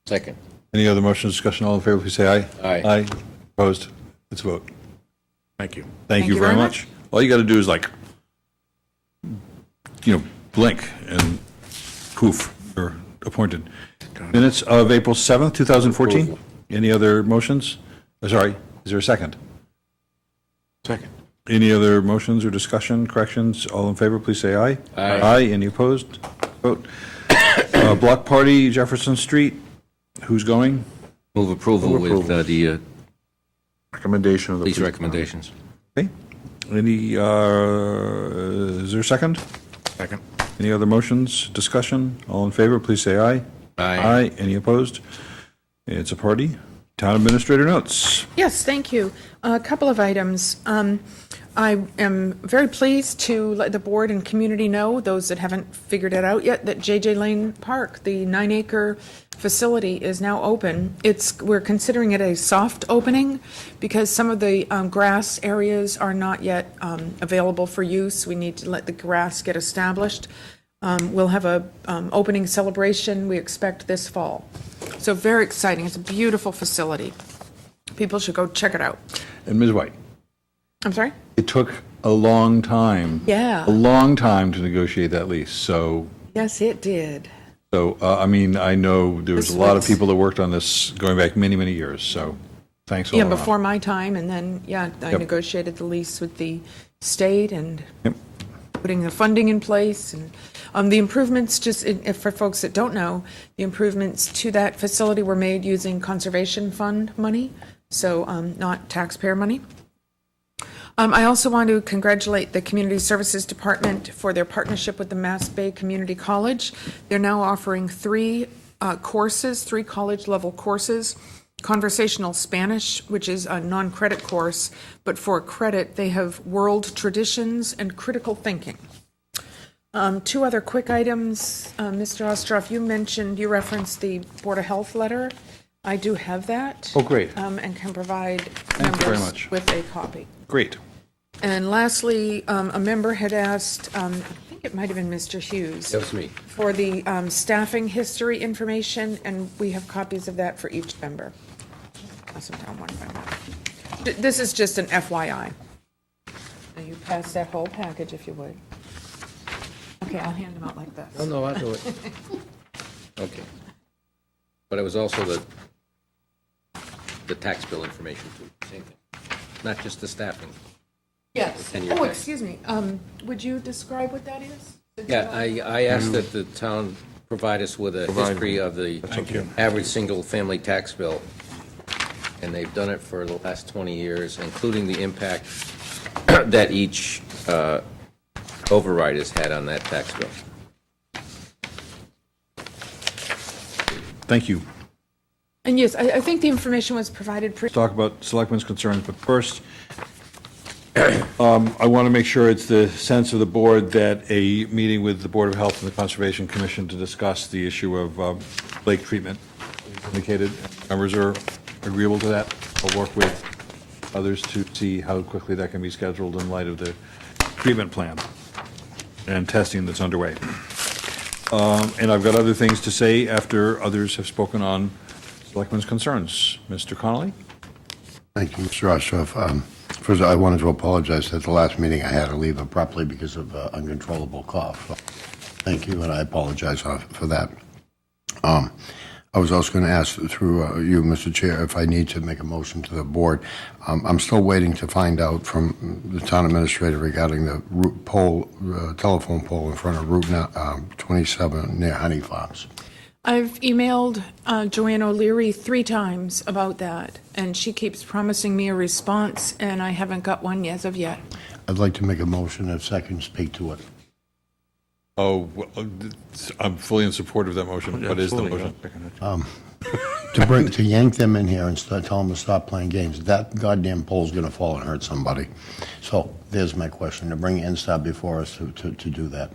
Second. Any other motions, discussion? All in favor, please say aye. Aye. Opposed? Let's vote. Thank you. Thank you very much. All you got to do is blink and poof, you're appointed. Minutes of April 7th, 2014. Approval. Any other motions? Sorry, is there a second? Second. Any other motions or discussion, corrections? All in favor, please say aye. Aye. Any opposed? Vote. Block Party, Jefferson Street. Who's going? Move approval with the Recommendation of the police police recommendations. Okay. Any, is there a second? Second. Any other motions, discussion? All in favor, please say aye. Aye. Any opposed? It's a party. Town Administrator notes. Yes, thank you. A couple of items. I am very pleased to let the board and community know, those that haven't figured it out yet, that JJ Lane Park, the 9-acre facility, is now open. We're considering it a soft opening because some of the grass areas are not yet available for use. We need to let the grass get established. We'll have a opening celebration we expect this fall. So very exciting. It's a beautiful facility. People should go check it out. And Ms. White, I'm sorry? it took a long time. Yeah. A long time to negotiate that lease. So, Yes, it did. I mean, I know there was This a lot of was- people that worked on this going back many, many years. So thanks all Yeah, around. before my time, and then, I Yep. negotiated the lease with the state and Yep. putting the funding in place. And the improvements, if for folks that don't know, the improvements to that facility were made using conservation fund money, so not taxpayer money. I also want to congratulate the Community Services Department for their partnership with the Mass Bay Community College. They're now offering three college-level courses. Conversational Spanish, which is a non-credit course, but for credit, they have World Traditions and Critical Thinking. Two other quick items. Mr. Ostroff, you referenced the Board of Health letter. I do have that. Oh, great. And can provide Thank you very members much. with a copy. Great. And lastly, a member had asked, I think it might have been Mr. Hughes. That was me. For the staffing history information, and we have copies of that for each member. Pass them down one by one. This is just an FYI. Now you pass that whole package if you would. Okay, I'll hand them out like this. Oh, no, I'll do it. Okay. But it was also the tax bill information too, same thing. Not just the staffing. Yes. And your Oh, tax. excuse me. Would you describe what that is? Yeah, I asked that the town provide us with a history of the average single-family tax bill, and they've done it for the last 20 years, including the impact that each override has had on that tax bill. Thank you. And yes, I think the information was provided. Let's talk about selectmen's concerns, but first, I want to make sure it's the sense of the board that a meeting with the Board of Health and the Conservation Commission to discuss the issue of lake treatment is indicated. Members are agreeable to that. I'll work with others to see how quickly that can be scheduled in light of the treatment plan and testing that's underway. And I've got other things to say after others have spoken on selectmen's concerns. Mr. Connolly? Thank you, Mr. Ostroff. First, I wanted to apologize. At the last meeting, I had to leave abruptly because of uncontrollable cough. So thank you, and I apologize for that. I was also going to ask through you, Mr. Chair, if I need to make a motion to the board. I'm still waiting to find out from the town administrator regarding the route pole, telephone pole in front of Route 27 near Honey Farms. I've emailed Joanne O'Leary 3 times about that, and she keeps promising me a response, and I haven't got one as of yet. I'd like to make a motion and second speak to it. Oh, well, I'm fully in support of that motion. What is the motion? To yank them in here and tell them to stop playing games. That goddamn pole's going to fall and hurt somebody. So there's my question, to bring NSTAR before us to do that.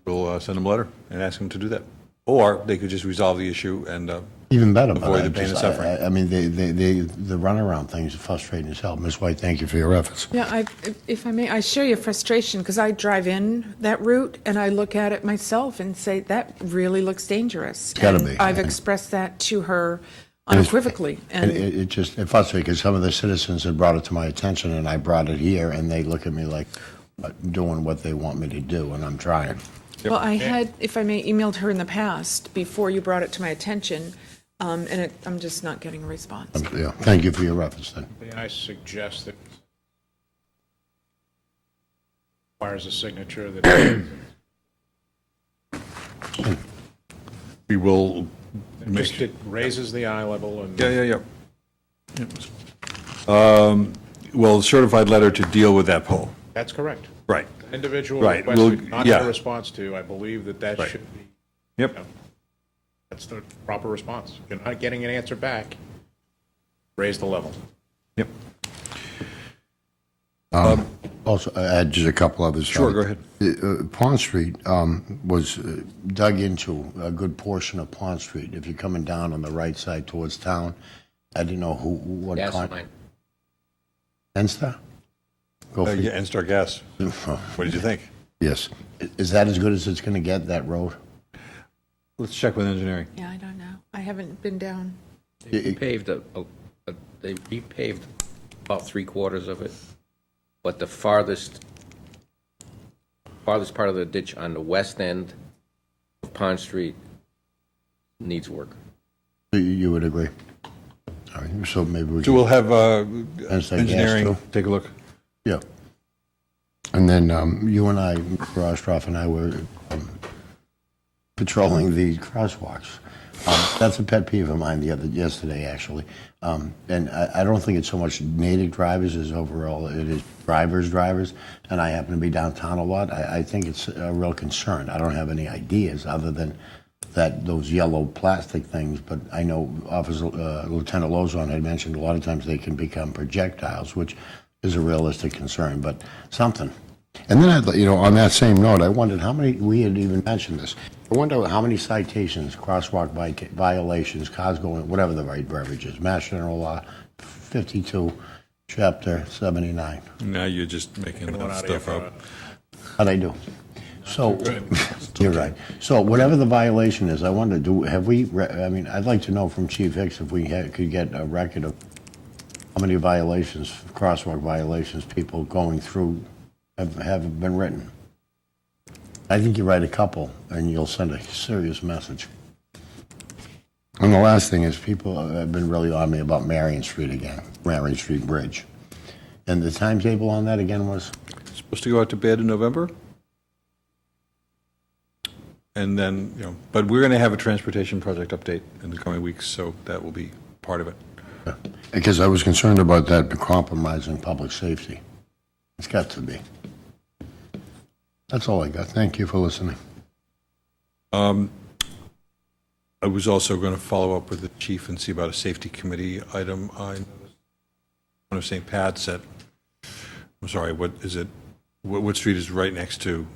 We'll send them a letter and ask them to do that. Or they could just resolve the issue and even better, avoid the pain and suffering. I mean, the runaround thing is frustrating as hell. Ms. White, thank you for your efforts. Yeah, if I may, I share your frustration because I drive in that route and I look at it myself and say, that really looks dangerous. It's gotta And be. I've expressed that to her unequivocally. And it frustrates me because some of the citizens had brought it to my attention and I brought it here and they look at me like doing what they want me to do, and I'm trying. Well, I had, if I may, emailed her in the past before you brought it to my attention, and I'm just not getting a response. Yeah, thank you for your efforts then. May I suggest that requires a signature that We will make just it raises the eye level and Yeah. Well, certified letter to deal with that poll. that's correct. Right. Individual Right. requested not Yeah. have a response to, I believe that Right. should be. Yep. That's the proper response. If you're not getting an answer back, raise the level. Yep. Also, I had just a couple others. Sure, go ahead. Pond Street was dug into, a good portion of Pond Street. If you're coming down on the right side towards town, I didn't know what. Gas line. NSTAR? Go for Yeah, NSTAR Gas. What did you think? Yes. Is that as good as it's going to get, that road? Let's check with engineering. Yeah, I don't know. I haven't been down. They repaved they repaved about 3/4 of it, but the farthest part of the ditch on the west end of Pond Street needs work. You would agree? All right, so maybe we So we'll have NSTAR engineering Gas too? take a look. Yeah. And then you and I, Mr. Ostroff and I were patrolling the crosswalks. That's a pet peeve of mine yesterday, actually. And I don't think it's so much Natick drivers as overall it is drivers. And I happen to be downtown a lot. I think it's a real concern. I don't have any ideas other than that those yellow plastic things, but I know Officer Lieutenant Lozon had mentioned a lot of times they can become projectiles, which is a realistic concern, but something. And then, on that same note, I wondered how many, we had even mentioned this, I wonder how many citations, crosswalk violations, cars going, whatever the right verbiage is, Mass General Law 52, Chapter 79. Now you're just making that stuff up. How'd I do? So, you're right. So whatever the violation is, I wonder, I'd like to know from Chief Hicks if we could get a record of how many violations, crosswalk violations, people going through have been written. I think you write a couple, and you'll send a serious message. And the last thing is, people have been really on me about Marion Street again, Marion Street Bridge. And the timetable on that again was? Supposed to go out to bid in November? And then, but we're going to have a transportation project update in the coming weeks, so that will be part of it. Yeah. Because I was concerned about that compromising public safety. It's got to be. That's all I got. Thank you for listening. I I was also going to follow up with the chief and see about a safety committee item. I noticed one of St. Pat's at, I'm sorry, what is it? What street is right next to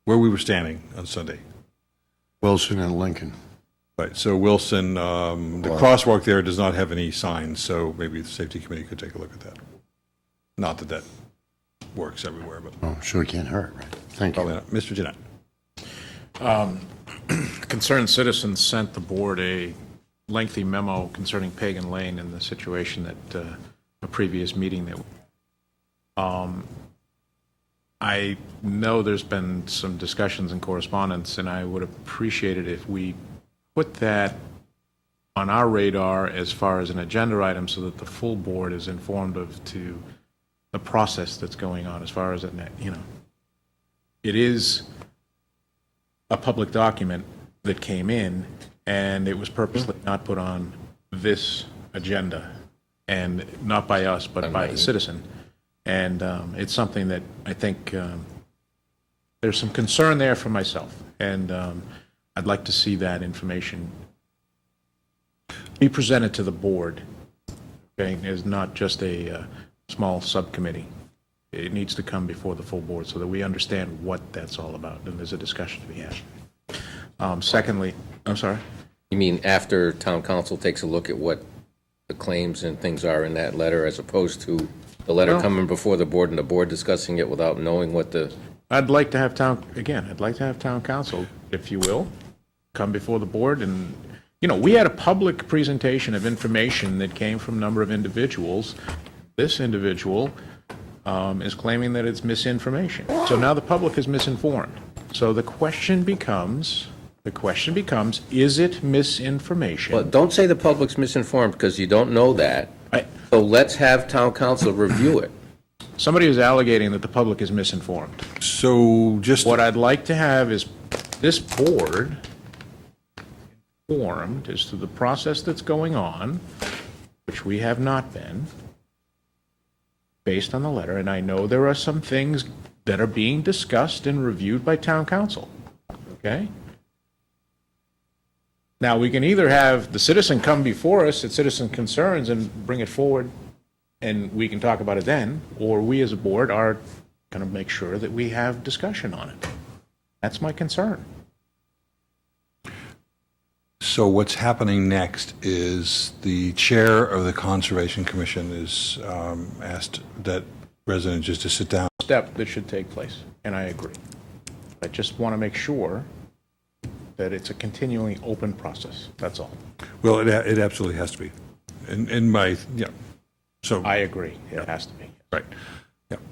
where we were standing on Sunday? Wilson and Lincoln. Right, so Wilson, the crosswalk there does not have any signs, so maybe the safety committee could take a look at that. Not that that works everywhere, but. Oh, sure can't hurt, right? Thank you. Probably not. Mr. Jeanette. Concerned citizens sent the board a lengthy memo concerning Pagan Lane and the situation that a previous meeting that. I know there's been some discussions and correspondence, and I would appreciate it if we put that on our radar as far as an agenda item so that the full board is informed of to the process that's going on as far as, it is a public document that came in, and it was purposely not put on this agenda, and not by us, but by the citizen. And it's something that I think there's some concern there for myself, and I'd like to see that information be presented to the board, okay, as not just a small subcommittee. It needs to come before the full board so that we understand what that's all about, and there's a discussion to be had. Secondly, I'm sorry? You mean after town council takes a look at what the claims and things are in that letter, as opposed to the letter Well, coming before the board and the board discussing it without knowing what the... I'd like to have town council, if you will, come before the board and, we had a public presentation of information that came from a number of individuals. This individual is claiming that it's misinformation. So now the public is misinformed. So the question becomes, is it misinformation? Well, don't say the public's misinformed, because you don't know that. So let's have town council review it. Somebody is alleging that the public is misinformed. So just... What I'd like to have is this board informed as to the process that's going on, which we have not been, based on the letter. And I know there are some things that are being discussed and reviewed by town council, okay? Now, we can either have the citizen come before us at citizen concerns and bring it forward, and we can talk about it then, or we as a board are going to make sure that we have discussion on it. That's my concern. So what's happening next is the chair of the Conservation Commission is asked that residents just to sit down. Step that should take place, and I agree. I just want to make sure that it's a continuing open process, that's all. Well, it absolutely has to be. So. I agree, it has to be. Right.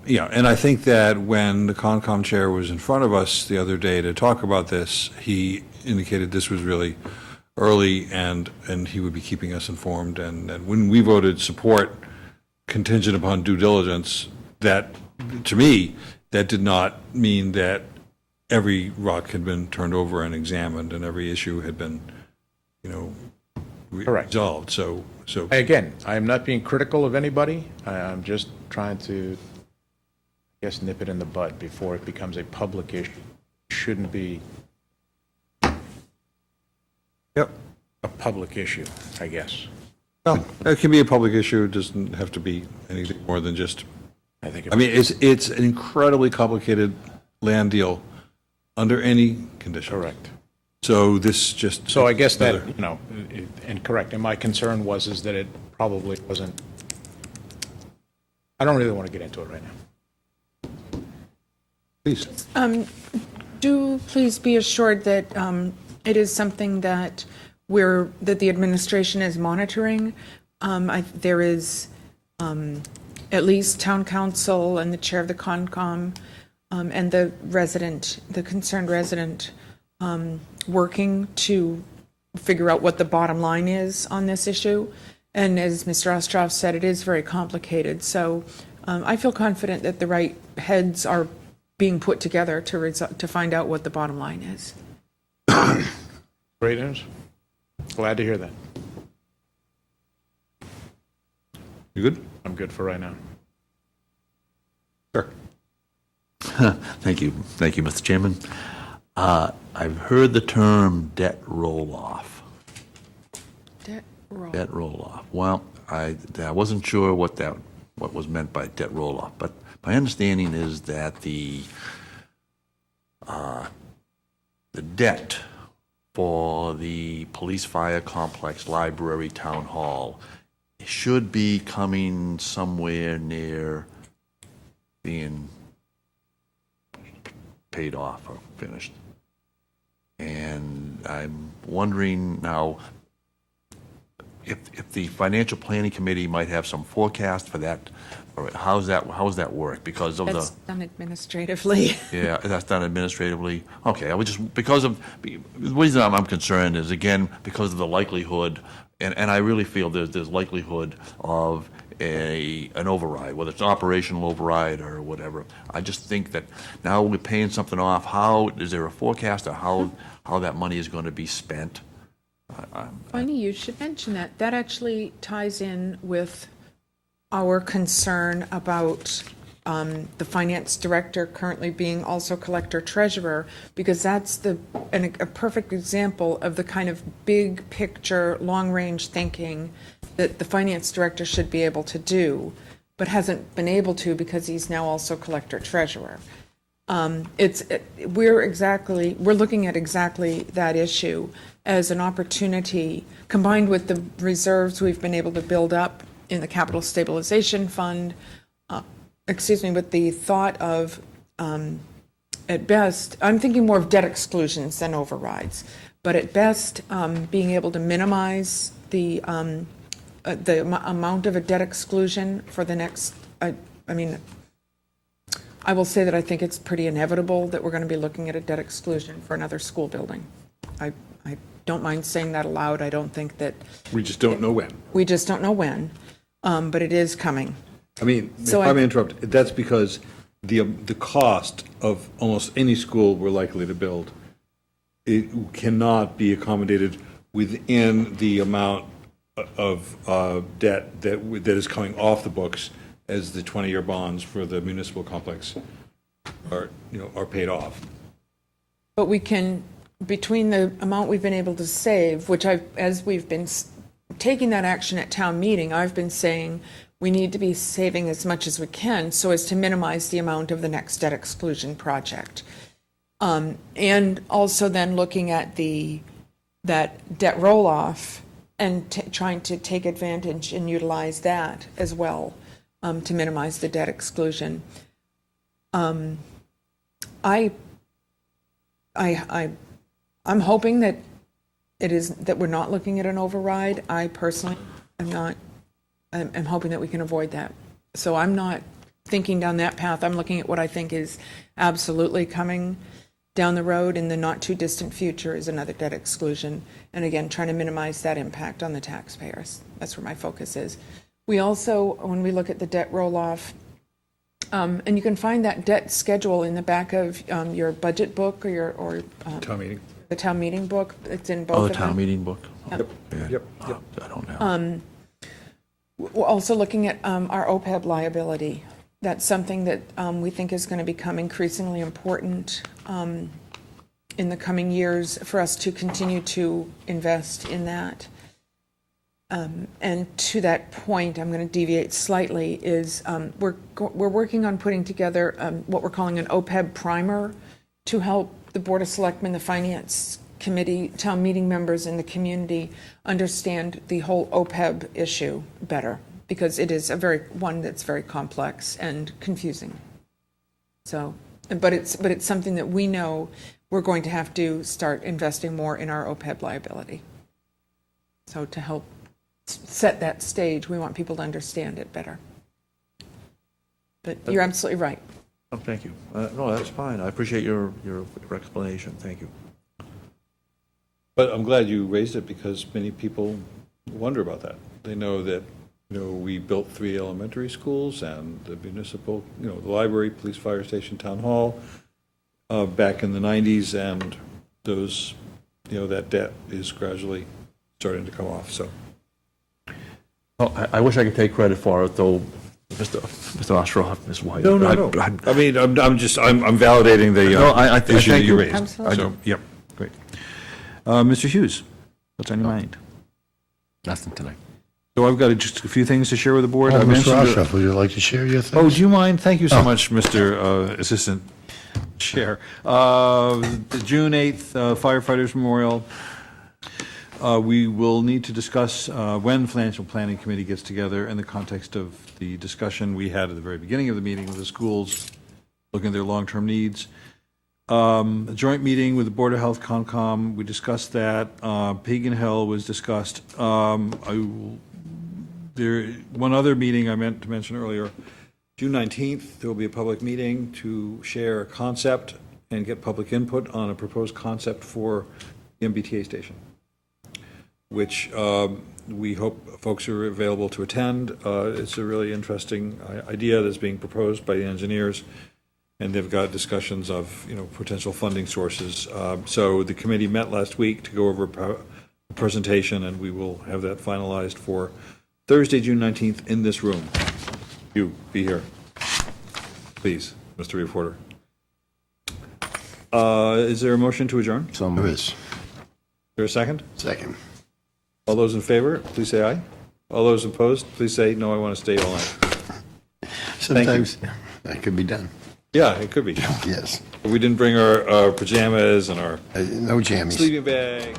Yeah, and I think that when the Concom chair was in front of us the other day to talk about this, he indicated this was really early and he would be keeping us informed. And when we voted support contingent upon due diligence, that, to me, that did not mean that every rock had been turned over and examined and every issue had been, resolved. So Again, I am not being critical of anybody. I'm just trying to, I guess, nip it in the bud before it becomes a public issue. It shouldn't be a public issue, I guess. Well, it can be a public issue. It doesn't have to be anything more than just. It's an incredibly complicated land deal under any condition. Correct. So this just. So I guess that, and correct, and my concern is that it probably wasn't, I don't really want to get into it right now. Please. Do please be assured that it is something that that the administration is monitoring. There is at least town council and the chair of the Concom and the concerned resident working to figure out what the bottom line is on this issue. And as Mr. Ostroff said, it is very complicated. So I feel confident that the right heads are being put together to find out what the bottom line is. Great news. Glad to hear that. You good? I'm good for right now. Sure. Thank you, Mr. Chairman. I've heard the term debt roll-off. Debt roll-off. Well, I wasn't sure what was meant by debt roll-off, but my understanding is that the debt for the police fire complex, library, town hall should be coming somewhere near being paid off or finished. And I'm wondering now if the financial planning committee might have some forecast for that, or how's that work? Because of That's done administratively. yeah, that's done administratively. Okay, I would just, the reason I'm concerned is, again, because of the likelihood, and I really feel there's likelihood of an override, whether it's an operational override or whatever. I just think that now we're paying something off. Is there a forecast of how that money is going to be spent? Funny you should mention that. That actually ties in with our concern about the finance director currently being also collector treasurer, because that's a perfect example of the kind of big picture, long range thinking that the finance director should be able to do, but hasn't been able to because he's now also collector treasurer. We're looking at exactly that issue as an opportunity, combined with the reserves we've been able to build up in the capital stabilization fund, with the thought of, at best, I'm thinking more of debt exclusions than overrides, but at best, being able to minimize the amount of a debt exclusion for the next, I will say that I think it's pretty inevitable that we're going to be looking at a debt exclusion for another school building. I don't mind saying that aloud. I don't think that... We just don't know when. We just don't know when, but it is coming. I mean, So if I may interrupt, that's because the cost of almost any school we're likely to build, it cannot be accommodated within the amount of debt that is coming off the books as the 20-year bonds for the municipal complex are paid off. But we can, between the amount we've been able to save, which as we've been taking that action at town meeting, I've been saying we need to be saving as much as we can so as to minimize the amount of the next debt exclusion project. And also then looking at that debt roll-off and trying to take advantage and utilize that as well to minimize the debt exclusion. I'm hoping that that we're not looking at an override. I personally am not. I'm hoping that we can avoid that. So I'm not thinking down that path. I'm looking at what I think is absolutely coming down the road in the not too distant future is another debt exclusion. And again, trying to minimize that impact on the taxpayers. That's where my focus is. We also, when we look at the debt roll-off, and you can find that debt schedule in the back of your budget book or Town meeting. The town meeting book. It's in both Oh, of the them. town meeting book? Yep. Yep. I don't know. We're also looking at our OPEB liability. That's something that we think is going to become increasingly important in the coming years for us to continue to invest in that. And to that point, I'm going to deviate slightly, is we're working on putting together what we're calling an OPEB primer to help the Board of Selectmen, the Finance Committee, town meeting members, and the community understand the whole OPEB issue better, because it is one that's very complex and confusing. So, but it's something that we know we're going to have to start investing more in our OPEB liability. So to help set that stage, we want people to understand it better. But you're absolutely right. Oh, thank you. No, that's fine. I appreciate your explanation. Thank you. But I'm glad you raised it, because many people wonder about that. They know that, we built 3 elementary schools and the municipal, the library, police, fire station, town hall, back in the 90s, and those, that debt is gradually starting to come off, so. Oh, I wish I could take credit for it, though, Mr. Ostroff, Ms. White. No. I mean, I'm validating the I issue that you raised. Absolutely. So, yep, great. Mr. Hughes, what's on your mind? Nothing tonight. So I've got just a few things to share with the board. Oh, I Mr. mentioned Oshoff, would you like to share your things? Oh, do you mind? Thank you so Oh. much, Mr. Assistant Chair. The June 8th Firefighters Memorial. We will need to discuss when Financial Planning Committee gets together in the context of the discussion we had at the very beginning of the meeting with the schools, looking at their long-term needs. A joint meeting with the Board of Health, Concom, we discussed that. Pagan Hill was discussed. One other meeting I meant to mention earlier, June 19th, there will be a public meeting to share a concept and get public input on a proposed concept for the MBTA station, which we hope folks are available to attend. It's a really interesting idea that's being proposed by the engineers, and they've got discussions of, potential funding sources. So the committee met last week to go over a presentation, and we will have that finalized for Thursday, June 19th, in this room. You, be here. Please, Mr. Reporter. Is there a motion to adjourn? There is. Is there a second? Second. All those in favor, please say aye. All those opposed, please say, no, I want to stay all night. Sometimes that could be done. Yeah, it could be. Yes. We didn't bring our pajamas and our No jammies. sleeping bag.